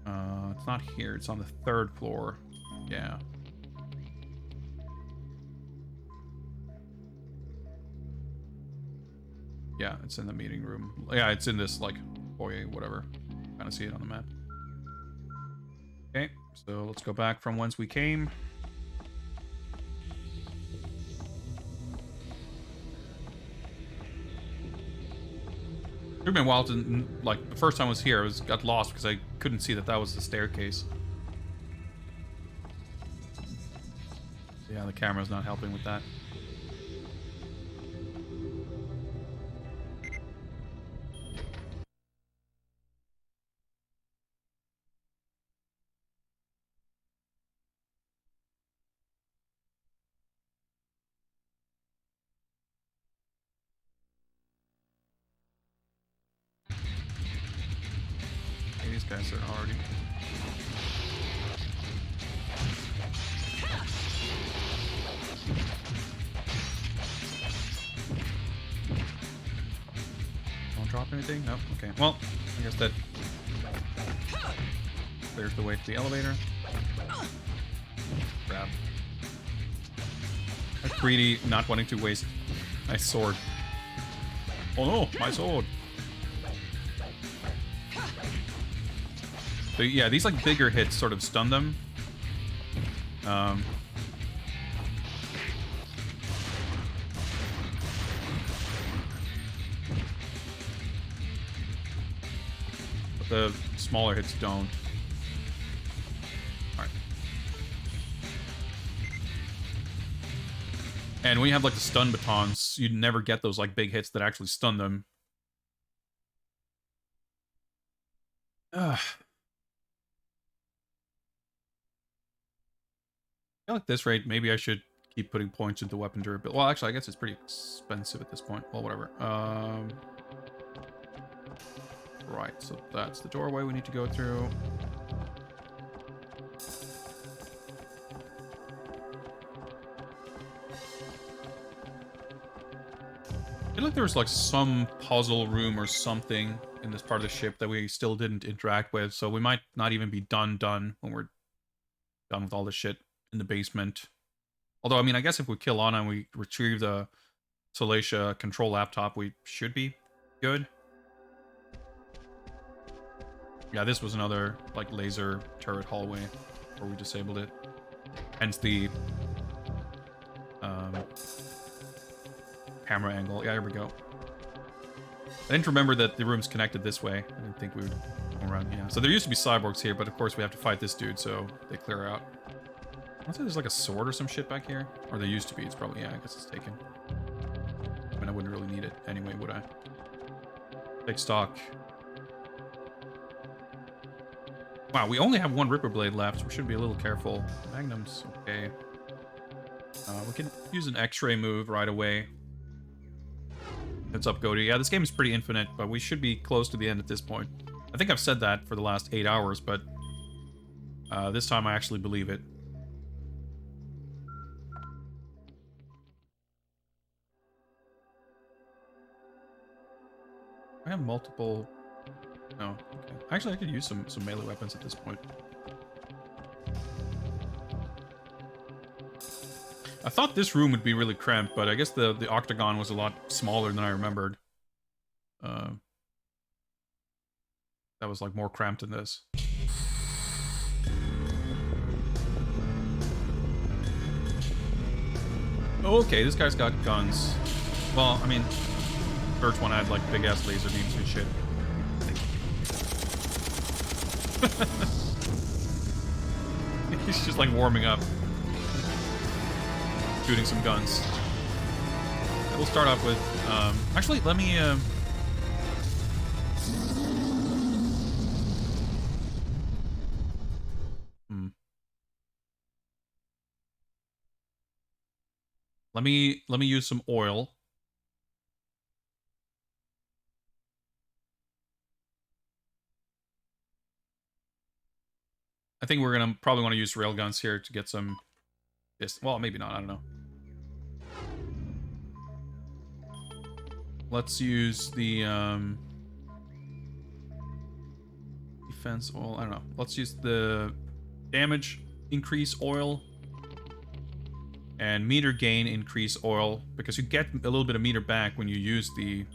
It's not here. It's on the 3rd floor. Yeah. Yeah, it's in the meeting room. Yeah, it's in this, like, foyer, whatever. Kind of see it on the map. Okay, so let's go back from whence we came. It would have been wild to, like, the first time I was here, I got lost because I couldn't see that was the staircase. Yeah, the camera's not helping with that. These guys are already... Don't drop anything? Nope. Okay. Well, I guess that clears the way to the elevator. Grab. That's greedy, not wanting to waste my sword. Oh no, my sword! So yeah, these like bigger hits sort of stun them. But the smaller hits don't. Alright. And when you have like the stun batons, you never get those like big hits that actually stun them. Ugh. I feel like this rate, maybe I should keep putting points into weapon durability. Well, actually, I guess it's pretty expensive at this point. Well, whatever. Right, so that's the doorway we need to go through. I feel like there was like some puzzle room or something in this part of the ship that we still didn't interact with, so we might not even be done when we're done with all this shit in the basement. Although, I mean, I guess if we kill Anna and we retrieve the Salacia control laptop, we should be good. Yeah, this was another, like, laser turret hallway where we disabled it. Hence the camera angle. Yeah, here we go. I didn't remember that the room's connected this way. I didn't think we would go around. Yeah, so there used to be cyborgs here, but of course we have to fight this dude, so they clear out. I thought there's like a sword or some shit back here. Or there used to be. It's probably, yeah, I guess it's taken. I mean, I wouldn't really need it anyway, would I? Take stock. Wow, we only have one Ripper Blade left, so we should be a little careful. Magnum's okay. We can use an X-ray move right away. What's up, Goaty? Yeah, this game is pretty infinite, but we should be close to the end at this point. I think I've said that for the last 8 hours, but this time I actually believe it. I have multiple... No, okay. Actually, I could use some melee weapons at this point. I thought this room would be really cramped, but I guess the octagon was a lot smaller than I remembered. That was like more cramped than this. Okay, this guy's got guns. Well, I mean, first one had like big ass laser beams and shit. He's just like warming up. Shooting some guns. We'll start off with, actually, let me, let me use some oil. I think we're gonna probably want to use railguns here to get some, well, maybe not, I don't know. Let's use the, defense oil, I don't know. Let's use the damage increase oil and meter gain increase oil, because you get a little bit of meter back when you use the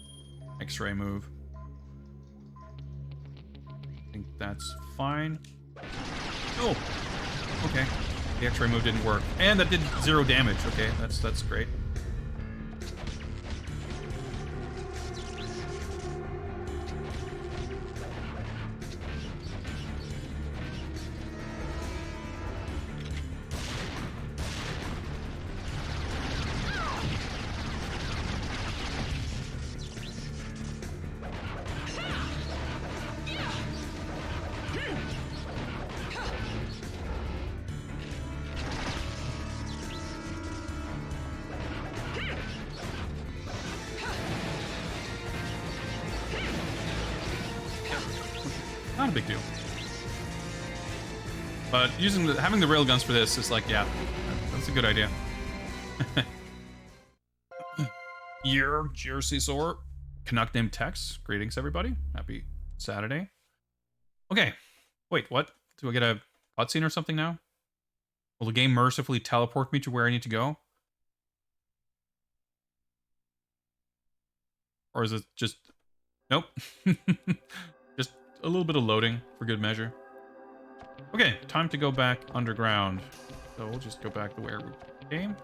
X-ray move. I think that's fine. Oh, okay. The X-ray move didn't work, and that did 0 damage. Okay, that's great. Not a big deal. But having the railguns for this is like, yeah, that's a good idea. Jersey Sore. Canuck named Tex. Greetings, everybody. Happy Saturday. Okay. Wait, what? Do I get a cutscene or something now? Will the game mercifully teleport me to where I need to go? Or is it just... Nope. Just a little bit of loading for good measure. Okay, time to go back underground. So we'll just go back the way we came.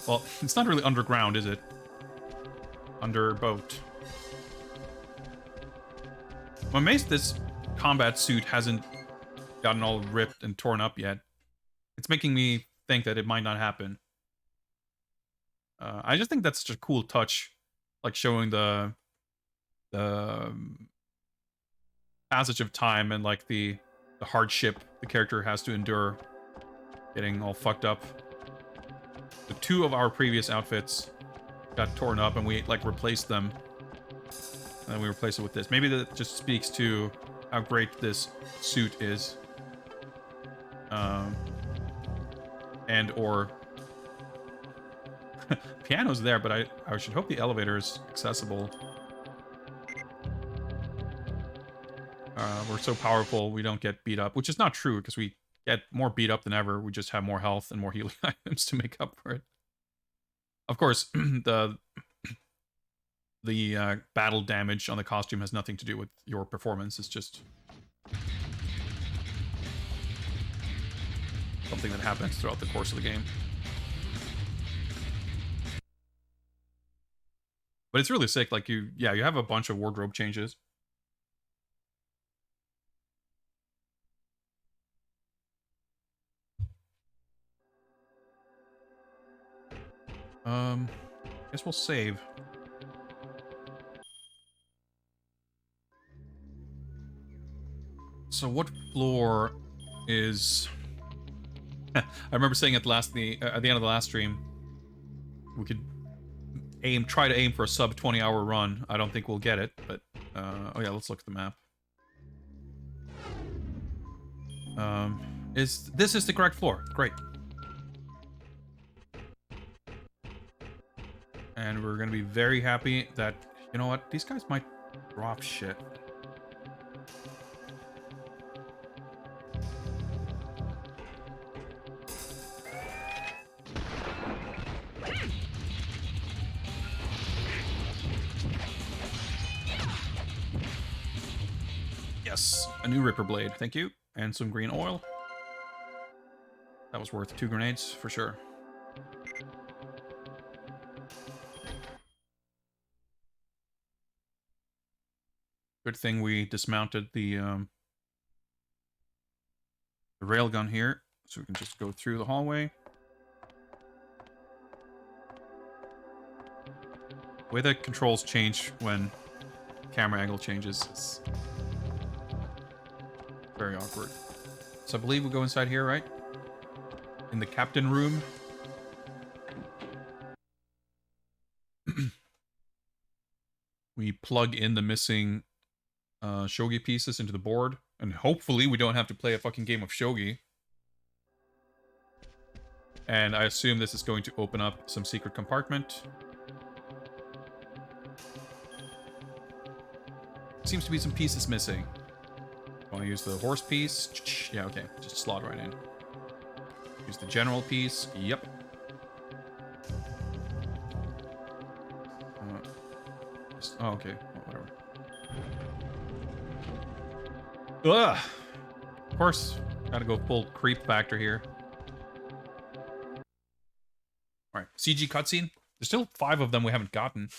Well, it's not really underground, is it? Under boat. I'm amazed this combat suit hasn't gotten all ripped and torn up yet. It's making me think that it might not happen. I just think that's such a cool touch, like showing the passage of time and like the hardship the character has to endure, getting all fucked up. The 2 of our previous outfits got torn up, and we like replaced them, and then we replaced it with this. Maybe that just speaks to how great this suit is, and or piano's there, but I should hope the elevator is accessible. We're so powerful, we don't get beat up, which is not true, because we get more beat up than ever. We just have more health and more healing items to make up for it. Of course, the battle damage on the costume has nothing to do with your performance. It's just something that happens throughout the course of the game. But it's really sick. Like you have a bunch of wardrobe changes. Guess we'll save. So what floor is... I remember saying at the end of the last stream, we could try to aim for a sub 20-hour run. I don't think we'll get it, but oh yeah, let's look at the map. This is the correct floor? Great. And we're gonna be very happy that, you know what, these guys might drop shit. Yes, a new Ripper Blade, thank you. And some green oil. That was worth 2 grenades, for sure. Good thing we dismounted the the railgun here, so we can just go through the hallway. The way the controls change when camera angle changes is very awkward. So I believe we go inside here, right? In the captain room. We plug in the missing shogi pieces into the board, and hopefully we don't have to play a fucking game of shogi. And I assume this is going to open up some secret compartment. Seems to be some pieces missing. Want to use the horse piece? Yeah, okay. Just slot right in. Use the general piece. Yep. Oh, okay. Oh, whatever. Ugh! Of course. Gotta go full creep factor here. Alright. CG cutscene. There's still 5 of them we haven't gotten.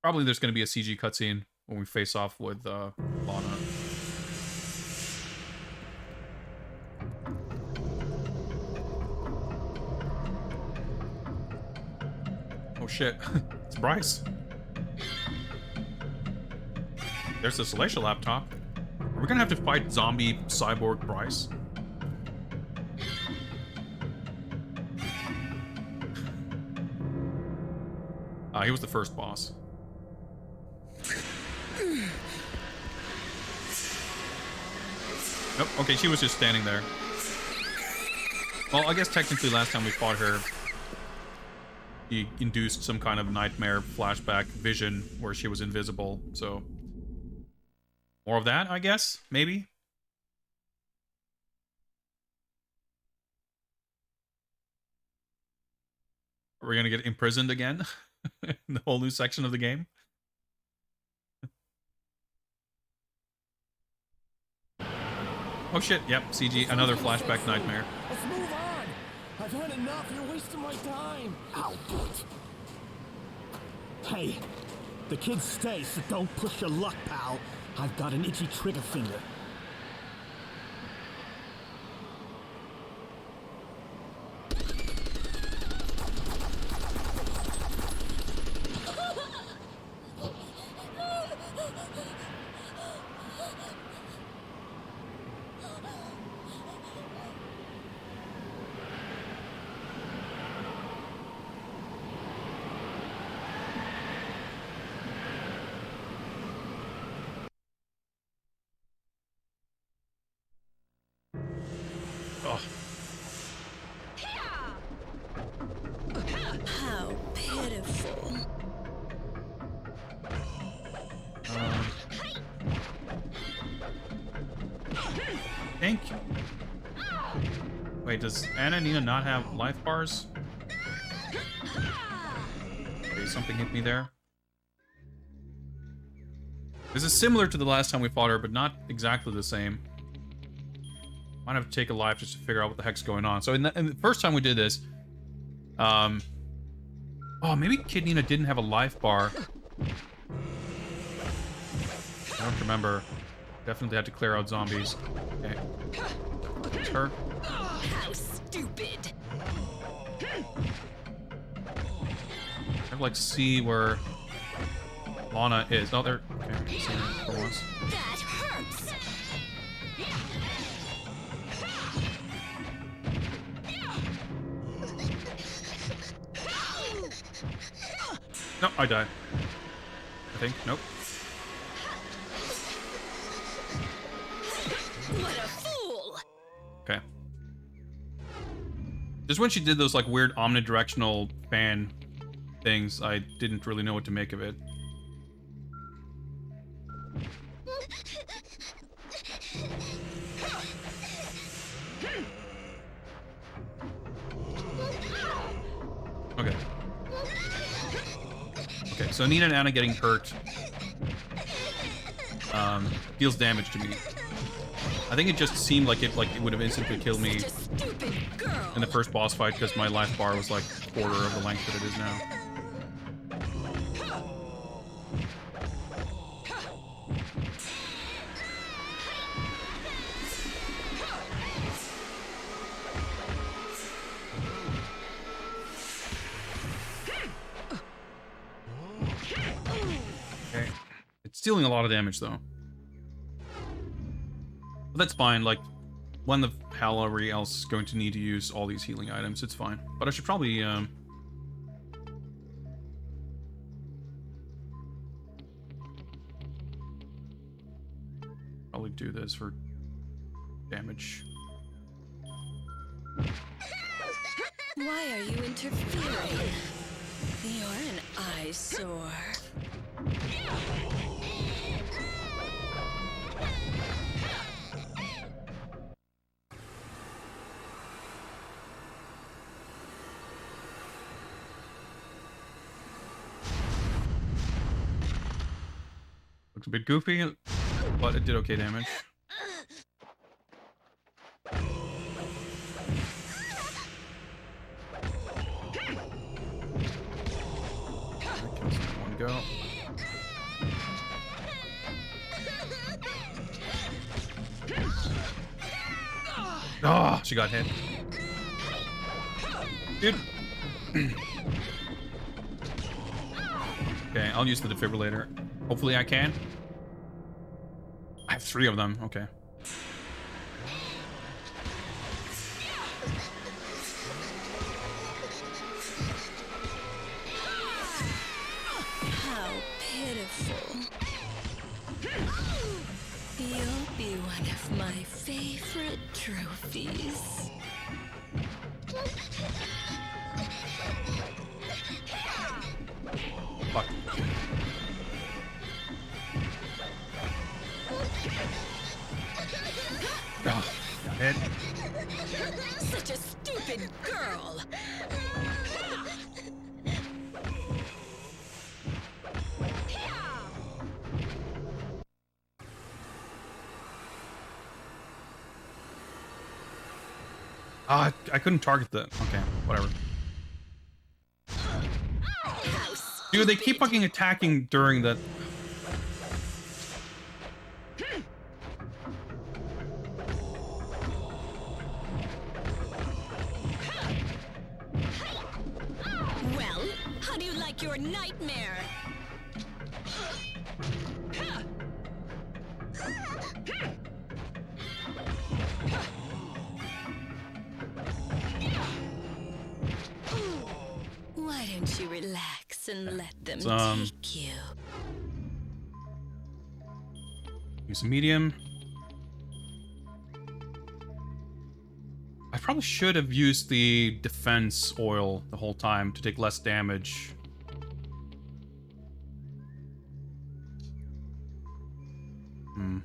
Probably there's going to be a CG cutscene when we face off with Lana. Oh shit, it's Bryce. There's the Celestial laptop. We're going to have to fight zombie cyborg Bryce. He was the first boss. Nope, okay, she was just standing there. Well, I guess technically last time we fought her, he induced some kind of nightmare flashback vision where she was invisible, so... More of that, I guess? Maybe? Are we gonna get imprisoned again? In the whole new section of the game? Oh shit, yep, CG, another flashback nightmare. Let's move on! I've had enough, you're wasting my time! Albert! Hey, the kids stay, so don't push your luck, pal. I've got an itchy trigger finger. How pitiful. Think. Wait, does Anna Nina not have life bars? Okay, something hit me there. This is similar to the last time we fought her, but not exactly the same. Might have to take a life just to figure out what the heck's going on. So in the first time we did this, oh, maybe Kid Nina didn't have a life bar. I don't remember. Definitely had to clear out zombies. Okay. It's her. How stupid. I'd like to see where Lana is. Oh, there. Okay. See her for once. That hurts. No, I died. I think. Nope. What a fool. Okay. Just when she did those like weird omnidirectional fan things, I didn't really know what to make of it. Okay. Okay, so Nina and Anna getting hurt deals damage to me. I think it just seemed like it would have instantly killed me in the first boss fight because my life bar was like a quarter of the length that it is now. Stealing a lot of damage, though. But that's fine, like, when the hell are we else going to need to use all these healing items? It's fine. But I should probably, probably do this for damage. Why are you interfering? You're an eyesore. Looks a bit goofy, but it did okay damage. One go. Oh, she got hit. Dude. Okay, I'll use the defibrillator. Hopefully I can. I have 3 of them. Okay. How pitiful. You'll be one of my favorite trophies. Fuck. Oh, got hit. Such a stupid girl. Ah, I couldn't target the... Okay, whatever. Dude, they keep fucking attacking during the... Well, how do you like your nightmare? Why don't you relax and let them take you? Use a medium. I probably should have used the defense oil the whole time to take less damage.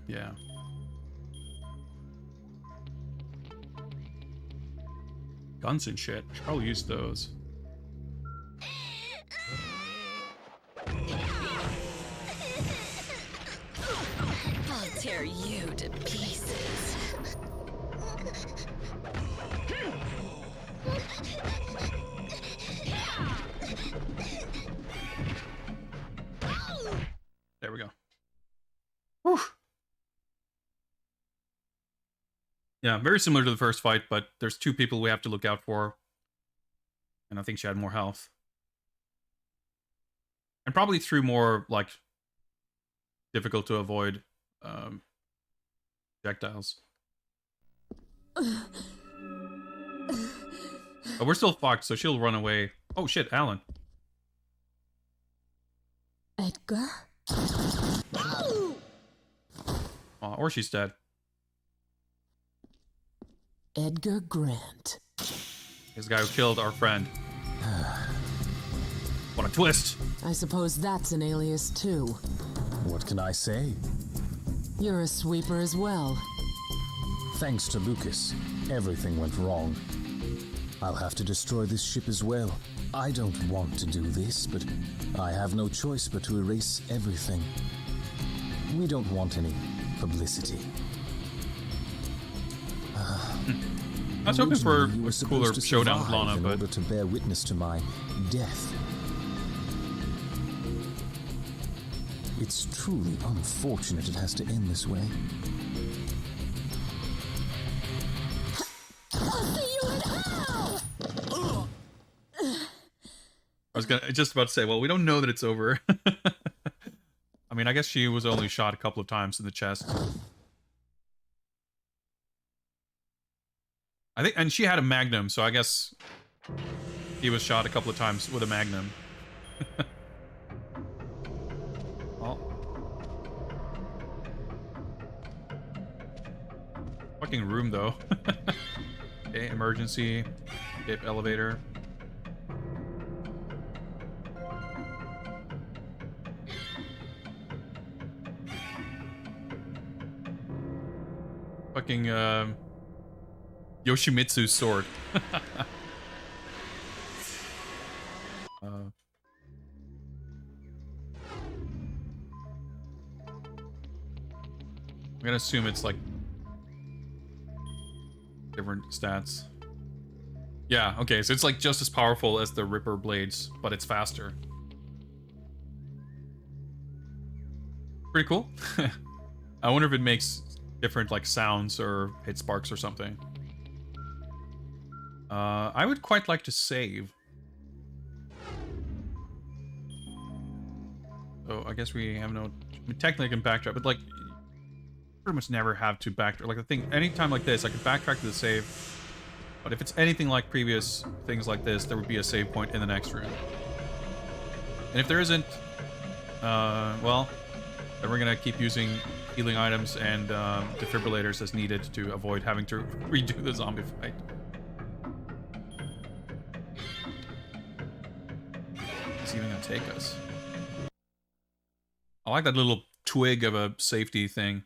Yeah. Guns and shit. I should probably use those. I'll tear you to pieces. There we go. Whew. Yeah, very similar to the first fight, but there's 2 people we have to look out for. And I think she had more health. And probably 3 more, like, difficult to avoid projectiles. But we're still fucked, so she'll run away. Oh shit, Alan. Edgar? Or she's dead. Edgar Grant. This guy who killed our friend. What a twist! I suppose that's an alias too. What can I say? You're a sweeper as well. Thanks to Lucas, everything went wrong. I'll have to destroy this ship as well. I don't want to do this, but I have no choice but to erase everything. We don't want any publicity. I was hoping for Originally, you were a supposed cooler to showdown with survive Lana, in but order to bear witness to my death. It's truly unfortunate it has to end this way. I was just about to say, well, we don't know that it's over. I mean, I guess she was only shot a couple of times in the chest. I think, and she had a magnum, so I guess he was shot a couple of times with a magnum. Oh. Fucking room, though. Okay, emergency. Escape elevator. Fucking, Yoshimitsu's sword. I'm gonna assume it's like different stats. Yeah, okay, so it's like just as powerful as the Ripper blades, but it's faster. Pretty cool. I wonder if it makes different like sounds or hit sparks or something. I would quite like to save. So I guess we have no... I mean, technically I can backtrack, but like... pretty much never have to backtrack. Like, I think anytime like this, I can backtrack to the save. But if it's anything like previous things like this, there would be a save point in the next room. And if there isn't, well, then we're gonna keep using healing items and defibrillators as needed to avoid having to redo the zombie fight. It's even gonna take us. I like that little twig of a safety thing.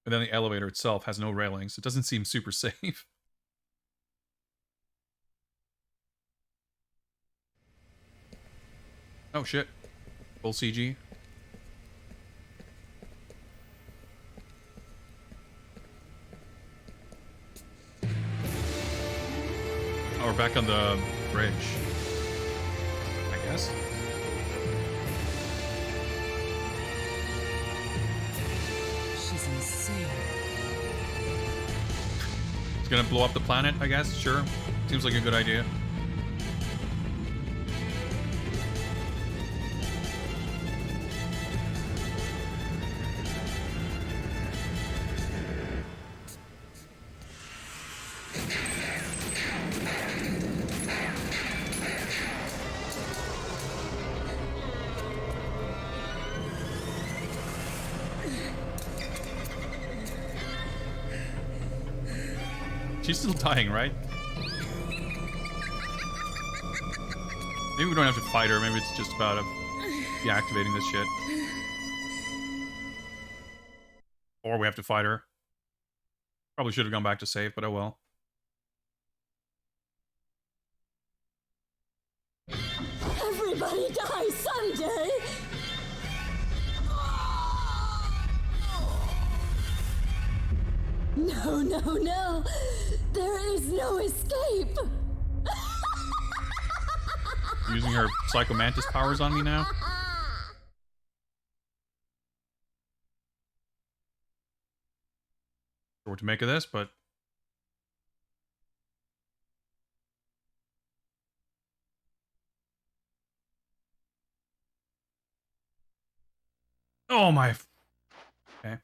But then the elevator itself has no railings. It doesn't seem super safe. Oh shit. Full CG. Oh, we're back on the bridge. I guess. She's insane. It's gonna blow up the planet, I guess. Sure. Seems like a good idea. She's still dying, right? Maybe we don't have to fight her. Maybe it's just about deactivating this shit. Or we have to fight her. Probably should have gone back to save, but oh well. Everybody dies someday. No, no, no. There is no escape. Using her Psycho Mantis powers on me now? Sure what to make of this, but... Oh my... Okay.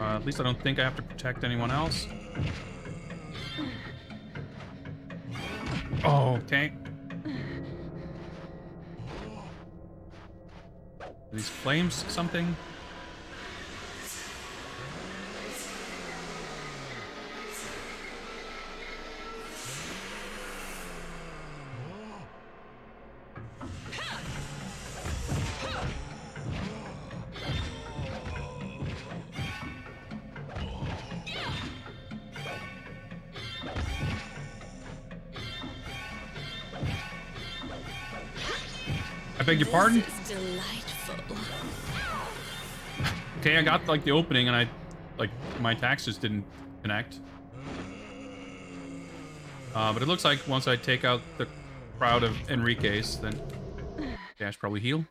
At least I don't think I have to protect anyone else. Oh, okay. Are these flames something? I beg your pardon? This is delightful. Okay, I got like the opening and my attacks just didn't connect. But it looks like once I take out the crowd of Enrique's, then Dash probably heal.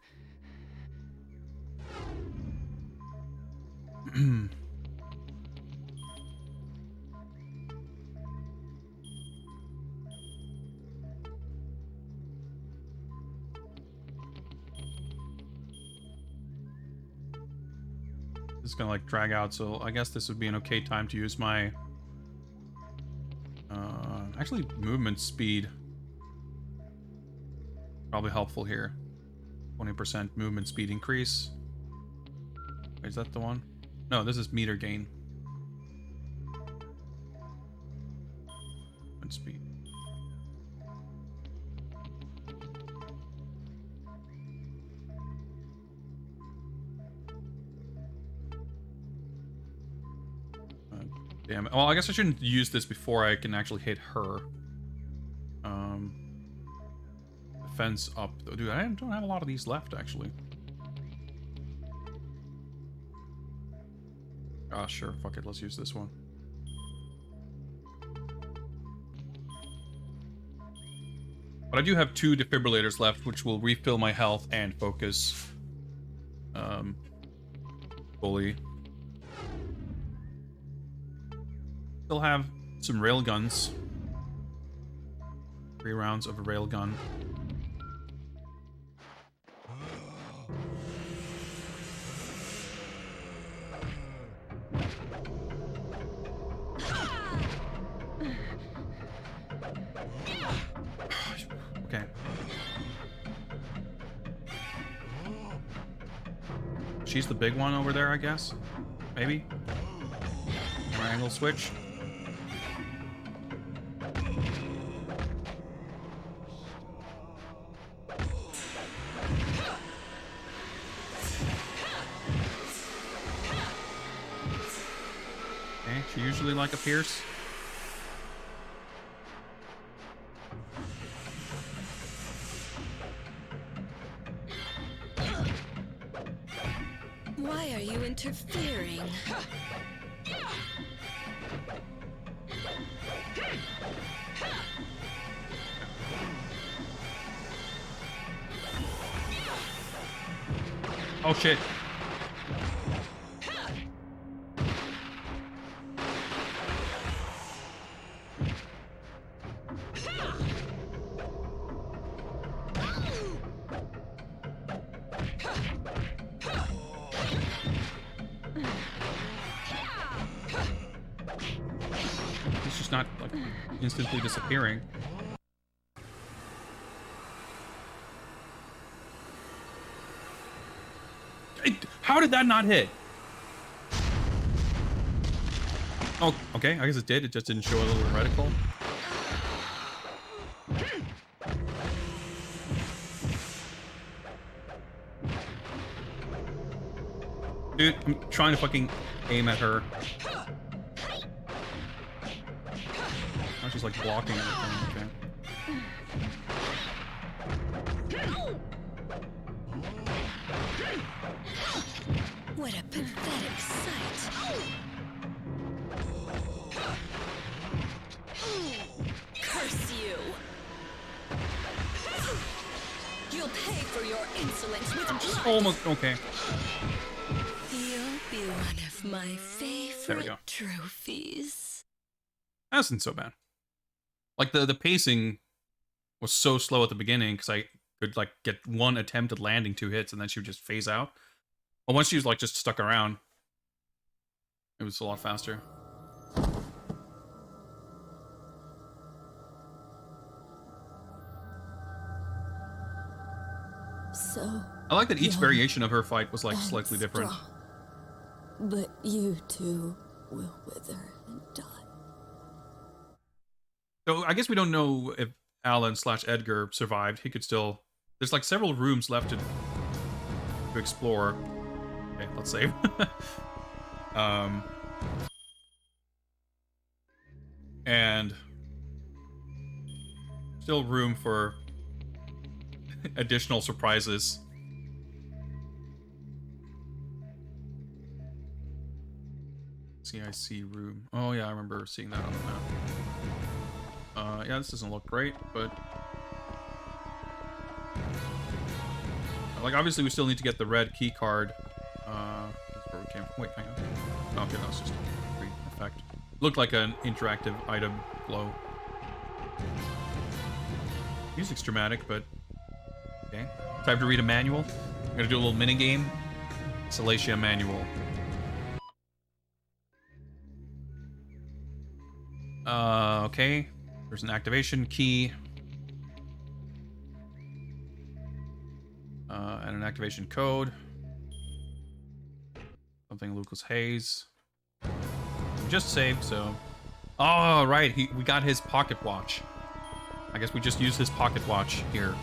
It's gonna like drag out, so I guess this would be an okay time to use my actually movement speed. Probably helpful here. 20% movement speed increase. Wait, is that the one? No, this is meter gain. Movement speed. Damn it. Well, I guess I shouldn't use this before I can actually hit her. Defense up, though. Dude, I don't have a lot of these left, actually. Ah, sure. Fuck it. Let's use this one. But I do have 2 defibrillators left, which will refill my health and focus. Fully. Still have some railguns. 3 rounds of a railgun. Okay. She's the big one over there, I guess. Maybe. Triangle switch. Okay, she usually like appears. Why are you interfering? Oh shit. He's just not like instantly disappearing. How did that not hit? Oh, okay. I guess it did. It just didn't show a little reticle. Dude, I'm trying to fucking aim at her. I'm just like blocking everything. Okay. What a pathetic sight. Curse you. You'll pay for your insolence with blood. Almost okay. You'll be one of my favorite go. trophies. That wasn't so bad. Like the pacing was so slow at the beginning because I could like get one attempt at landing 2 hits and then she would just phase out. But once she was like just stuck around, it was a lot faster. So I like that each young variation of her fight was like and slightly different. strong. But you too will wither and die. So I guess we don't know if Alan / Edgar survived. He could still. There's like several rooms left to explore. Okay, let's save. And still room for additional surprises. CIC room. Oh yeah, I remember seeing that on the map. Yeah, this doesn't look great, but like obviously we still need to get the red key card. That's where we came from. Wait, hang on. Okay, that was just a green effect. Looked like an interactive item glow. Music's dramatic, but okay. Time to read a manual. I'm gonna do a little mini game. Salacia manual. Okay. There's an activation key. And an activation code. Something Lucas Hayes. We just saved, so... Oh, right. We got his pocket watch. I guess we just use his pocket watch here.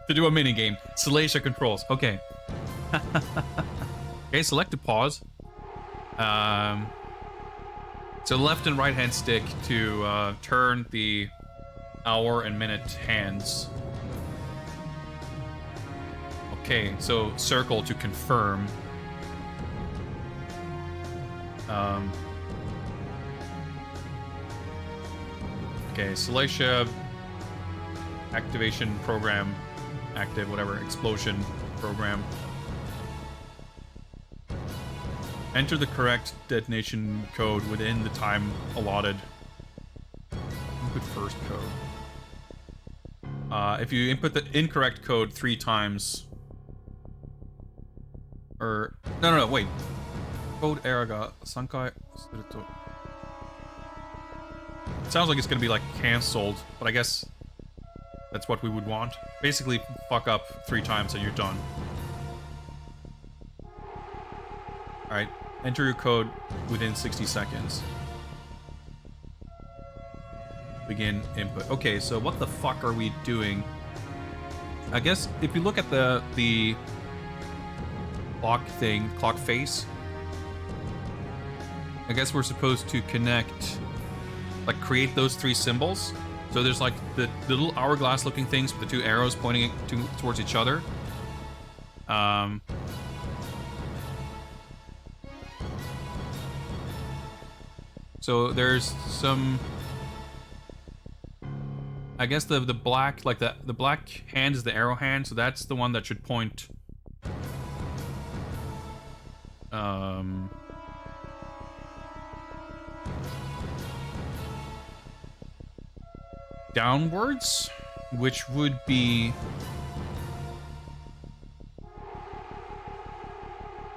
To do a mini game. Salacia controls. Okay. Okay, select to pause. So left and right hand stick to turn the hour and minute hands. Okay, so circle to confirm. Okay, Salacia activation program active, whatever, explosion program. Enter the correct detonation code within the time allotted. Input first code. If you input the incorrect code 3 times... Or... No, wait. Code error ga sankai... It sounds like it's gonna be, like, cancelled, but I guess that's what we would want. Basically, fuck up 3 times and you're done. Alright. Enter your code within 60 seconds. Begin input. Okay, so what the fuck are we doing? I guess if you look at the clock thing, clock face, I guess we're supposed to connect, like create those 3 symbols. So there's like the little hourglass looking things with the 2 arrows pointing towards each other. So there's some, I guess the black, like the black hand is the arrow hand, so that's the one that should point downwards, which would be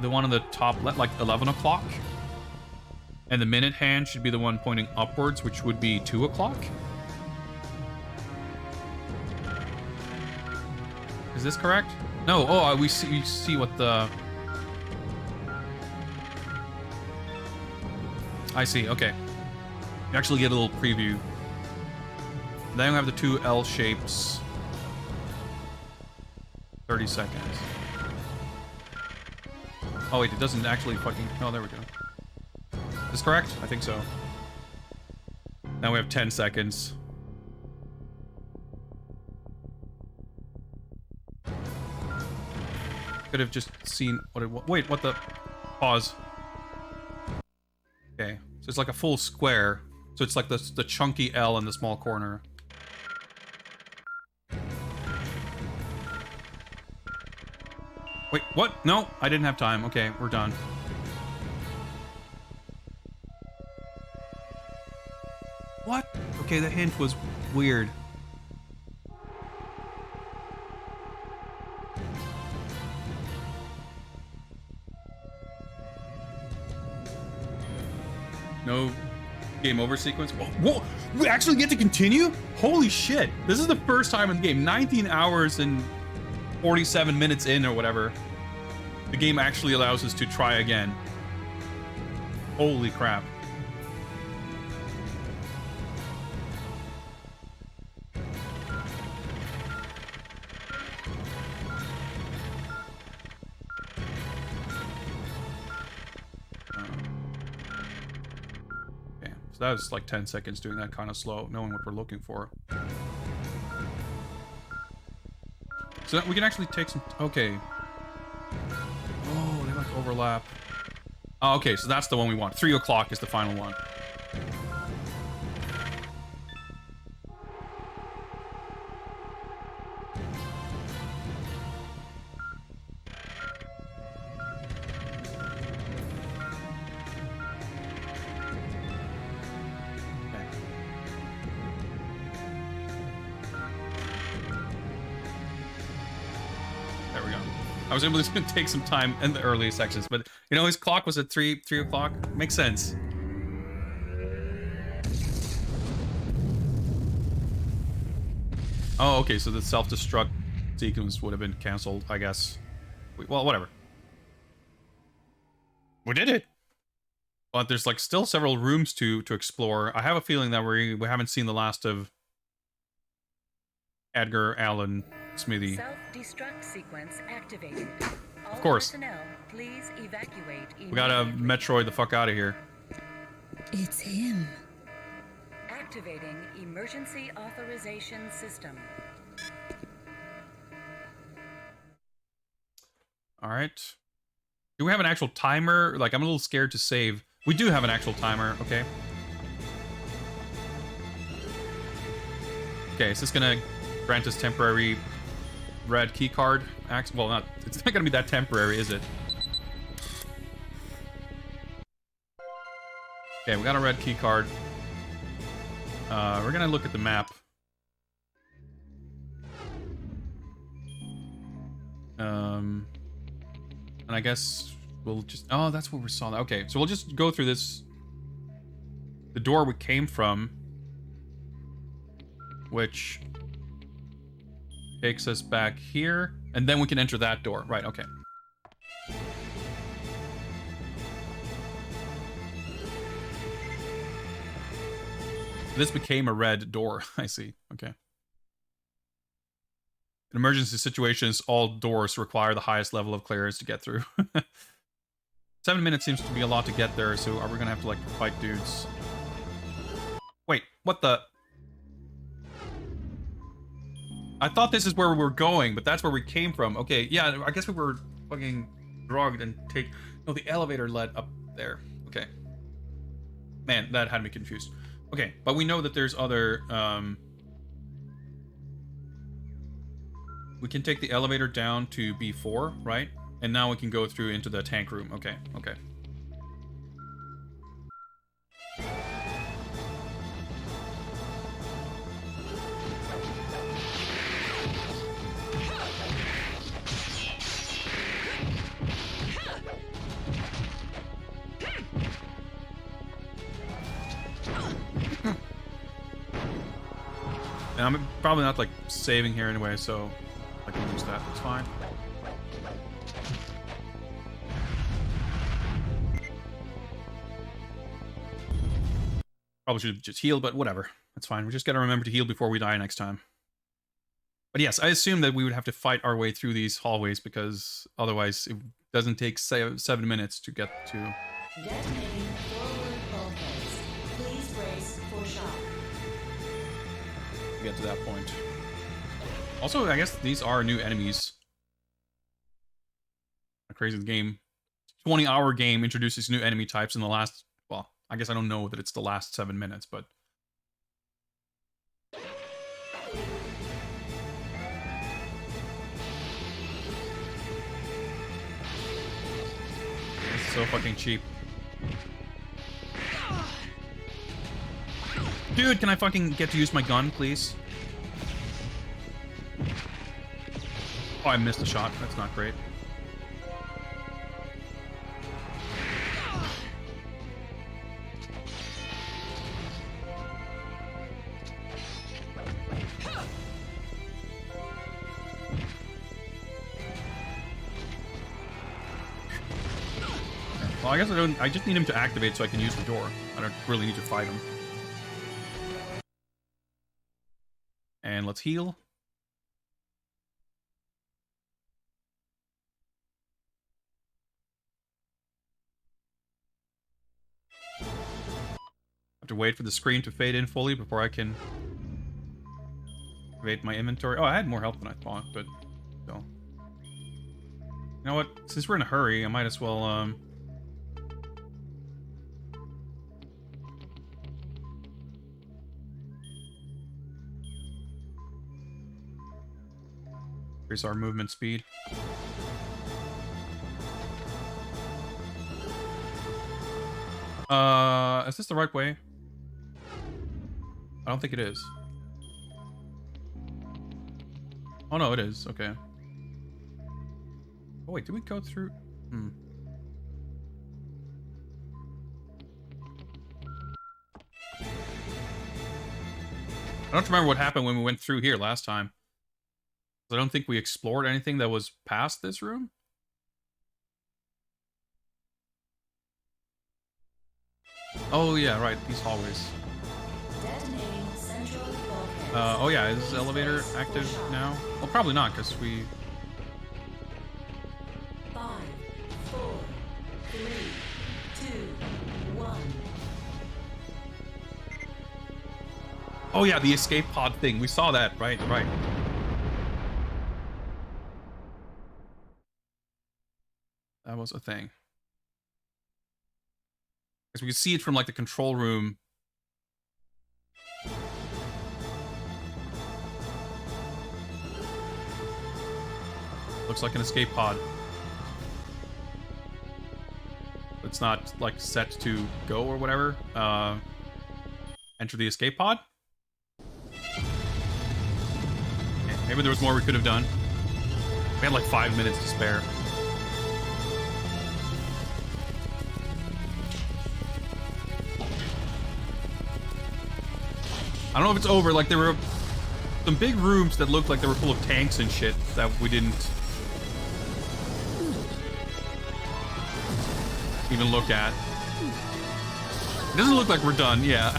the one on the top left, like 11 o'clock. And the minute hand should be the one pointing upwards, which would be 2 o'clock. Is this correct? No. Oh, we see what the... I see. Okay. You actually get a little preview. Then we have the 2 L shapes. 30 seconds. Oh wait, it doesn't actually fucking... Oh, there we go. Is this correct? I think so. Now we have 10 seconds. Could have just seen what it was. Wait, what the... Pause. Okay. So it's like a full square. So it's like the chunky L in the small corner. Wait, what? No, I didn't have time. Okay, we're done. What? Okay, the hint was weird. No game over sequence? Whoa! We actually get to continue? Holy shit! This is the first time in the game. 19 hours and 47 minutes in or whatever. The game actually allows us to try again. Holy crap. So that was like 10 seconds doing that kind of slow, knowing what we're looking for. So we can actually take some... Okay. Oh, they like overlap. Oh, okay, so that's the one we want. 3 o'clock is the final one. I was able to take some time in the early sections, but you know, his clock was at 3 o'clock. Makes sense. Oh, okay, so the self-destruct sequence would have been canceled, I guess. Well, whatever. We did it! But there's like still several rooms to explore. I have a feeling that we haven't seen the last of Edgar Allan Smithy. Self-destruct sequence activated. Of course. Personnel, please evacuate We gotta Metroid the fuck out of here. It's him. Activating emergency authorization system. Alright. Do we have an actual timer? Like, I'm a little scared to save. We do have an actual timer, okay. Okay, is this gonna grant us temporary red keycard? Well, not. It's not gonna be that temporary, is it? Okay, we got a red keycard. We're gonna look at the map. And I guess we'll just... Oh, that's what we saw. Okay, so we'll just go through this. The door we came from, which takes us back here, and then we can enter that door. Right, okay. This became a red door. I see. Okay. In emergency situations, all doors require the highest level of clearance to get through. 7 minutes seems to be a lot to get there, so are we gonna have to, like, fight dudes? Wait, what the... I thought this is where we were going, but that's where we came from. Okay, yeah, I guess we were fucking drugged and take... No, the elevator led up there. Okay. Man, that had me confused. Okay, but we know that there's other... We can take the elevator down to B4, right? And now we can go through into the tank room. Okay, okay. And I'm probably not, like, saving here anyway, so I can use that. It's fine. Probably should have just healed, but whatever. That's fine. We just gotta remember to heal before we die next time. But yes, I assume that we would have to fight our way through these hallways, because otherwise it doesn't take 7 minutes to get to... Detonating forward bulkheads. Please brace for shock. Get to that point. Also, I guess these are new enemies. A crazy game. 20-hour game introduces new enemy types in the last... Well, I guess I don't know that it's the last 7 minutes, but... It's so fucking cheap. Dude, can I fucking get to use my gun, please? Oh, I missed a shot. That's not great. Well, I guess I don't... I just need him to activate so I can use the door. I don't really need to fight him. And let's heal. Have to wait for the screen to fade in fully before I can activate my inventory. Oh, I had more health than I thought, but still. You know what? Since we're in a hurry, I might as well increase our movement speed. Is this the right way? I don't think it is. Oh no, it is. Okay. Oh wait, did we go through? Hmm. I don't remember what happened when we went through here last time. I don't think we explored anything that was past this room. Oh yeah, right, these hallways. Detonating central bulkhead. Oh yeah, is this elevator active now? Well, probably not, because we... 5, 4, 3, 2, 1. Oh yeah, the escape pod thing. We saw that, right, right. That was a thing. Because we could see it from, like, the control room. Looks like an escape pod. It's not, like, set to go or whatever. Enter the escape pod? Maybe there was more we could have done. We had, like, 5 minutes to spare. I don't know if it's over. Like, there were some big rooms that looked like they were full of tanks and shit that we didn't even look at. It doesn't look like we're done, yeah.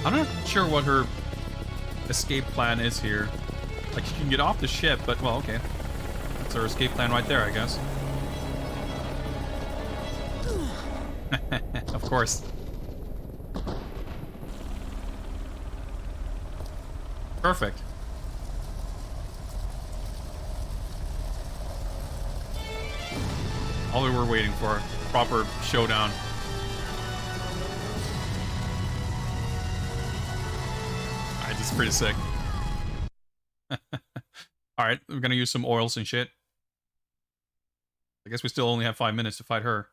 I'm not sure what her escape plan is here. Like, she can get off the ship, but, well, okay. That's her escape plan right there, I guess. Of course. Perfect. All we were waiting for. Proper showdown. Alright, this is pretty sick. Alright, we're gonna use some oils and shit. I guess we still only have 5 minutes to fight her.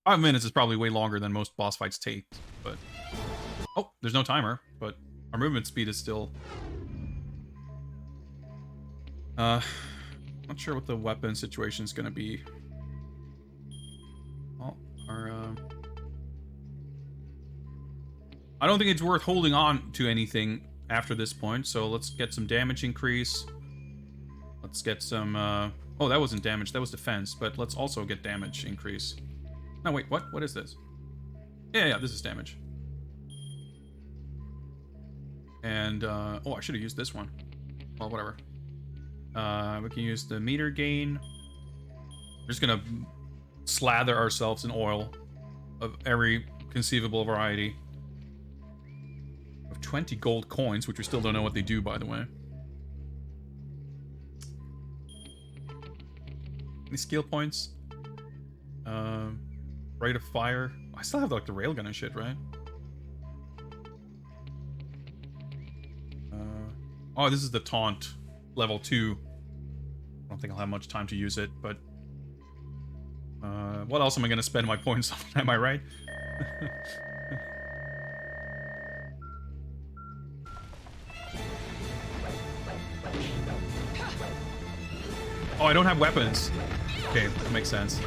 5 minutes is probably way longer than most boss fights take, but... Oh, there's no timer, but our movement speed is still... not sure what the weapon situation is gonna be. Well, our, I don't think it's worth holding on to anything after this point, so let's get some damage increase. Let's get some, oh, that wasn't damage, that was defense, but let's also get damage increase. No, wait, what? What is this? Yeah, this is damage. And, oh, I should have used this one. Well, whatever. We can use the meter gain. We're just gonna slather ourselves in oil of every conceivable variety. We have 20 gold coins, which we still don't know what they do, by the way. Any skill points? Rate of fire. I still have, like, the railgun and shit, right? Oh, this is the taunt. Level 2. I don't think I'll have much time to use it, but... what else am I going to spend my points on? Am I right? Oh, I don't have weapons. Okay, that makes sense.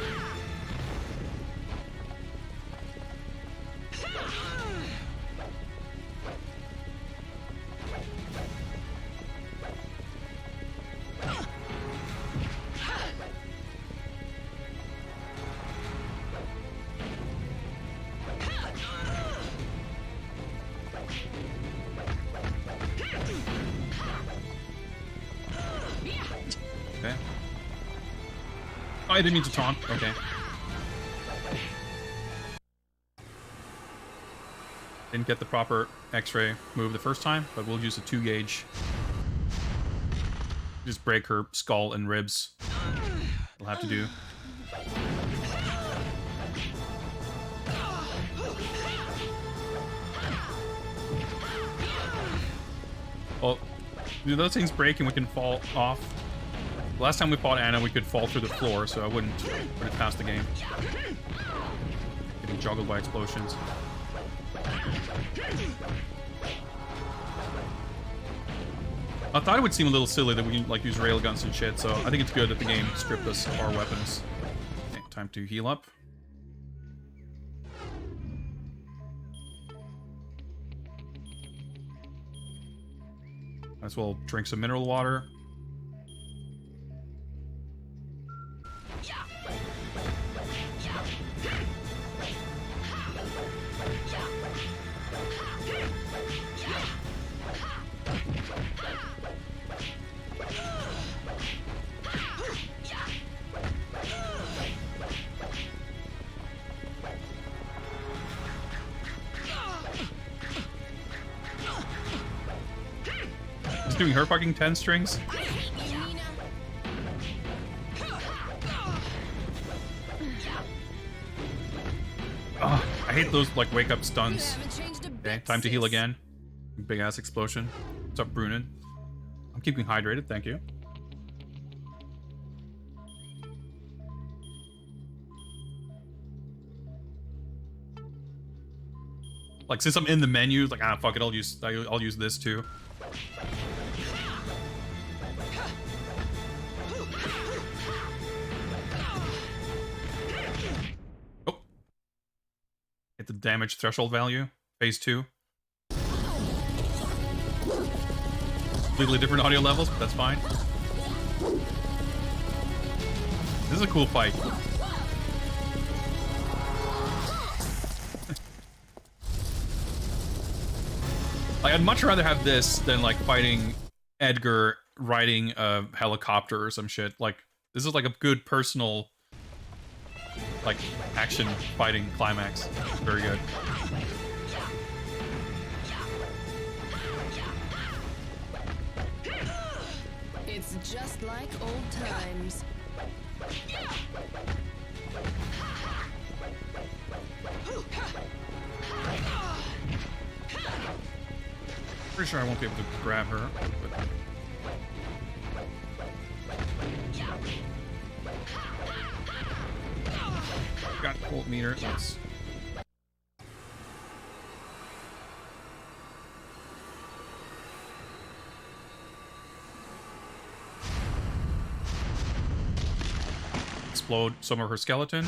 I didn't mean to taunt. Okay. Didn't get the proper X-ray move the first time, but we'll use a 2-gauge. Just break her skull and ribs. We'll have to do. Well, do those things break and we can fall off? Last time we fought Anna, we could fall through the floor, so I wouldn't put it past the game. Getting juggled by explosions. I thought it would seem a little silly that we can, like, use railguns and shit, so I think it's good that the game stripped us of our weapons. Okay, time to heal up. Might as well drink some mineral water. He's doing her fucking 10 strings. Oh, I hate those like wake up stuns. Okay, time to heal again. Big ass explosion. What's up, Brunin? I'm keeping hydrated, thank you. Like since I'm in the menu, like fuck it, I'll use this too. Oh. Hit the damage threshold value. Phase 2. Completely different audio levels, but that's fine. This is a cool fight. Like, I'd much rather have this than, like, fighting Edgar riding a helicopter or some shit. Like, this is, like, a good personal, like, action fighting climax. Very good. It's just like old times. Pretty sure I won't be able to grab her. But... Got volt meter. Let's. Explode some of her skeleton.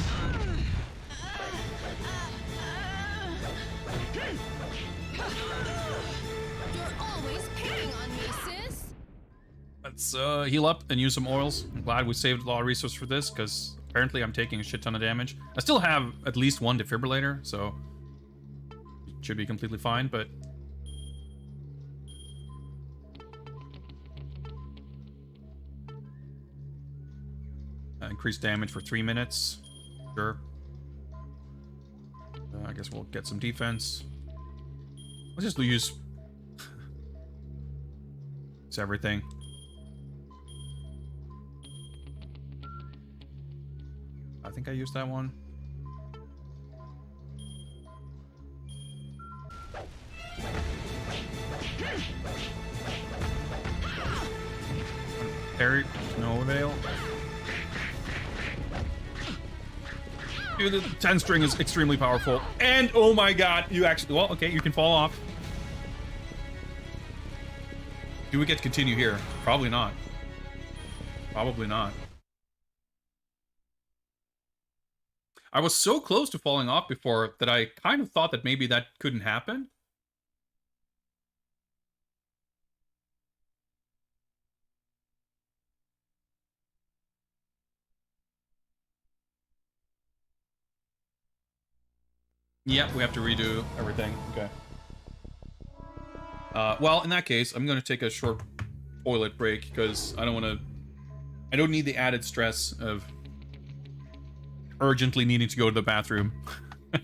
Let's heal up and use some oils. I'm glad we saved a lot of resources for this, because apparently I'm taking a shit ton of damage. I still have at least one defibrillator, so it should be completely fine, but... increased damage for 3 minutes. Sure. I guess we'll get some defense. Let's just use... it's everything. I think I used that one. Parry, no avail. Dude, the 10 string is extremely powerful. And oh my god, you actually, well, okay, you can fall off. Do we get to continue here? Probably not. Probably not. I was so close to falling off before that I kind of thought that maybe that couldn't happen. Yep, we have to redo everything. Okay. Well, in that case, I'm going to take a short toilet break because I don't need the added stress of urgently needing to go to the bathroom. So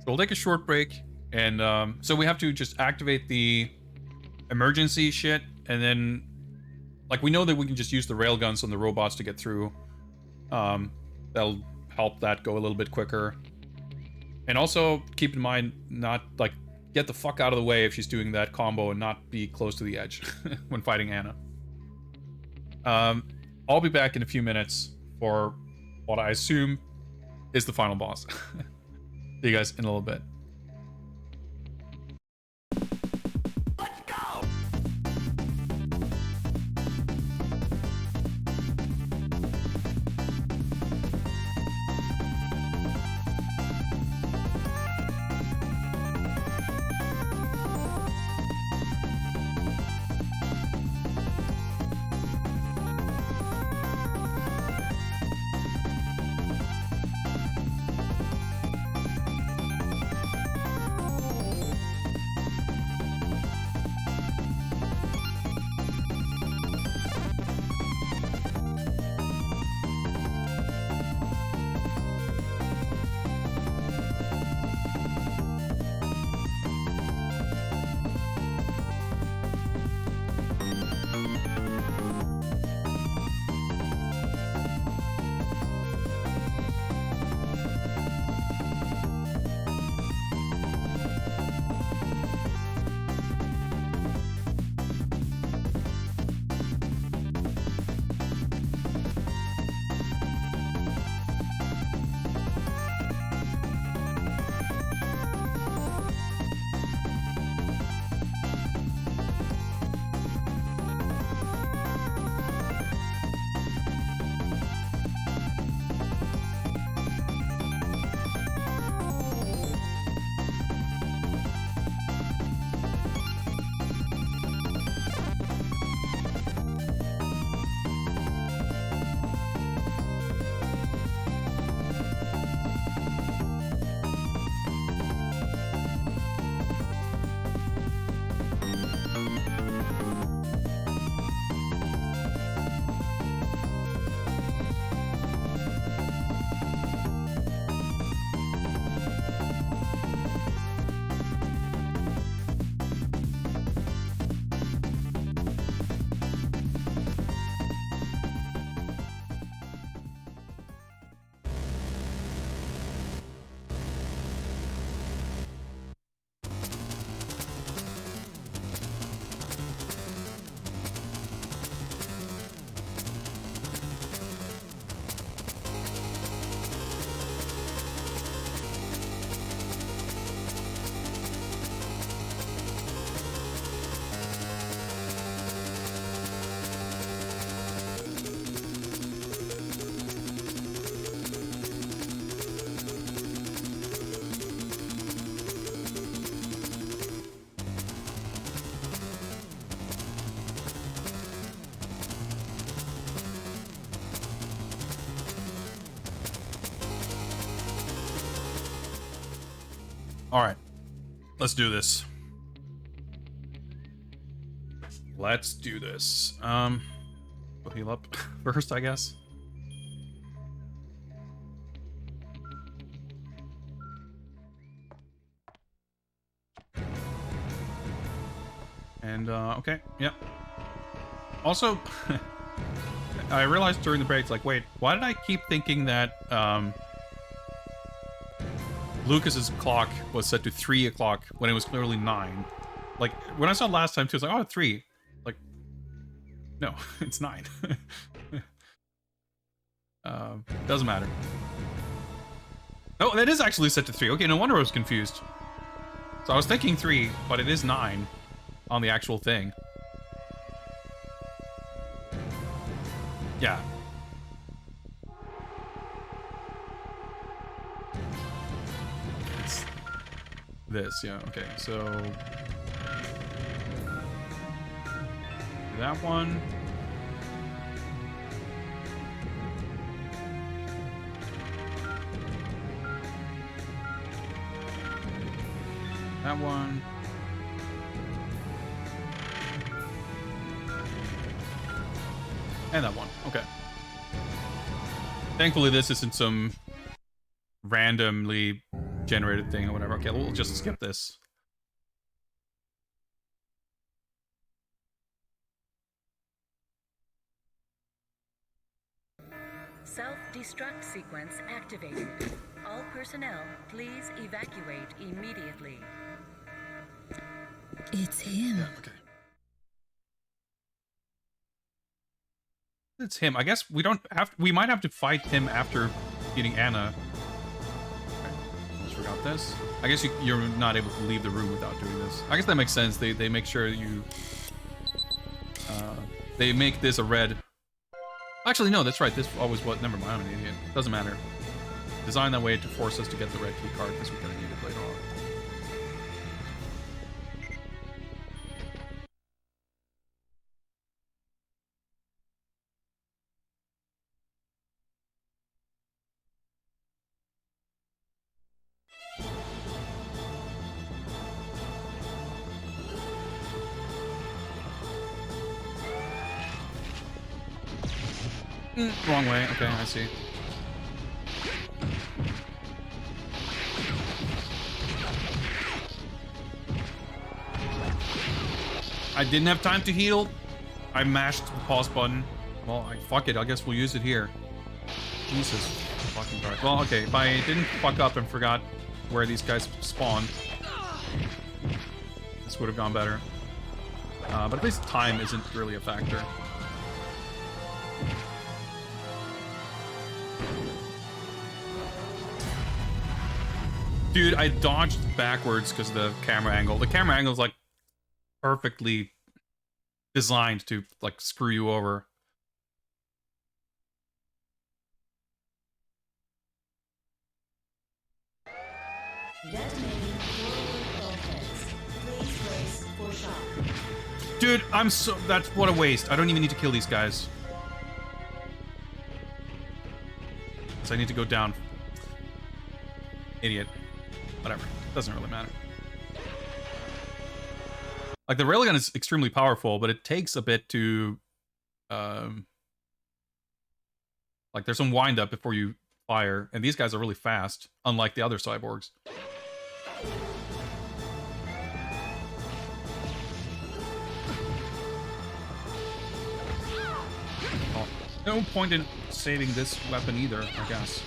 we'll take a short break, and so we have to just activate the emergency shit, and then, like, we know that we can just use the railguns on the robots to get through. That'll help that go a little bit quicker. And also, keep in mind, not, like, get the fuck out of the way if she's doing that combo and not be close to the edge when fighting Anna. I'll be back in a few minutes for what I assume is the final boss. See you guys in a little bit. All right, let's do this. Let's do this. We'll heal up first, I guess. And okay, yeah. Also, I realized during the break, like, wait, why did I keep thinking that Lucas's clock was set to 3 o'clock when it was clearly 9? Like, when I saw it last time too, I was like, oh, 3. Like, no, it's 9. Doesn't matter. Oh, that is actually set to 3. Okay, no wonder I was confused. So I was thinking 3, but it is 9 on the actual thing. Yeah. It's this, yeah, okay, so that one. That one. And that one. Okay. Thankfully, this isn't some randomly generated thing or whatever. Okay, we'll just skip this. Self-destruct sequence activated. All personnel, please evacuate immediately. It's him. Yeah, okay. It's him. I guess we don't have. We might have to fight him after beating Anna. Okay, almost forgot this. I guess you're not able to leave the room without doing this. I guess that makes sense. They make sure you. They make this a red. Actually, no, that's right. This always was. Never mind. I'm an idiot. Doesn't matter. Designed that way to force us to get the red key card because we're gonna need it later on. Wrong way. Okay, I see. I didn't have time to heal. I mashed the pause button. Well, fuck it. I guess we'll use it here. Jesus fucking Christ. Well, okay. If I didn't fuck up and forgot where these guys spawn, this would have gone better. But at least time isn't really a factor. Dude, I dodged backwards because of the camera angle. The camera angle is like perfectly designed to like screw you over. Detonating forward bulkheads. Please brace for shock. Dude, I'm so... That's... What a waste. I don't even need to kill these guys. So I need to go down. Idiot. Whatever. Doesn't really matter. Like, the railgun is extremely powerful, but it takes a bit to... like, there's some wind-up before you fire, and these guys are really fast, unlike the other cyborgs. Oh, no point in saving this weapon either, I guess.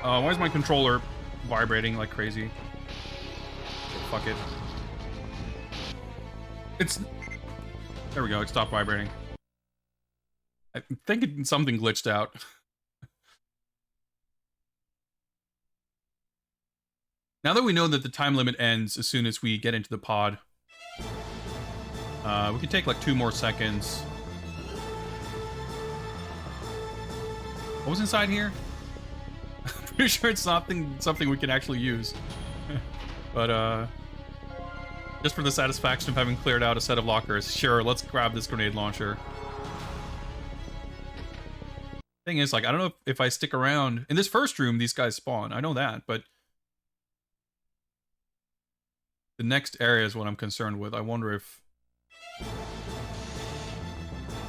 Why is my controller vibrating like crazy? Fuck it. It's... There we go, it stopped vibrating. I think something glitched out. Now that we know that the time limit ends as soon as we get into the pod, we can take like 2 more seconds. What was inside here? Pretty sure it's something we can actually use. But, just for the satisfaction of having cleared out a set of lockers, sure, let's grab this grenade launcher. Thing is, like, I don't know if I stick around... In this first room, these guys spawn. I know that, but... The next area is what I'm concerned with. I wonder if...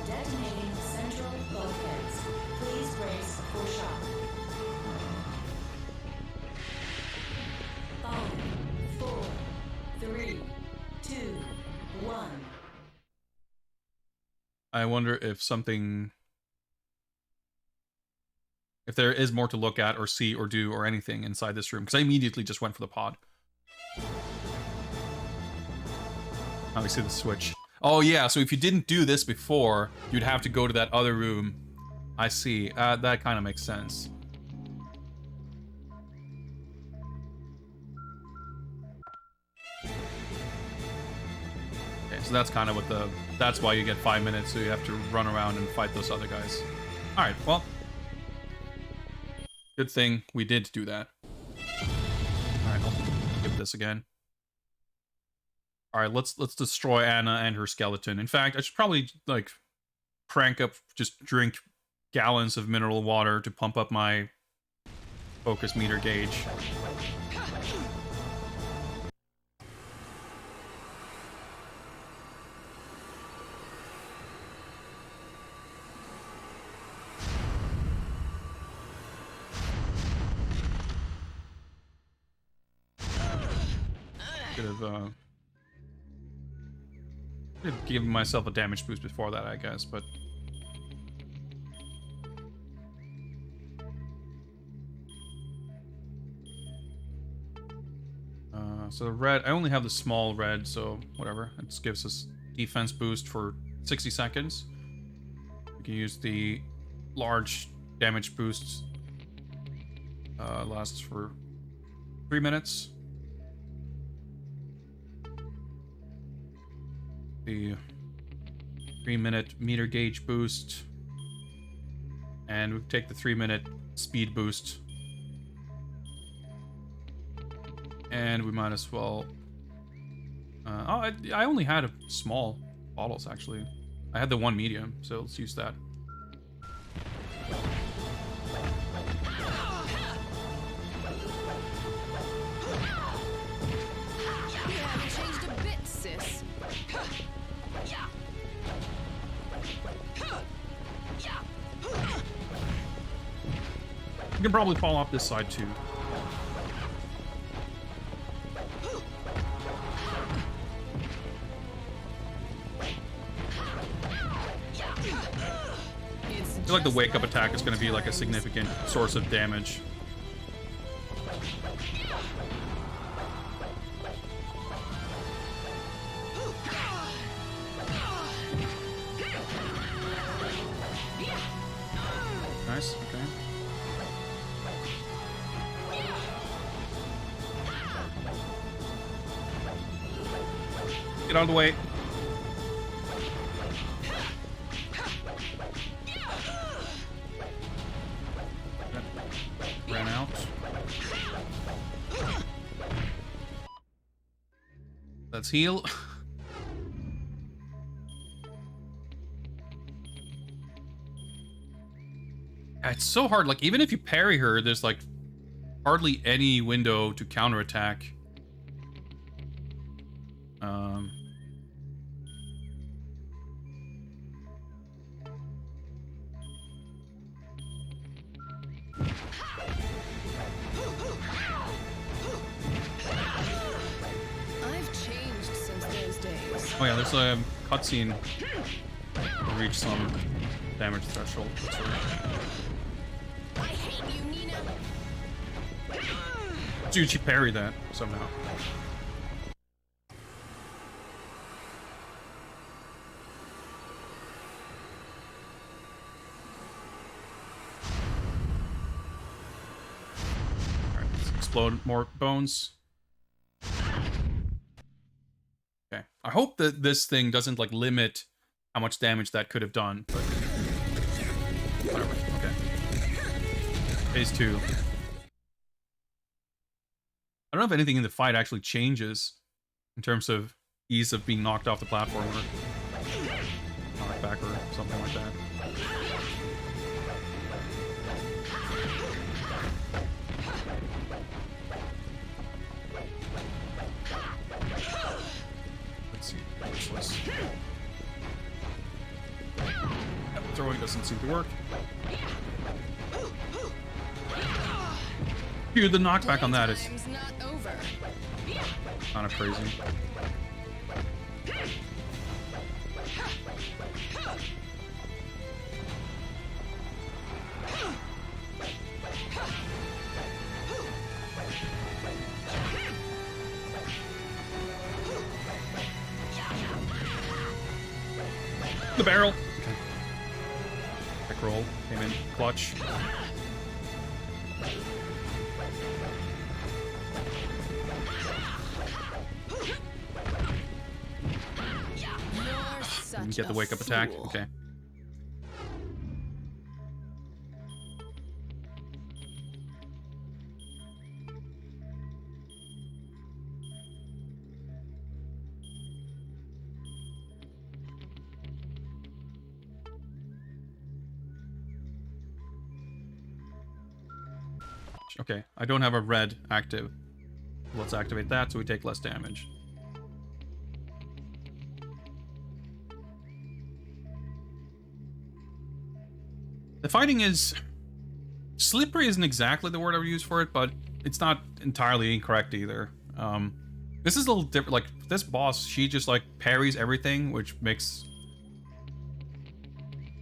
Detonating central bulkheads. Please brace for shock. 5, 4, 3, 2, 1. I wonder if something... If there is more to look at or see or do or anything inside this room. Because I immediately just went for the pod. Now we see the switch. Oh yeah, so if you didn't do this before, you'd have to go to that other room. I see. That kind of makes sense. Okay, so that's kind of what the... That's why you get 5 minutes, so you have to run around and fight those other guys. Alright, well... Good thing we did do that. Alright, I'll give this again. Alright, let's destroy Anna and her skeleton. In fact, I should probably, like, crank up, just drink gallons of mineral water to pump up my focus meter gauge. Could have given myself a damage boost before that, I guess, but... So the red, I only have the small red, so whatever. It just gives us defense boost for 60 seconds. We can use the large damage boost. Lasts for 3 minutes. The 3-minute meter gauge boost. And we take the 3-minute speed boost. And we might as well... I only had a small bottles, actually. I had the one medium, so let's use that. You haven't changed a bit, sis. You can probably fall off this side, too. I feel like the wake-up attack is going to be like a significant source of damage. Nice, okay. Get out of the way. Ran out. Let's heal. It's so hard. Like, even if you parry her, there's like hardly any window to counterattack. I've changed since those days. Oh yeah, there's a cutscene to reach some damage threshold. That's right. I hate you, Nina. Dude, she parried that somehow. Alright, let's explode more bones. Okay. I hope that this thing doesn't like limit how much damage that could have done, but whatever. Okay. Phase 2. I don't know if anything in the fight actually changes in terms of ease of being knocked off the platform or knocked back or something like that. Let's see. Useless. Throwing doesn't seem to work. Dude, the knockback on that is Time's not over. kind of crazy. The barrel. Okay. Back roll came in clutch. You're such Get the a wake up attack. fool. Okay. Okay, I don't have a red active. Let's activate that so we take less damage. The fighting is... slippery isn't exactly the word I would use for it, but it's not entirely incorrect either. This is a little different. Like, this boss, she just, like, parries everything, which makes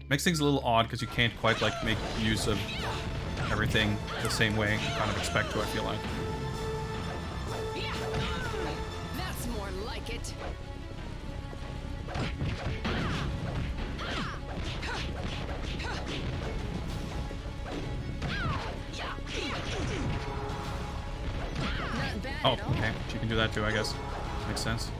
things a little odd, because you can't quite, like, make use of everything the same way you kind of expect to, I feel like. it. Not bad Oh, at all. okay. She can do that too, I guess. Makes sense.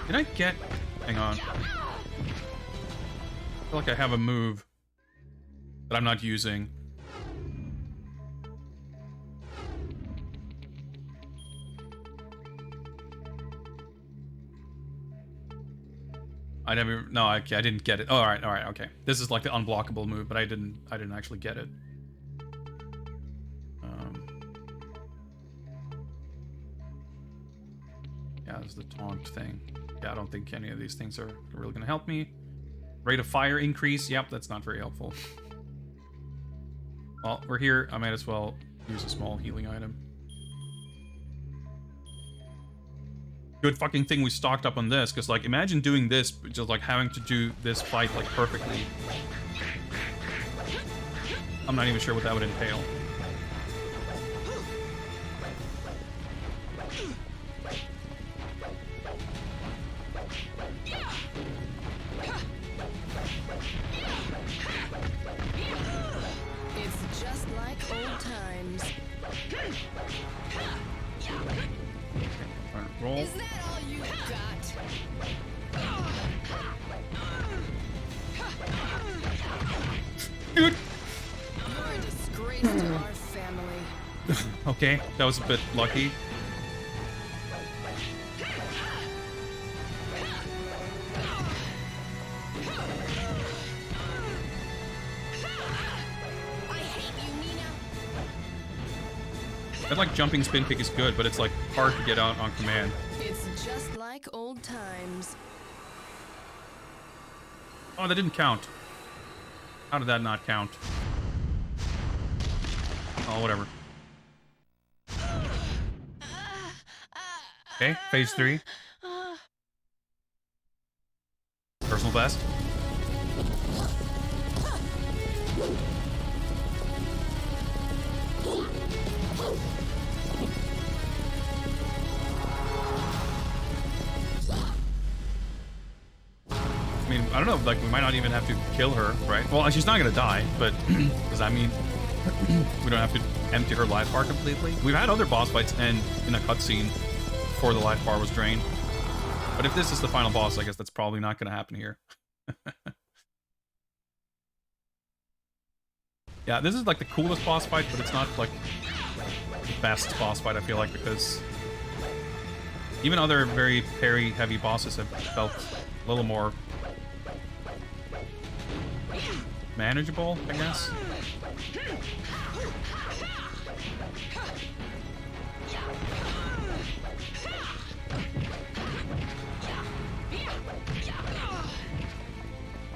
Did I get... Hang on. I feel like I have a move that I'm not using. I never... No, I didn't get it. Oh, alright, okay. This is like the unblockable move, but I didn't actually get it. Yeah, this is the taunt thing. Yeah, I don't think any of these things are really going to help me. Rate of fire increase. Yep, that's not very helpful. Well, we're here. I might as well use a small healing item. Good fucking thing we stocked up on this, because, like, imagine doing this, just, like, having to do this fight, like, perfectly. I'm not even sure what that would entail. It's just like old times. Roll. Is that all you got? Dude. You're a disgrace to our family. Okay, that was a bit lucky. I hate you, Nina. That, like, jumping spin kick is good, but it's, like, hard to get out on command. It's just like old times. Oh, that didn't count. How did that not count? Oh, whatever. Okay, phase 3. Personal best. I mean, I don't know, like, we might not even have to kill her, right? Well, she's not gonna die, but does that mean we don't have to empty her life bar completely? We've had other boss fights end in a cutscene before the life bar was drained. But if this is the final boss, I guess that's probably not gonna happen here. Yeah, this is like the coolest boss fight, but it's not like the best boss fight, I feel like, because even other very parry heavy bosses have felt a little more manageable, I guess.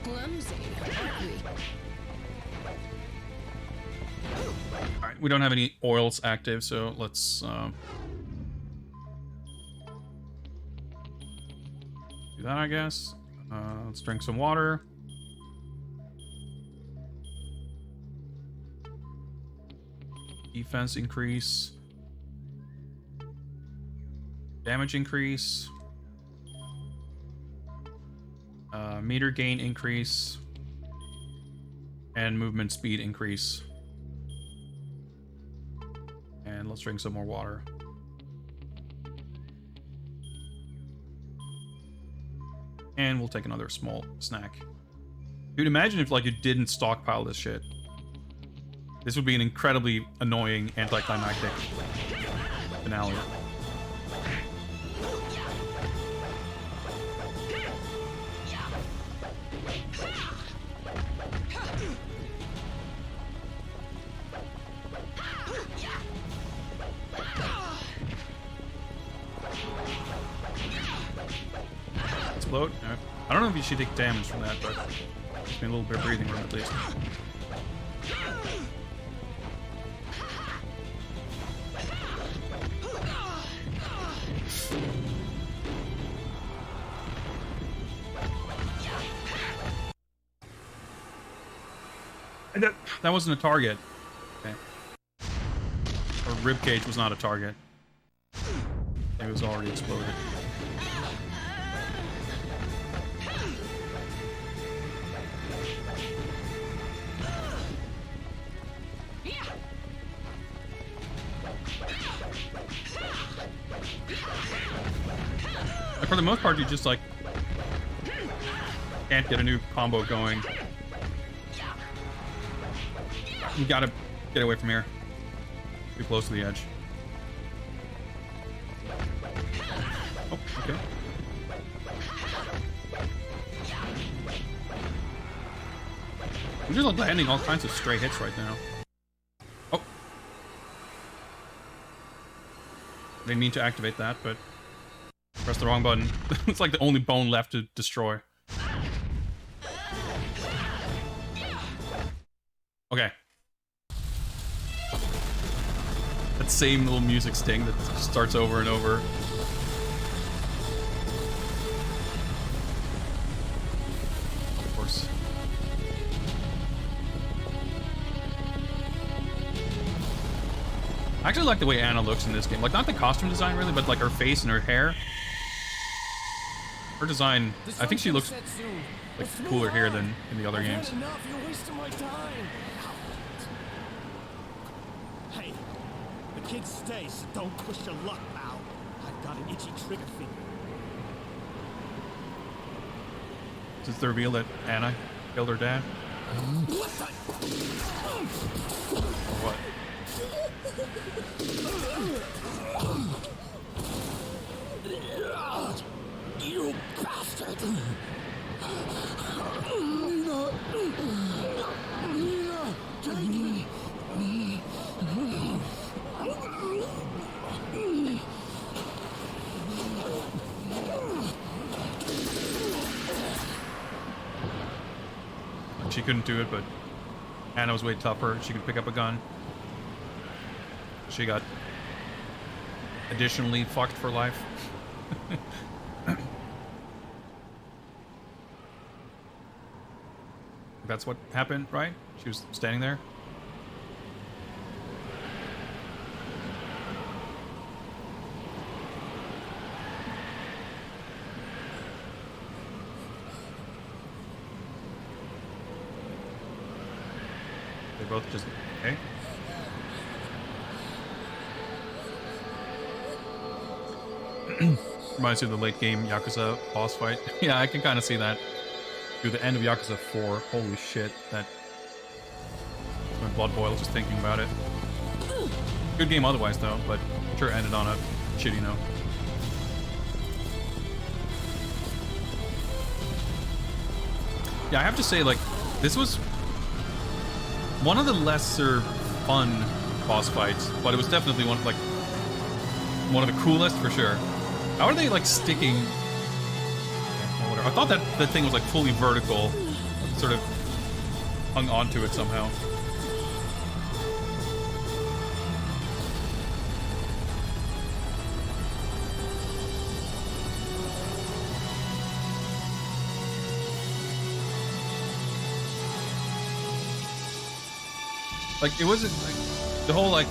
Clumsy, aren't we? Alright, we don't have any oils active, so let's do that, I guess. Let's drink some water. Defense increase. Damage increase. Meter gain increase. And movement speed increase. And let's drink some more water. And we'll take another small snack. Dude, imagine if, like, you didn't stockpile this shit. This would be an incredibly annoying anticlimactic finale. Explode? No. I don't know if you should take damage from that, but gives me a little bit of breathing room at least. That wasn't a target. Okay. Her ribcage was not a target. It was already exploded. Like, for the most part, you just like can't get a new combo going. You gotta get away from here. Too close to the edge. Oh, okay. I'm just like landing all kinds of stray hits right now. Oh. I didn't mean to activate that, but press the wrong button. It's like the only bone left to destroy. Okay. That same little music sting that starts over and over. Of course. I actually like the way Anna looks in this game. Like, not the costume design really, but like her face and her hair. Her design, I think she looks like cooler here than in the other games. You're wasting my time. Hey, the kids stay, so don't push your luck, pal. I've got an itchy trigger finger. Is the reveal that Anna killed her dad? What the? Or what? You bastard! She couldn't do it, but Anna was way tougher. She could pick up a gun. She got additionally fucked for life. That's what happened, right? She was standing there. They both just, okay. Reminds you of the late game Yakuza boss fight. Yeah, I can kind of see that. Through the end of Yakuza 4. Holy shit, that... My blood boils just thinking about it. Good game otherwise, though, but sure ended on a shitty note. Yeah, I have to say, like, this was one of the lesser fun boss fights, but it was definitely one of the coolest for sure. How are they like sticking? I thought that the thing was like fully vertical, sort of hung onto it somehow. Like, it wasn't like the whole like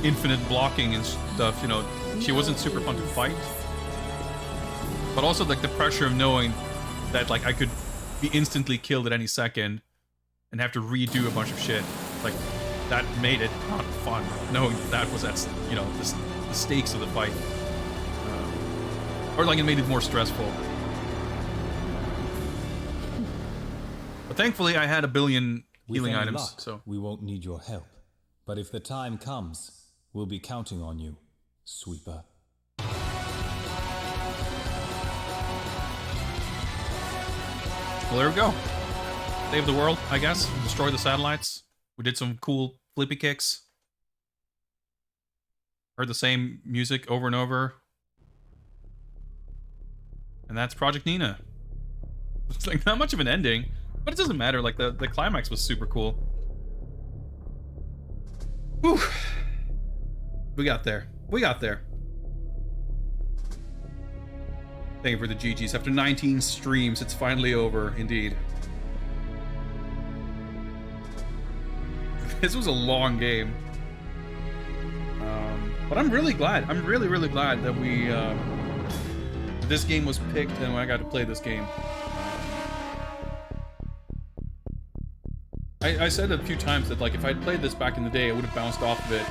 infinite blocking and stuff, you know, she wasn't super fun to fight. But also like the pressure of knowing that like I could be instantly killed at any second and have to redo a bunch of shit. Like, that made it not fun, knowing that was at, you know, the stakes of the fight. Or like it made it more stressful. But thankfully I had a billion healing items, luck, so we won't need your help. But if the time comes, we'll be counting on you, Sweeper. well, there we go. Save the world, I guess. Destroy the satellites. We did some cool flippy kicks. Heard the same music over and over. And that's Project Nina. It's like not much of an ending, but it doesn't matter. Like the climax was super cool. Whew. We got there. We got there. Thank you for the GGs. After 19 streams, it's finally over, indeed. This was a long game. But I'm really glad. I'm really, really glad that we this game was picked and I got to play this game. I said a few times that like if I'd played this back in the day, I would have bounced off of it,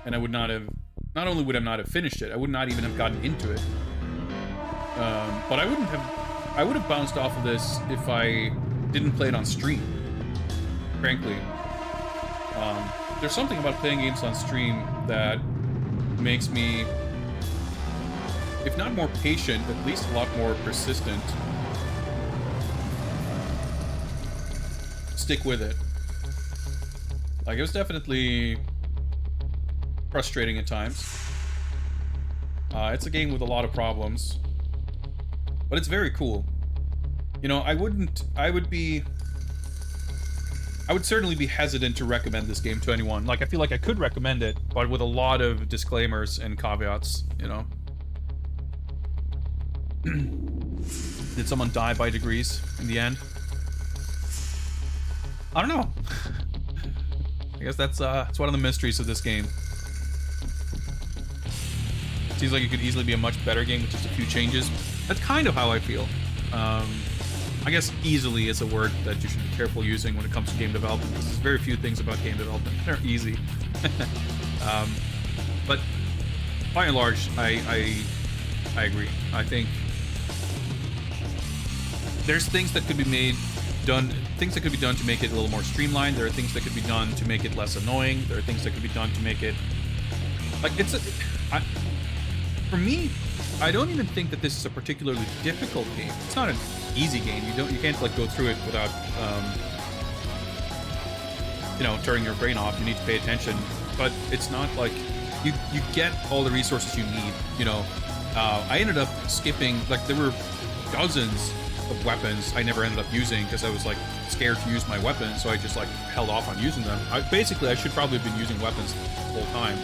and I would not have. Not only would I not have finished it, I would not even have gotten into it. But I wouldn't have. I would have bounced off of this if I didn't play it on stream. Frankly, there's something about playing games on stream that makes me, if not more patient, at least a lot more persistent. Stick with it. Like, it was definitely frustrating at times. It's a game with a lot of problems, but it's very cool. You know, I would certainly be hesitant to recommend this game to anyone. Like, I feel like I could recommend it, but with a lot of disclaimers and caveats, you know. Did someone die by degrees in the end? I don't know. I guess that's one of the mysteries of this game. Seems like it could easily be a much better game with just a few changes. That's kind of how I feel. I guess easily is a word that you should be careful using when it comes to game development, because there's very few things about game development that are easy. But by and large, I agree. I think there's things that could be done to make it a little more streamlined. There are things that could be done to make it less annoying. There are things that could be done to make it like for me, I don't even think that this is a particularly difficult game. It's not an easy game. You can't like go through it without you know, turning your brain off. You need to pay attention, but it's not like you get all the resources you need. You know, I ended up skipping, like, there were dozens of weapons I never ended up using because I was like scared to use my weapons, so I just like held off on using them. I should probably have been using weapons the whole time.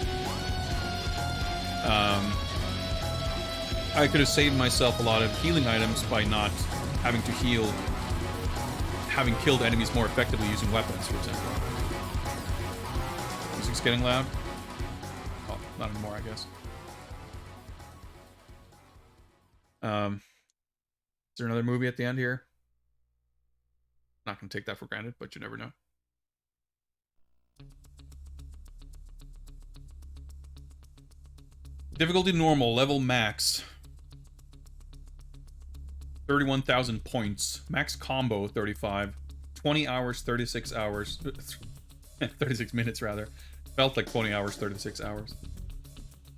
I could have saved myself a lot of healing items by not having to heal, having killed enemies more effectively using weapons, for example. Music's getting loud. Oh, not anymore, I guess. Is there another movie at the end here? Not gonna take that for granted, but you never know. Difficulty normal, level max. 31,000 points. Max combo 35. 20 hours, 36 hours. 36 minutes rather. Felt like 20 hours, 36 hours.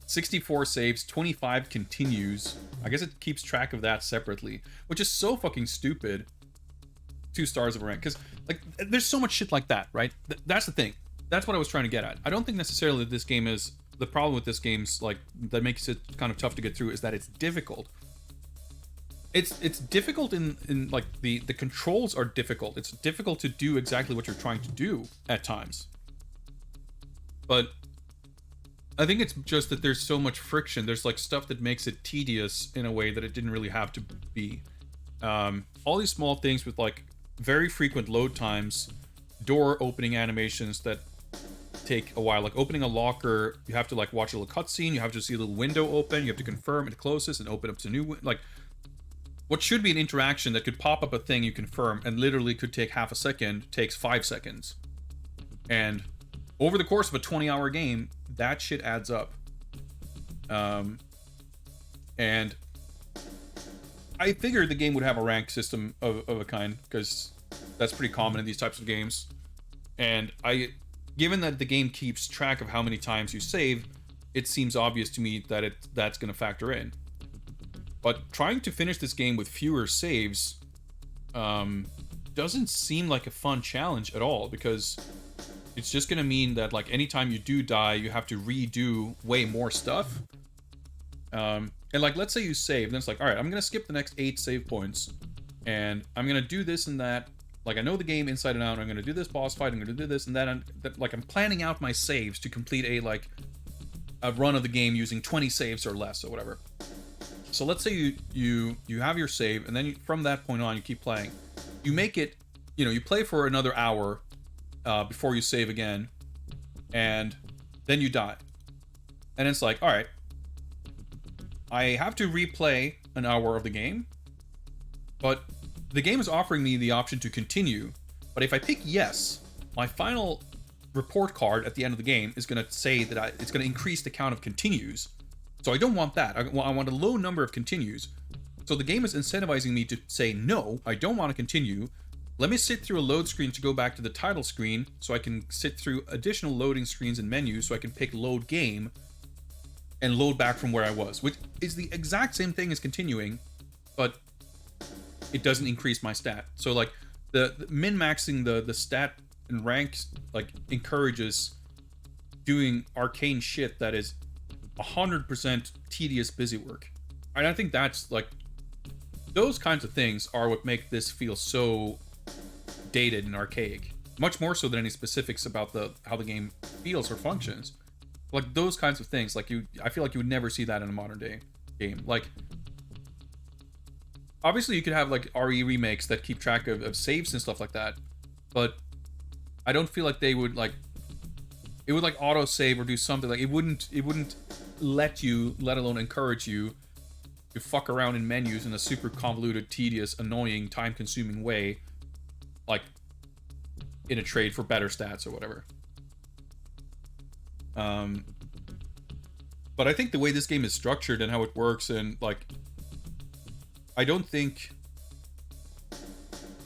64 saves, 25 continues. I guess it keeps track of that separately, which is so fucking stupid. 2 stars of a rank, because like there's so much shit like that, right? That's the thing. That's what I was trying to get at. I don't think necessarily that this game is the problem with this game's like that makes it kind of tough to get through is that it's difficult. It's difficult in like the controls are difficult. It's difficult to do exactly what you're trying to do at times. But I think it's just that there's so much friction. There's like stuff that makes it tedious in a way that it didn't really have to be. All these small things with like very frequent load times, door opening animations that take a while. Like opening a locker, you have to like watch a little cutscene. You have to see a little window open. You have to confirm it closes and open up to new, like what should be an interaction that could pop up a thing you confirm and literally could take half a second takes 5 seconds. And over the course of a 20-hour game, that shit adds up. And I figured the game would have a rank system of a kind, because that's pretty common in these types of games. And given that the game keeps track of how many times you save, it seems obvious to me that that's going to factor in. But trying to finish this game with fewer saves doesn't seem like a fun challenge at all, because it's just going to mean that like anytime you do die, you have to redo way more stuff. And like, let's say you save, then it's like, all right, I'm going to skip the next 8 save points, and I'm going to do this and that. Like, I know the game inside and out. I'm going to do this boss fight. I'm going to do this and that. And like, I'm planning out my saves to complete a run of the game using 20 saves or less or whatever. So let's say you have your save, and then from that point on, you keep playing. You make it, you play for another hour, before you save again, and then you die. And it's like, all right, I have to replay an hour of the game, but the game is offering me the option to continue. But if I pick yes, my final report card at the end of the game is going to say that it's going to increase the count of continues. So I don't want that. I want a low number of continues. So the game is incentivizing me to say, no, I don't want to continue. Let me sit through a load screen to go back to the title screen so I can sit through additional loading screens and menus so I can pick load game and load back from where I was, which is the exact same thing as continuing, but it doesn't increase my stat. So like the min-maxing the stat and ranks like encourages doing arcane shit that is 100% tedious busy work. And I think that's like, those kinds of things are what make this feel so dated and archaic, much more so than any specifics about how the game feels or functions. Like those kinds of things, like I feel like you would never see that in a modern day game. Like obviously you could have like RE remakes that keep track of saves and stuff like that, but I don't feel like they would like, it would like auto save or do something like it wouldn't let you, let alone encourage you to fuck around in menus in a super convoluted, tedious, annoying, time-consuming way, like in a trade for better stats or whatever. But I think the way this game is structured and how it works, and like, I don't think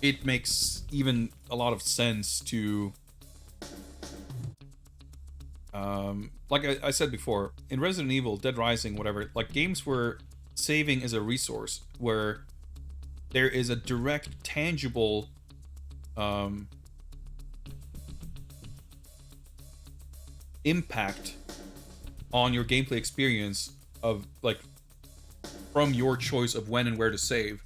it makes even a lot of sense to, like I said before, in Resident Evil, Dead Rising, whatever, like games where saving is a resource, where there is a direct, tangible, impact on your gameplay experience of like from your choice of when and where to save.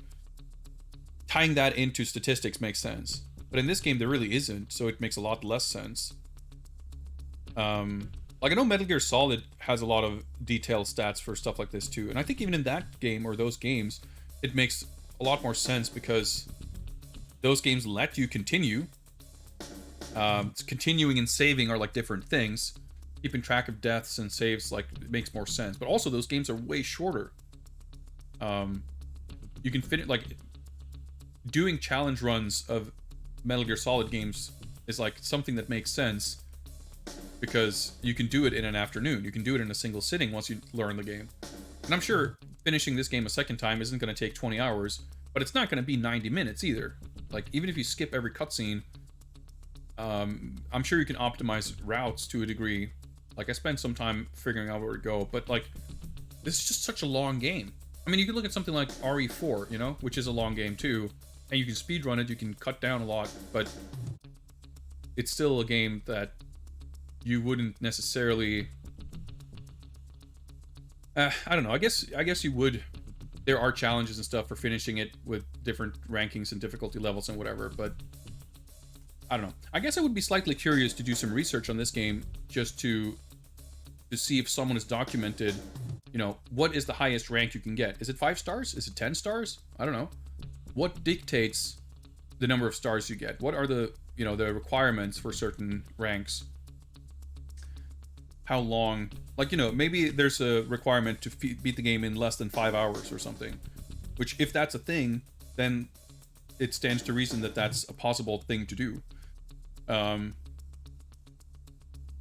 Tying that into statistics makes sense, but in this game there really isn't, so it makes a lot less sense. Like I know Metal Gear Solid has a lot of detailed stats for stuff like this too, and I think even in that game or those games it makes a lot more sense because those games let you continue. Continuing and saving are like different things. Keeping track of deaths and saves, like, it makes more sense. But also, those games are way shorter. You can fit it, like, doing challenge runs of Metal Gear Solid games is, like, something that makes sense because you can do it in an afternoon. You can do it in a single sitting once you learn the game. And I'm sure finishing this game a second time isn't going to take 20 hours, but it's not going to be 90 minutes either. Like, even if you skip every cutscene, I'm sure you can optimize routes to a degree. Like, I spent some time figuring out where to go, but, like, this is just such a long game. I mean, you could look at something like RE4, you know, which is a long game, too, and you can speedrun it, you can cut down a lot, but it's still a game that you wouldn't necessarily... I don't know, I guess you would... There are challenges and stuff for finishing it with different rankings and difficulty levels and whatever, but... I don't know. I guess I would be slightly curious to do some research on this game just to see if someone has documented, you know, what is the highest rank you can get? Is it 5 stars? Is it 10 stars? I don't know. What dictates the number of stars you get? What are the, you know, the requirements for certain ranks? How long? Like, you know, maybe there's a requirement to beat the game in less than 5 hours or something. Which, if that's a thing, then it stands to reason that that's a possible thing to do.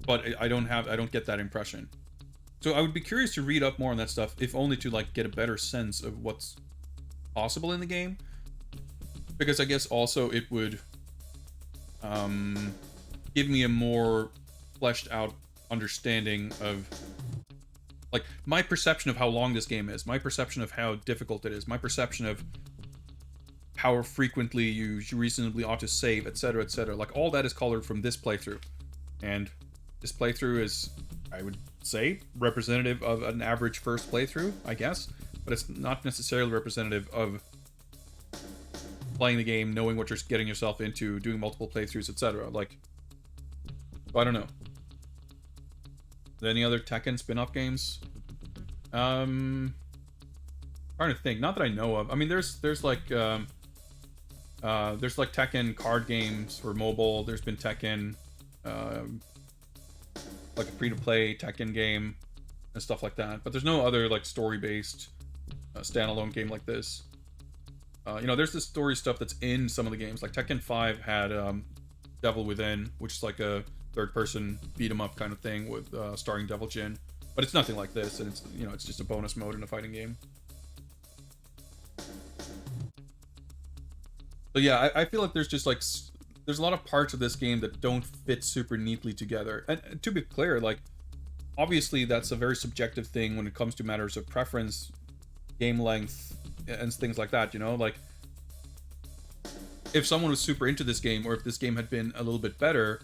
But I don't get that impression. So I would be curious to read up more on that stuff, if only to like get a better sense of what's possible in the game. Because I guess also it would give me a more fleshed out understanding of like my perception of how long this game is, my perception of how difficult it is, my perception of how frequently you reasonably ought to save, etc., etc. Like, all that is colored from this playthrough. And this playthrough is, I would say, representative of an average first playthrough, I guess. But it's not necessarily representative of playing the game, knowing what you're getting yourself into, doing multiple playthroughs, etc. Like, I don't know. Any other Tekken spin-off games? Trying to think. Not that I know of. I mean, there's like... There's like Tekken card games for mobile. There's been Tekken, like a free-to-play Tekken game and stuff like that. But there's no other like story-based standalone game like this. You know, there's this story stuff that's in some of the games. Like Tekken 5 had Devil Within, which is like a third-person beat-em-up kind of thing with starring Devil Jin. But it's nothing like this, and it's, you know, it's just a bonus mode in a fighting game. So yeah, I feel like there's just like there's a lot of parts of this game that don't fit super neatly together. And to be clear, like obviously that's a very subjective thing when it comes to matters of preference, game length, and things like that. You know, like if someone was super into this game, or if this game had been a little bit better,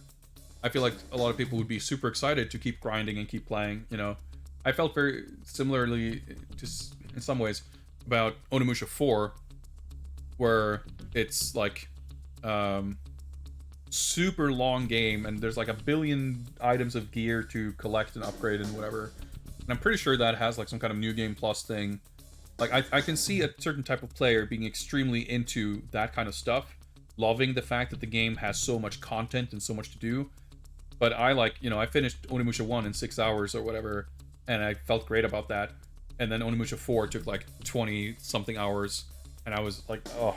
I feel like a lot of people would be super excited to keep grinding and keep playing. You know, I felt very similarly, just in some ways, about Onimusha 4. Where it's like super long game and there's like a billion items of gear to collect and upgrade and whatever. And I'm pretty sure that has like some kind of new game plus thing. Like I can see a certain type of player being extremely into that kind of stuff, loving the fact that the game has so much content and so much to do. But I like, you know, I finished Onimusha 1 in 6 hours or whatever, and I felt great about that. And then Onimusha 4 took like 20 something hours. And I was like, oh,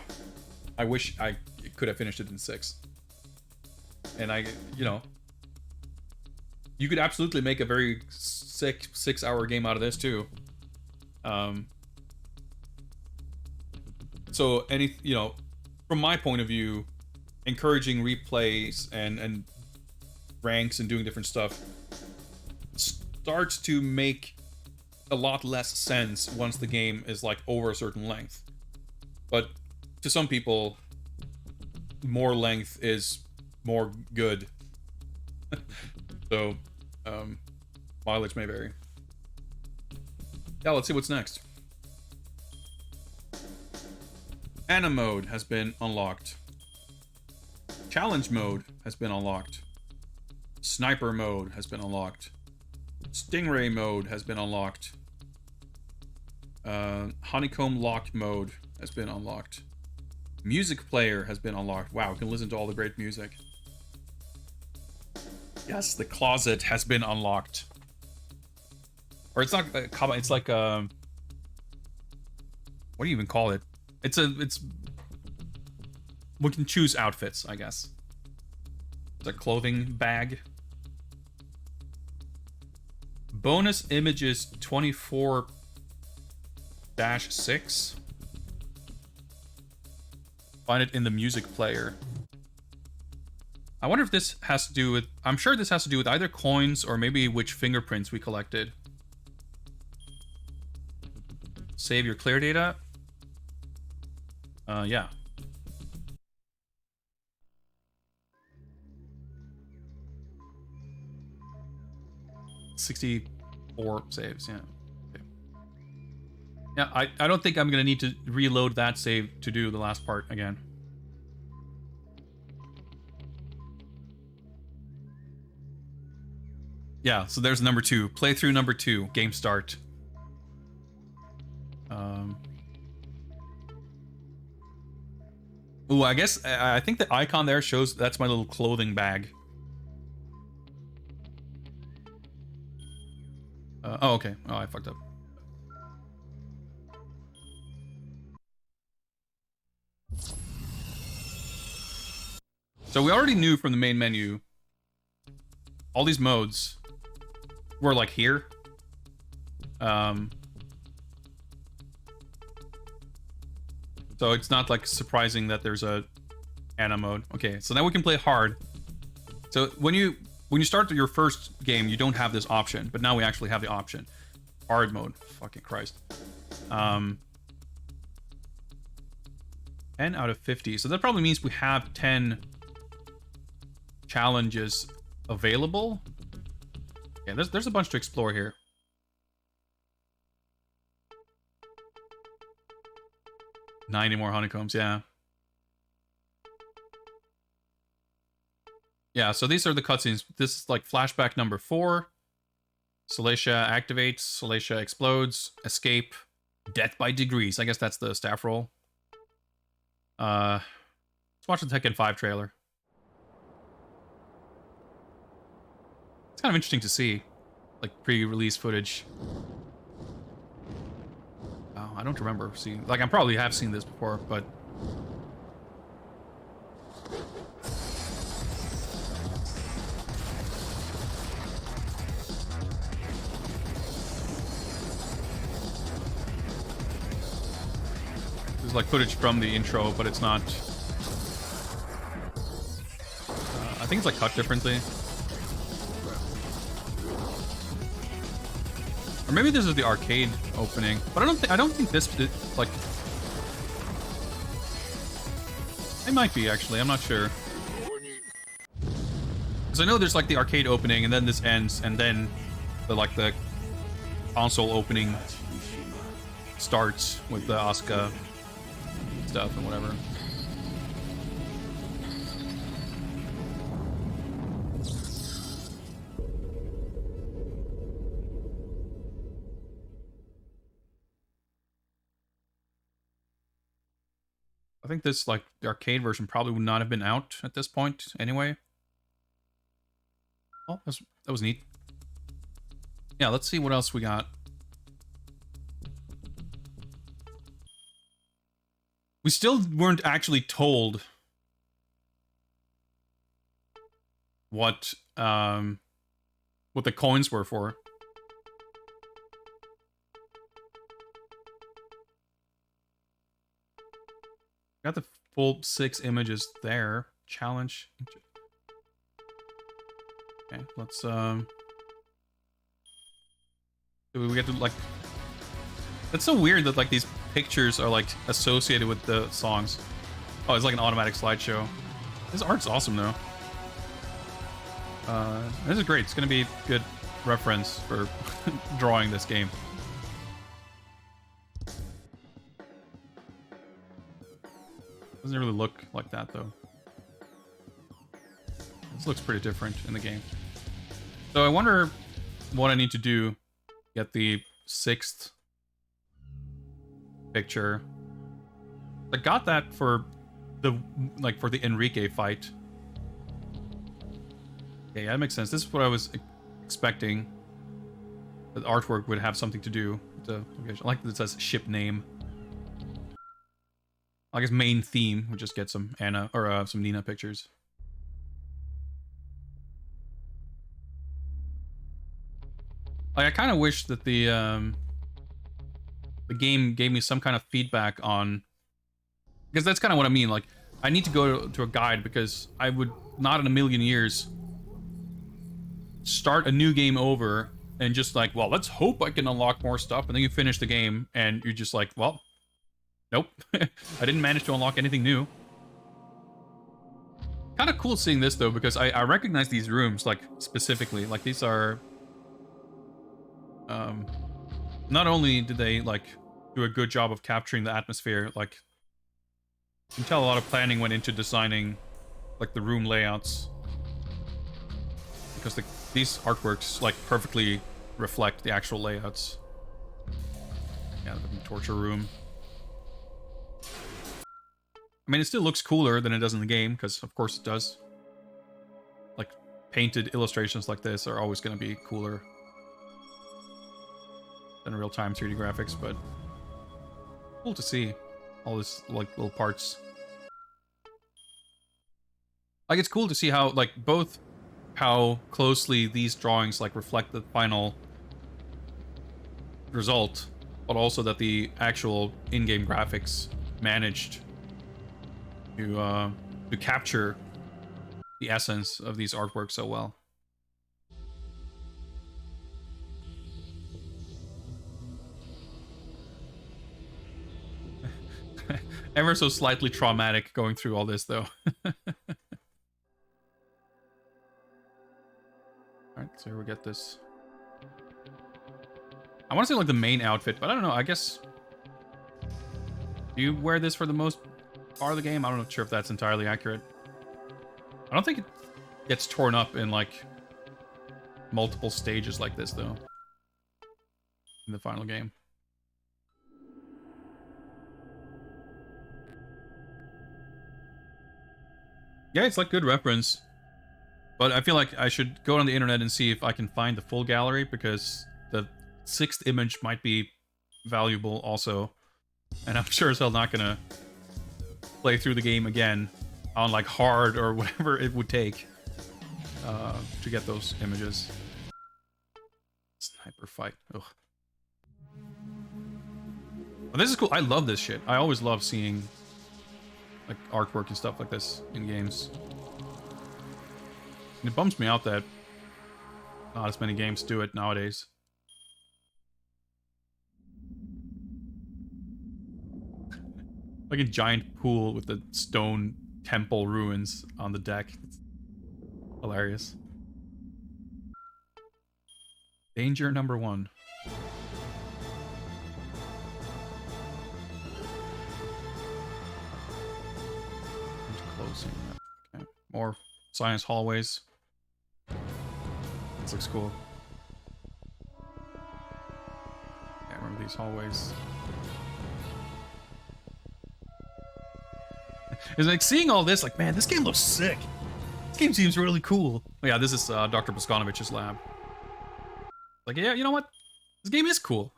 I wish I could have finished it in 6. And I, you know, you could absolutely make a very sick 6-hour game out of this too. So you know, from my point of view, encouraging replays and ranks and doing different stuff starts to make a lot less sense once the game is like over a certain length. But to some people, more length is more good. So, mileage may vary. Yeah, let's see what's next. Anna mode has been unlocked. Challenge mode has been unlocked. Sniper mode has been unlocked. Stingray mode has been unlocked. Honeycomb lock mode has been unlocked. Music player has been unlocked. Wow, we can listen to all the great music. Yes, the closet has been unlocked. Or it's not it's like what do you even call it? It's we can choose outfits, I guess. It's a clothing bag. Bonus images 24-6. Find it in the music player. I wonder if this has to do with... I'm sure this has to do with either coins or maybe which fingerprints we collected. Save your clear data. Yeah. $64 saves, yeah. Okay. Yeah, I don't think I'm gonna need to reload that save to do the last part again. Yeah, so there's number 2. Playthrough number 2. Game start. Ooh, I guess I think the icon there shows that's my little clothing bag. Oh, okay. Oh, I fucked up. So we already knew from the main menu all these modes were like here. So it's not like surprising that there's a Anna mode. Okay, so now we can play hard. So when you start your first game, you don't have this option, but now we actually have the option. Hard mode. Fucking Christ. 10 out of 50. So that probably means we have 10 challenges available. Yeah, there's a bunch to explore here. $90 more honeycombs, yeah. Yeah, so these are the cutscenes. This is like flashback number 4. Salacia activates, Salacia explodes, escape, death by degrees. I guess that's the staff roll. Let's watch the Tekken 5 trailer. It's kind of interesting to see, like pre-release footage. Oh, I don't remember seeing. Like I probably have seen this before, but. There's like footage from the intro, but it's not. I think it's like cut differently. Or maybe this is the arcade opening, but I don't think this like. It might be actually. I'm not sure. Because I know there's like the arcade opening, and then this ends, and then the console opening starts with the Asuka stuff and whatever. I think this, like, the arcade version probably would not have been out at this point anyway. Oh, that was neat. Yeah, let's see what else we got. We still weren't actually told what the coins were for. Got the full 6 images there. Challenge. Okay, let's do we get to like. It's so weird that like these pictures are like associated with the songs. Oh, it's like an automatic slideshow. This art's awesome though. This is great. It's gonna be a good reference for drawing this game. Doesn't really look like that though. This looks pretty different in the game. So I wonder what I need to do to get the 6th picture. I got that for the Enrique fight. Okay, that makes sense. This is what I was expecting. The artwork would have something to do with the location. I like that it says ship name. I guess main theme. We just get some Anna or some Nina pictures. Like, I kind of wish that the game gave me some kind of feedback on, because that's kind of what I mean. Like, I need to go to a guide because I would not in a million years start a new game over and just like, well, let's hope I can unlock more stuff, and then you finish the game and you're just like, well, nope, I didn't manage to unlock anything new. Kind of cool seeing this though, because I recognize these rooms like specifically. Like these are not only did they like do a good job of capturing the atmosphere, like you can tell a lot of planning went into designing like the room layouts, because these artworks like perfectly reflect the actual layouts. Yeah, the torture room. I mean, it still looks cooler than it does in the game, because of course it does. Like painted illustrations like this are always going to be cooler than real-time 3D graphics, but cool to see all this like little parts. Like, it's cool to see how like both how closely these drawings like reflect the final result, but also that the actual in-game graphics managed to capture the essence of these artworks so well. Ever so slightly traumatic going through all this, though. Alright, so here we get this. I want to say, like, the main outfit, but I don't know, I guess... Do you wear this for the most part of the game? I'm not sure if that's entirely accurate. I don't think it gets torn up in, like, multiple stages like this, though. In the final game. Yeah, it's like good reference. But I feel like I should go on the internet and see if I can find the full gallery, because the 6th image might be valuable also. And I'm sure as hell not gonna play through the game again on like hard or whatever it would take to get those images. Sniper fight. Ugh. But this is cool. I love this shit. I always love seeing like artwork and stuff like this in games. And it bums me out that not as many games do it nowadays. Like a giant pool with the stone temple ruins on the deck. It's hilarious. Danger number 1. Closing. Okay. More science hallways. This looks cool. Yeah, I remember these hallways. It's like seeing all this, like, man, this game looks sick. This game seems really cool. Oh, yeah, this is Dr. Boskonovich's lab. Like, yeah, you know what? This game is cool.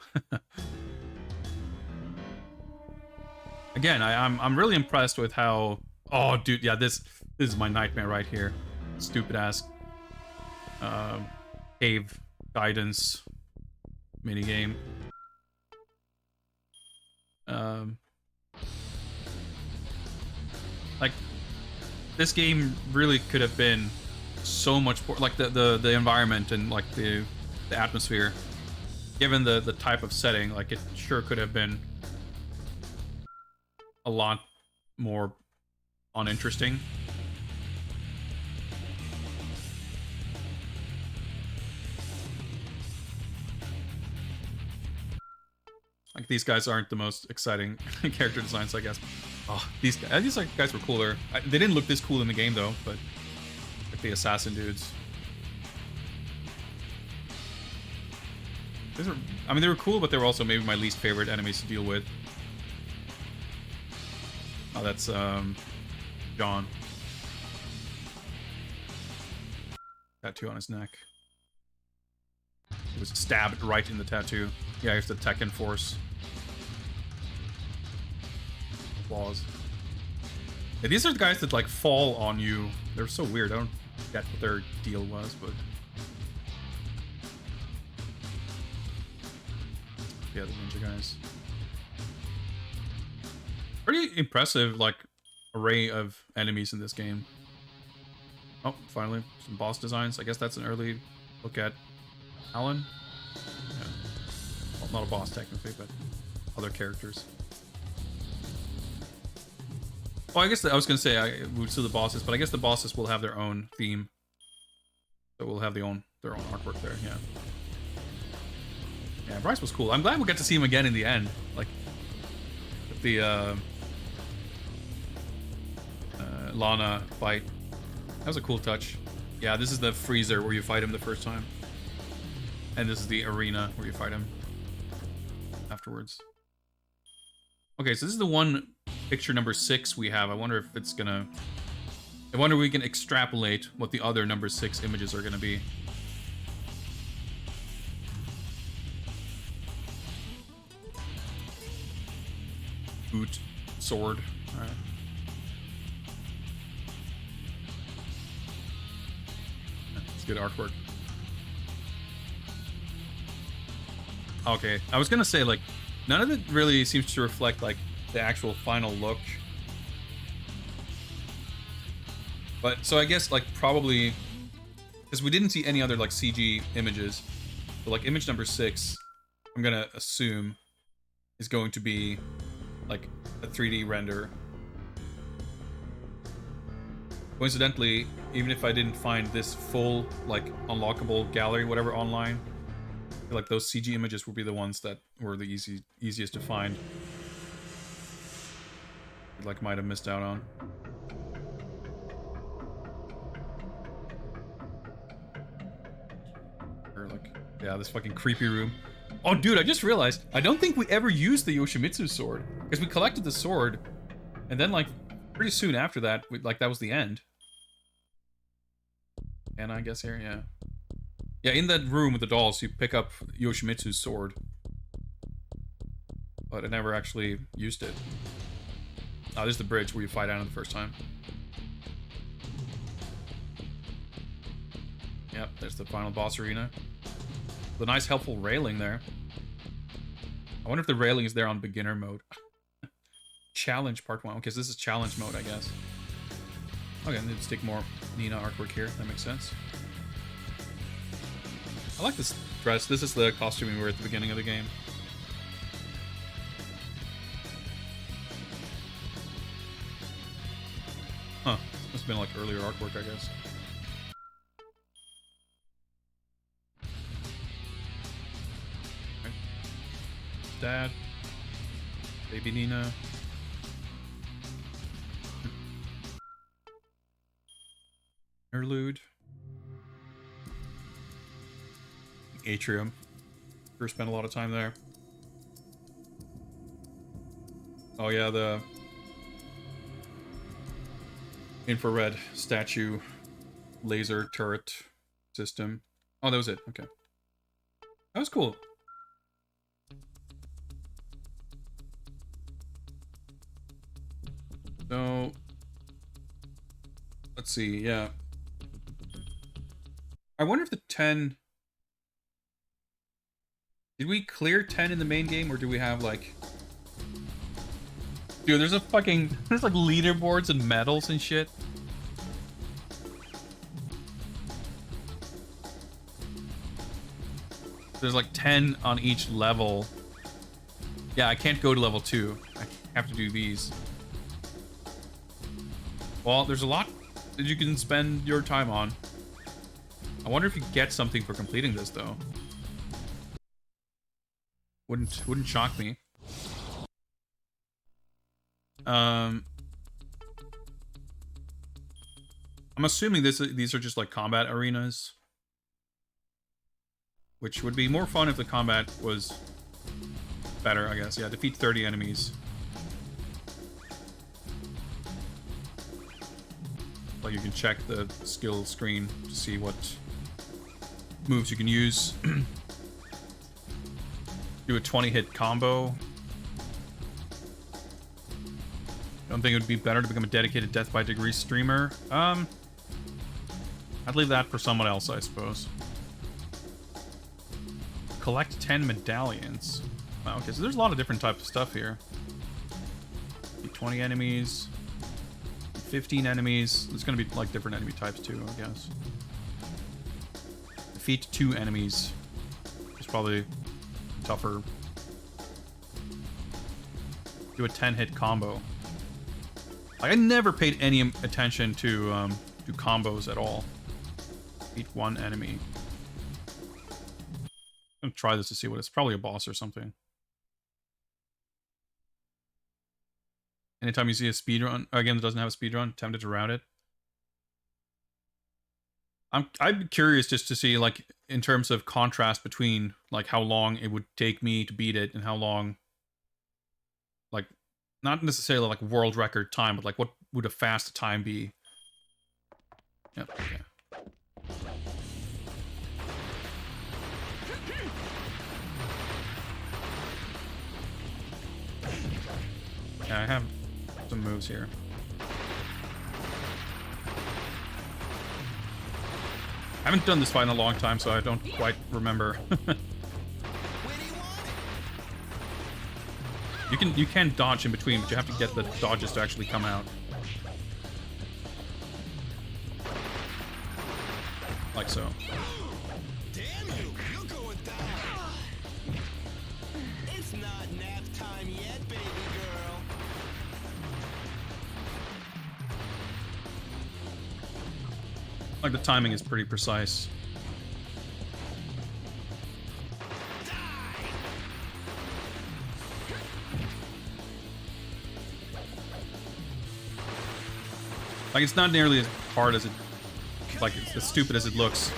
Again, I'm really impressed with how. Oh, dude, yeah, this is my nightmare right here. Stupid ass cave guidance minigame. Like, this game really could have been so much more, like the environment and like the atmosphere, given the type of setting. Like, it sure could have been a lot more uninteresting. Like, these guys aren't the most exciting character designs, I guess. Oh, these guys were cooler. They didn't look this cool in the game though, but like the assassin dudes. These are, I mean, they were cool, but they were also maybe my least favorite enemies to deal with. Oh, that's John. Tattoo on his neck. He was stabbed right in the tattoo. Yeah, here's the Tekken Force. Claws. Yeah, these are the guys that like fall on you. They're so weird. I don't get what their deal was, but yeah, the ninja guys. Pretty impressive, like, array of enemies in this game. Oh, finally, some boss designs. I guess that's an early look at Alan. Yeah. Well, not a boss technically, but other characters. Well, I guess I was gonna say we'll see the bosses, but I guess the bosses will have their own theme. So we'll have their own artwork there. Yeah. Yeah, Bryce was cool. I'm glad we'll get to see him again in the end. Like the Lana fight. That was a cool touch. Yeah, this is the freezer where you fight him the first time. And this is the arena where you fight him afterwards. Okay, so this is the one picture number 6 we have. I wonder if it's gonna... I wonder if we can extrapolate what the other number 6 images are gonna be. Boot, sword. Alright. It's good artwork. Okay, I was gonna say, like, none of it really seems to reflect, like, the actual final look. But, so I guess, like, probably... Because we didn't see any other, like, CG images. But, like, image number 6, I'm gonna assume, is going to be, like, a 3D render. Coincidentally, even if I didn't find this full, like, unlockable gallery, whatever, online, I feel like those CG images would be the ones that were the easiest to find. Like, might have missed out on. Or like, yeah, this fucking creepy room. Oh, dude, I just realized I don't think we ever used the Yoshimitsu sword, because we collected the sword, and then like pretty soon after that, like that was the end. And I guess here, yeah. Yeah, in that room with the dolls, you pick up Yoshimitsu's sword. But I never actually used it. Oh, this is the bridge where you fight Anna the first time. Yep, there's the final boss arena. The nice helpful railing there. I wonder if the railing is there on beginner mode. Challenge part 1. Okay, so this is challenge mode, I guess. Okay, let's take more Nina artwork here. That makes sense. I like this dress. This is the costume we were at the beginning of the game. Huh. Must have been like earlier artwork, I guess. Okay. Dad. Baby Nina. Interlude. Atrium. Sure spent a lot of time there. Oh yeah, the infrared statue laser turret system. Oh, that was it. Okay. That was cool. So, let's see, yeah. I wonder if the 10... Did we clear 10 in the main game, or do we have, like... Dude, there's a fucking... There's, like, leaderboards and medals and shit. There's, like, 10 on each level. Yeah, I can't go to level 2. I have to do these. Well, there's a lot that you can spend your time on. I wonder if you get something for completing this, though. Wouldn't shock me. I'm assuming these are just like combat arenas, which would be more fun if the combat was better, I guess. Yeah, defeat 30 enemies. Like you can check the skill screen to see what moves you can use. Do a 20-hit combo. Don't think it would be better to become a dedicated Death by Degree streamer? I'd leave that for someone else, I suppose. Collect 10 medallions. Wow, okay, so there's a lot of different types of stuff here. 20 enemies. 15 enemies. There's gonna be, like, different enemy types, too, I guess. Defeat 2 enemies. It's probably tougher. Do a 10-hit combo. Like, I never paid any attention to combos at all. Beat 1 enemy. I'm gonna try this to see what it's probably a boss or something. Anytime you see a speedrun, again, it doesn't have a speedrun, tempted to route it. I'm curious just to see, like, in terms of contrast between, like, how long it would take me to beat it and how long, like, not necessarily, like, world record time, but, like, what would a fast time be? Yep, okay. Yeah, I have some moves here. I haven't done this fight in a long time, so I don't quite remember. You can dodge in between, but you have to get the dodges to actually come out. Like so. Damn you! You're going down. It's not nap time yet, baby girl. Like the timing is pretty precise. Like, it's not nearly as hard as it, like, it's as stupid as it looks.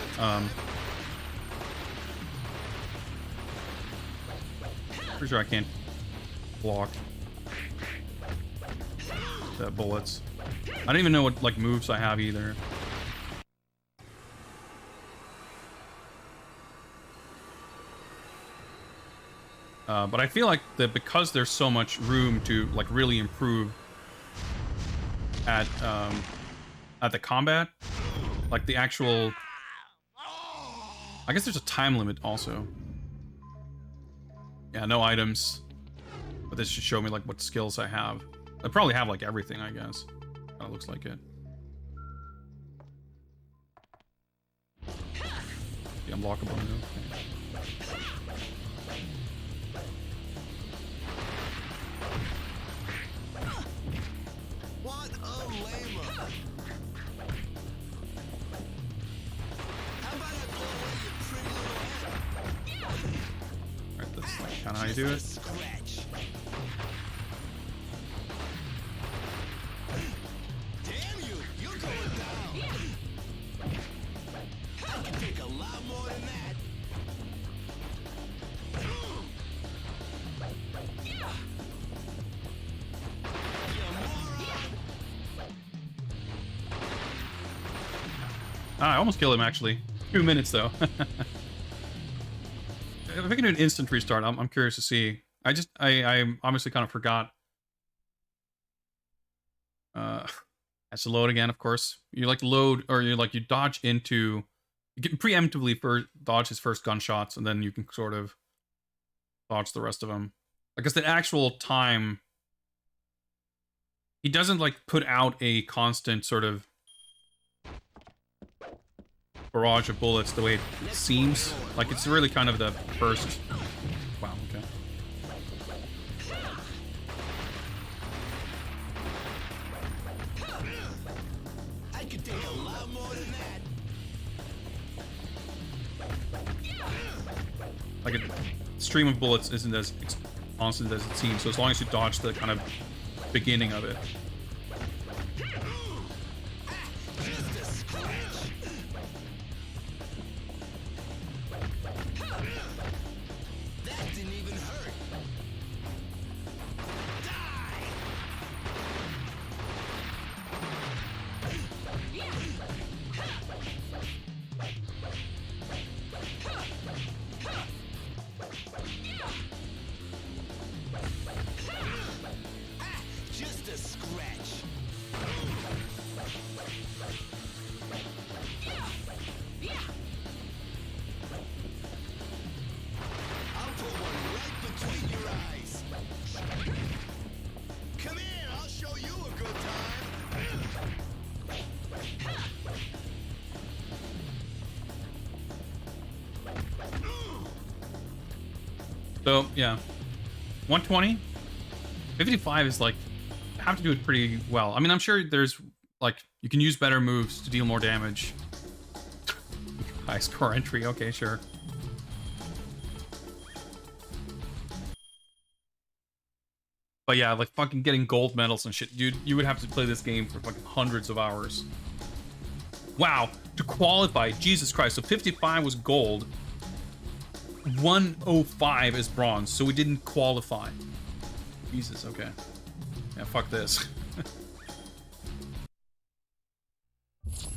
Pretty sure I can't block the bullets. I don't even know what, like, moves I have either. But I feel like that because there's so much room to like really improve at the combat, like the actual, I guess there's a time limit also. Yeah, no items, but this should show me like what skills I have. I probably have like everything, I guess. Kind of looks like it. The unblockable move. Okay. What a lame up. How about I blow away your pretty little head? Alright, that's like kind of how you do it. Scratch. Damn you! You're going down. I can take a lot more than that. Ah, I almost killed him actually. 2 minutes though. If I can do an instant restart, I'm curious to see. I obviously kind of forgot. Has to load again, of course. You like load, or you dodge into. You can preemptively dodge his first gunshots, and then you can sort of dodge the rest of them. Because the actual time, he doesn't like put out a constant sort of barrage of bullets the way it seems. Like it's really kind of the first. Wow. Okay. I could take a lot more than that. Like a stream of bullets isn't as constant as it seems. So as long as you dodge the kind of beginning of it. Just a scratch. That didn't even hurt. Die! Just a scratch. I'll put one right between your eyes. Come in, I'll show you a good time. So yeah, 120, 55 is like have to do it pretty well. I mean, I'm sure there's like you can use better moves to deal more damage. High score entry, okay, sure. But yeah, like fucking getting gold medals and shit, dude. You would have to play this game for fucking hundreds of hours. Wow, to qualify, Jesus Christ. So 55 was gold. 105 is bronze, so we didn't qualify. Jesus, okay. Yeah, fuck this.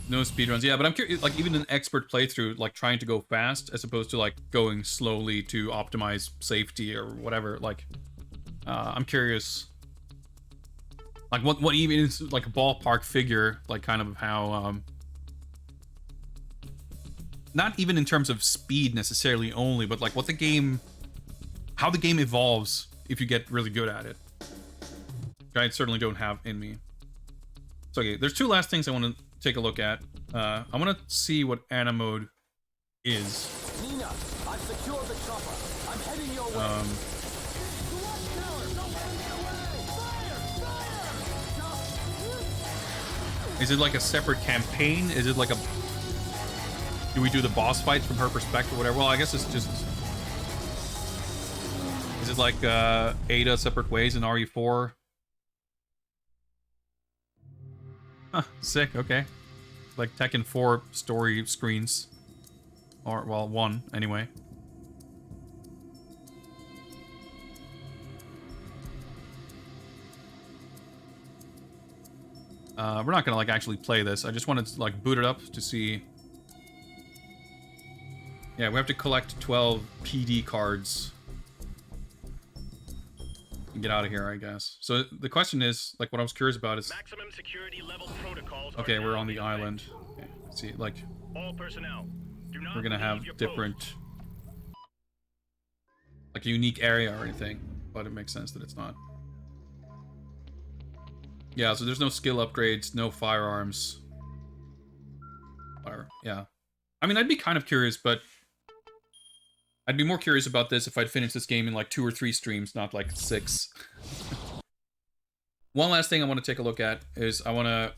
No speedruns. Yeah, but I'm curious, like, even an expert playthrough, like, trying to go fast, as opposed to, like, going slowly to optimize safety or whatever, like, I'm curious, like, what even is, like, a ballpark figure, like, kind of how, not even in terms of speed necessarily only, but, like, what the game, how the game evolves if you get really good at it. I certainly don't have in me. So, okay, there's two last things I want to take a look at. I want to see what Anna mode is. Nina, I've secured the chopper. I'm heading your way. Is it like a separate campaign? Is it like a... Do we do the boss fights from her perspective or whatever? Well, I guess it's just... Is it like Ada Separate Ways in RE4? Huh, sick, okay. Like Tekken 4 story screens. Or, well, one, anyway. We're not gonna, like, actually play this. I just wanted to, like, boot it up to see... Yeah, we have to collect 12 PD cards. get out of here, I guess. So the question is, like, what I was curious about is, Maximum security level protocols. okay, we're on the island. Okay, see, like, all personnel. Do not we're gonna have leave your different, like, a unique area or anything, but it makes sense that it's not. Yeah, so there's no skill upgrades, no firearms. Yeah. I mean, I'd be kind of curious, but I'd be more curious about this if I'd finished this game in like 2 or 3 streams, not like 6. One last thing I want to take a look at is I want to,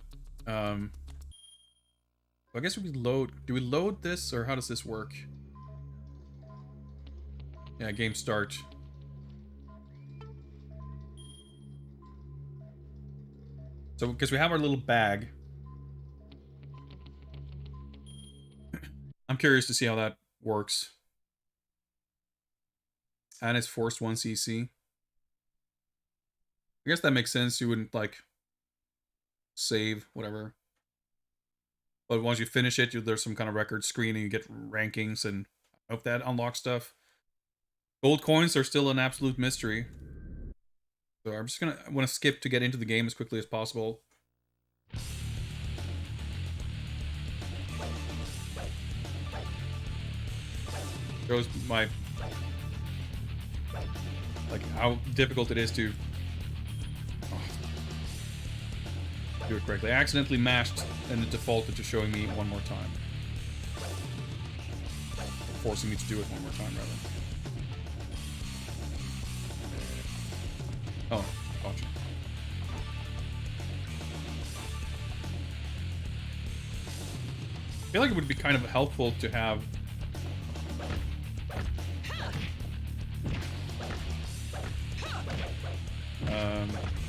I guess we load, do we load this or how does this work? Yeah, game start. So, because we have our little bag. I'm curious to see how that works. And it's forced 1 CC. I guess that makes sense. You wouldn't, like, save, whatever. But once you finish it, there's some kind of record screen and you get rankings, and I hope that unlocks stuff. Gold coins are still an absolute mystery. So I'm just gonna want to skip to get into the game as quickly as possible. Shows my, like, how difficult it is to do it correctly. I accidentally mashed and it defaulted to showing me one more time. Or forcing me to do it one more time, rather. Oh, gotcha. I feel like it would be kind of helpful to have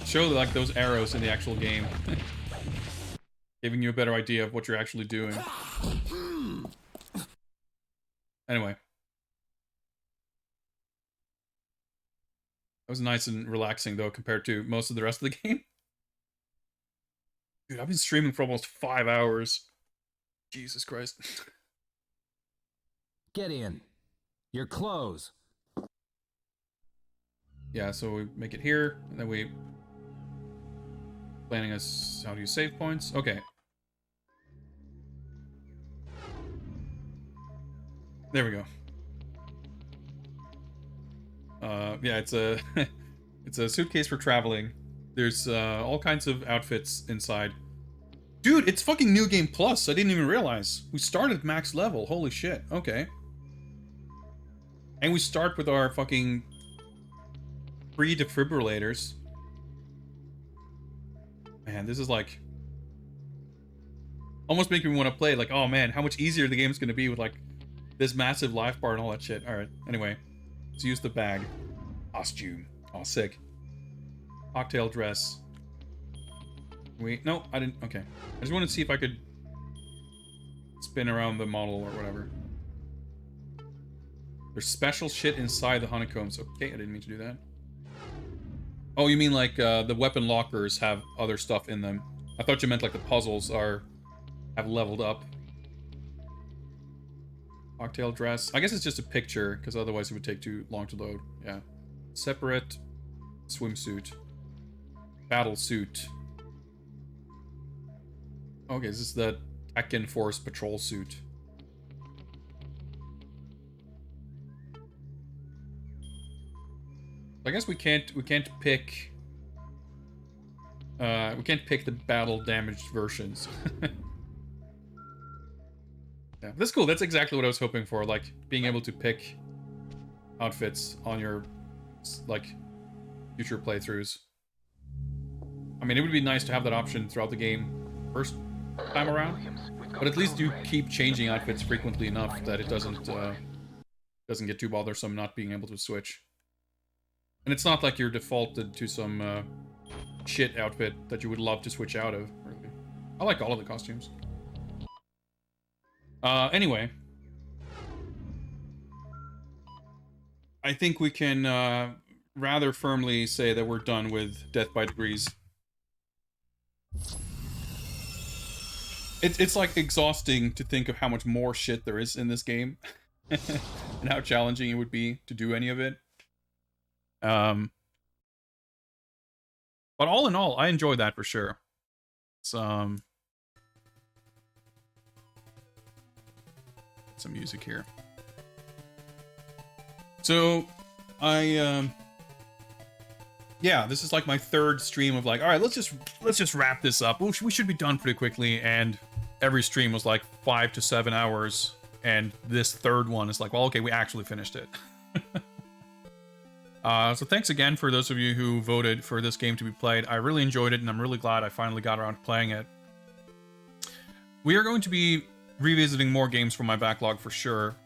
show like those arrows in the actual game, giving you a better idea of what you're actually doing. Anyway, that was nice and relaxing though compared to most of the rest of the game. Dude, I've been streaming for almost 5 hours. Jesus Christ. Get in. Your clothes. Yeah, so we make it here, and then we planning us how to use save points. Okay. There we go. Yeah, it's a it's a suitcase for traveling. There's all kinds of outfits inside. Dude, it's fucking New Game Plus. I didn't even realize. We started max level. Holy shit. Okay. And we start with our fucking free defibrillators. Man, this is like almost making me want to play. Like, oh man, how much easier the game's gonna be with like this massive life bar and all that shit. Alright, anyway. Let's use the bag. Costume. Oh, sick. Cocktail dress. Wait, no, I didn't. Okay. I just wanted to see if I could spin around the model or whatever. There's special shit inside the honeycombs. Okay, I didn't mean to do that. Oh, you mean like the weapon lockers have other stuff in them. I thought you meant like the puzzles have leveled up. Cocktail dress. I guess it's just a picture, because otherwise it would take too long to load. Yeah. Separate swimsuit. Battle suit. Okay, this is the TEKKEN Force patrol suit. I guess we can't pick the battle damaged versions. Yeah, that's cool. That's exactly what I was hoping for, like being able to pick outfits on your like future playthroughs. I mean, it would be nice to have that option throughout the game first time around, but at least you keep changing outfits frequently enough that it doesn't get too bothersome not being able to switch. And it's not like you're defaulted to some shit outfit that you would love to switch out of, really. I like all of the costumes. Anyway. I think we can rather firmly say that we're done with Death by Degrees. It's like exhausting to think of how much more shit there is in this game. And how challenging it would be to do any of it. But all in all, I enjoyed that for sure. It's, get some music here. So, yeah, this is like my third stream of like, all right, let's just wrap this up. We should be done pretty quickly. And every stream was like 5 to 7 hours, and this third one is like, well, okay, we actually finished it. So thanks again for those of you who voted for this game to be played. I really enjoyed it, and I'm really glad I finally got around to playing it. We are going to be revisiting more games from my backlog for sure.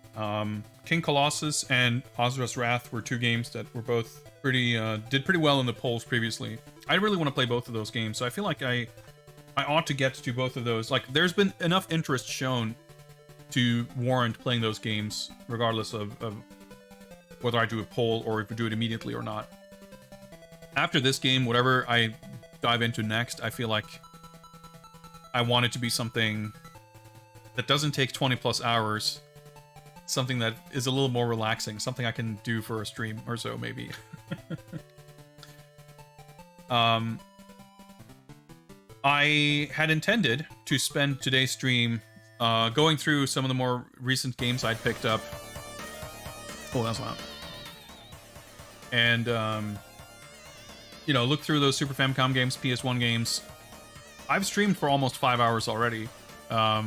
King Colossus and Asuras Wrath were two games that were both did pretty well in the polls previously. I really want to play both of those games, so I feel like I ought to get to both of those. Like, there's been enough interest shown to warrant playing those games, regardless of whether I do a poll or if I do it immediately or not. After this game, whatever I dive into next, I feel like I want it to be something that doesn't take 20 plus hours, something that is a little more relaxing, something I can do for a stream or so, maybe. I had intended to spend today's stream going through some of the more recent games I'd picked up. Oh, that's loud. And, you know, look through those Super Famicom games, PS1 games. I've streamed for almost 5 hours already. I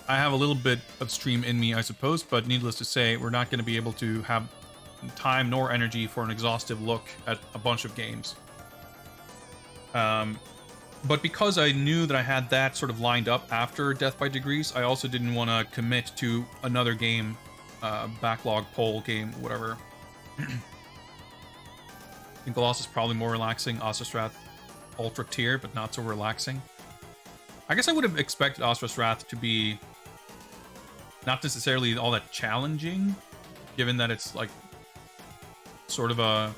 have a little bit of stream in me, I suppose, but needless to say, we're not going to be able to have time nor energy for an exhaustive look at a bunch of games. But because I knew that I had that sort of lined up after Death by Degrees, I also didn't want to commit to another game, backlog poll game, whatever. I think Colossus is probably more relaxing. Asuras Wrath, ultra tier, but not so relaxing. I guess I would have expected Asuras Wrath to be not necessarily all that challenging, given that it's like sort of a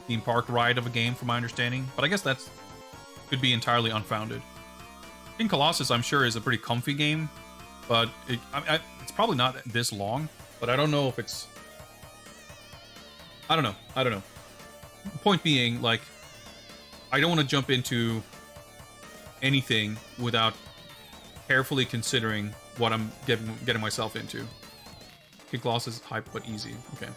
theme park ride of a game, from my understanding. But I guess that's could be entirely unfounded. King Colossus, I'm sure, is a pretty comfy game, but it's probably not this long. But I don't know if it's. I don't know. Point being, like, I don't want to jump into anything without carefully considering what I'm getting myself into. King Colossus is hype but easy. Okay.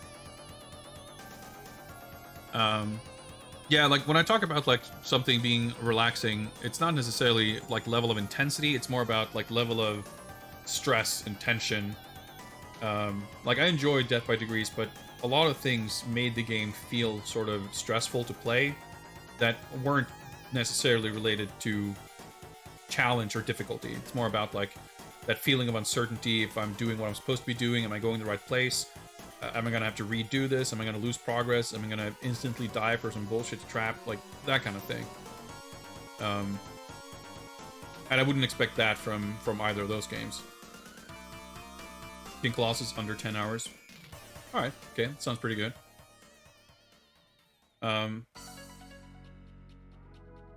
Yeah, like when I talk about like something being relaxing, it's not necessarily like level of intensity. It's more about like level of stress and tension. Like I enjoyed Death by Degrees, but a lot of things made the game feel sort of stressful to play that weren't necessarily related to challenge or difficulty. It's more about like that feeling of uncertainty. If I'm doing what I'm supposed to be doing, am I going the right place? Am I gonna have to redo this? Am I gonna lose progress? Am I gonna instantly die for some bullshit trap? Like that kind of thing. And I wouldn't expect that from either of those games. King Colossus under 10 hours. All right, okay, that sounds pretty good.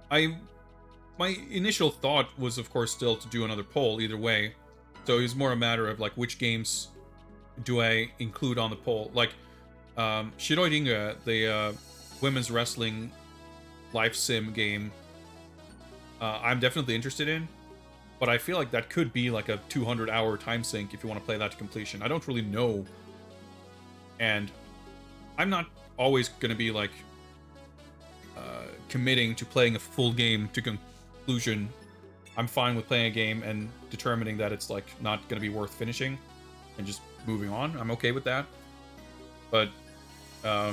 My initial thought was, of course, still to do another poll either way. So it was more a matter of like which games do I include on the poll. Like Shiroi Ringa, the women's wrestling life sim game, I'm definitely interested in, but I feel like that could be like a 200-hour time sink if you want to play that to completion. I don't really know, and I'm not always going to be like committing to playing a full game to conclusion. I'm fine with playing a game and determining that it's like not going to be worth finishing and just moving on. I'm okay with that. But I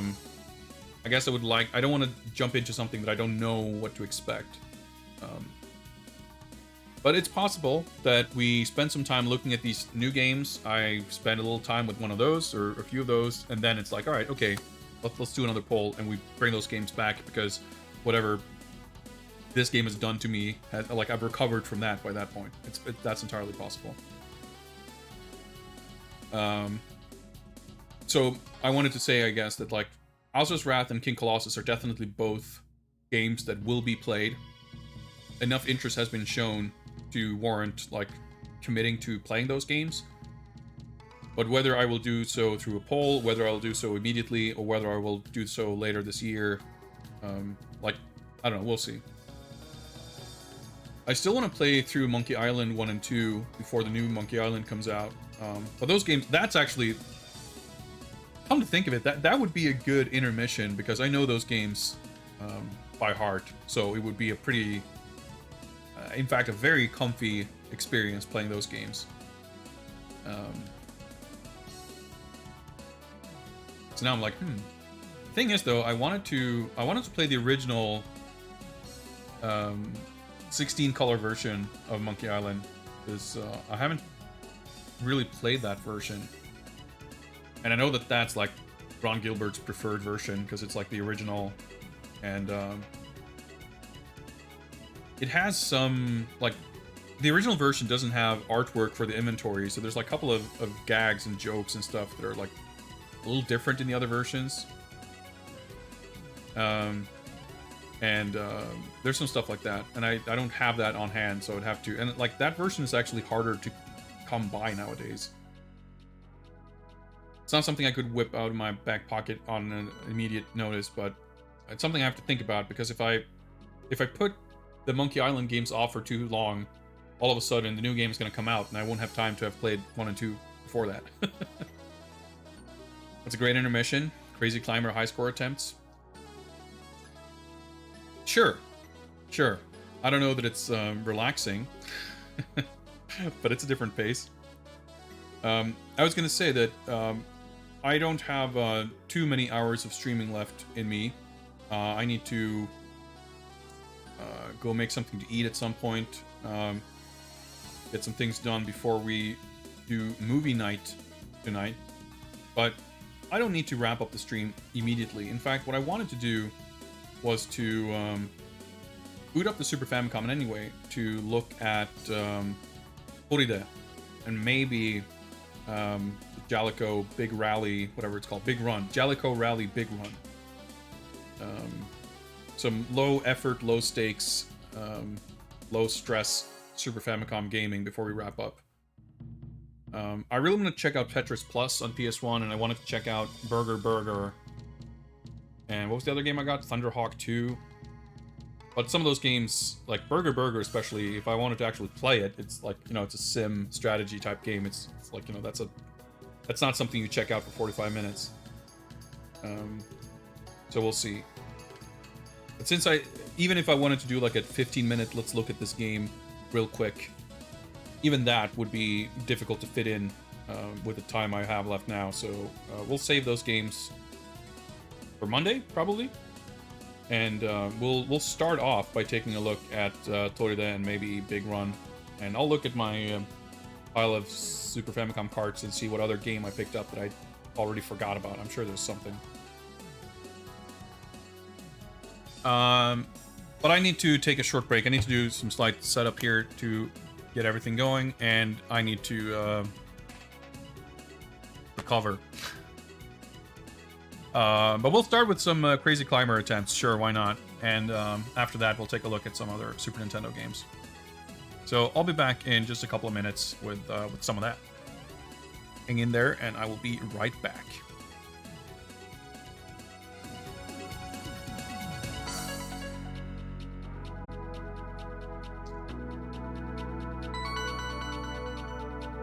guess I don't want to jump into something that I don't know what to expect. But it's possible that we spend some time looking at these new games. I spend a little time with one of those or a few of those, and then it's like, all right, okay, let's do another poll, and we bring those games back because whatever this game has done to me, like I've recovered from that by that point. That's entirely possible. So I wanted to say, I guess, that like Asuras Wrath and King Colossus are definitely both games that will be played. Enough interest has been shown to warrant like committing to playing those games. But whether I will do so through a poll, whether I'll do so immediately, or whether I will do so later this year, like I don't know. We'll see. I still want to play through Monkey Island 1 and 2 before the new Monkey Island comes out. But those games, that's actually, come to think of it, that would be a good intermission because I know those games by heart. So it would be a pretty, in fact, a very comfy experience playing those games. So now I'm like, Thing is, though, I wanted to play the original 16-color version of Monkey Island because I haven't really played that version, and I know that that's like Ron Gilbert's preferred version because it's like the original, and it has some, like, the original version doesn't have artwork for the inventory, so there's like a couple of gags and jokes and stuff that are like a little different in the other versions. There's some stuff like that, and I don't have that on hand, so I'd have to, and like that version is actually harder to come by nowadays. It's not something I could whip out of my back pocket on an immediate notice, but it's something I have to think about, because if I put the Monkey Island games off for too long, all of a sudden the new game is going to come out and I won't have time to have played 1 and 2 before that. That's a great intermission. Crazy Climber high score attempts. Sure. I don't know that it's relaxing, but it's a different pace. I was going to say that I don't have too many hours of streaming left in me. I need to go make something to eat at some point. Get some things done before we do movie night tonight. But I don't need to wrap up the stream immediately. In fact, what I wanted to do was to boot up the Super Famicom anyway to look at Toride and maybe the Jalico Big Rally, whatever it's called, Big Run. Jalico Rally Big Run. Some low effort, low stakes, low stress Super Famicom gaming before we wrap up. I really want to check out Tetris Plus on PS1, and I wanted to check out Burger. And what was the other game I got? Thunderhawk 2. But some of those games, like Burger especially, if I wanted to actually play it, it's like, you know, it's a sim strategy type game. It's like, you know, that's not something you check out for 45 minutes. So we'll see. But since even if I wanted to do like a 15-minute, let's look at this game real quick, even that would be difficult to fit in with the time I have left now. So we'll save those games for Monday, probably. And we'll start off by taking a look at Toride and maybe Big Run. And I'll look at my pile of Super Famicom carts and see what other game I picked up that I already forgot about. I'm sure there's something. But I need to take a short break. I need to do some slight setup here to get everything going, and I need to recover. But we'll start with some Crazy Climber attempts. Sure, why not? And after that, we'll take a look at some other Super Nintendo games. So I'll be back in just a couple of minutes with some of that. Hang in there, and I will be right back.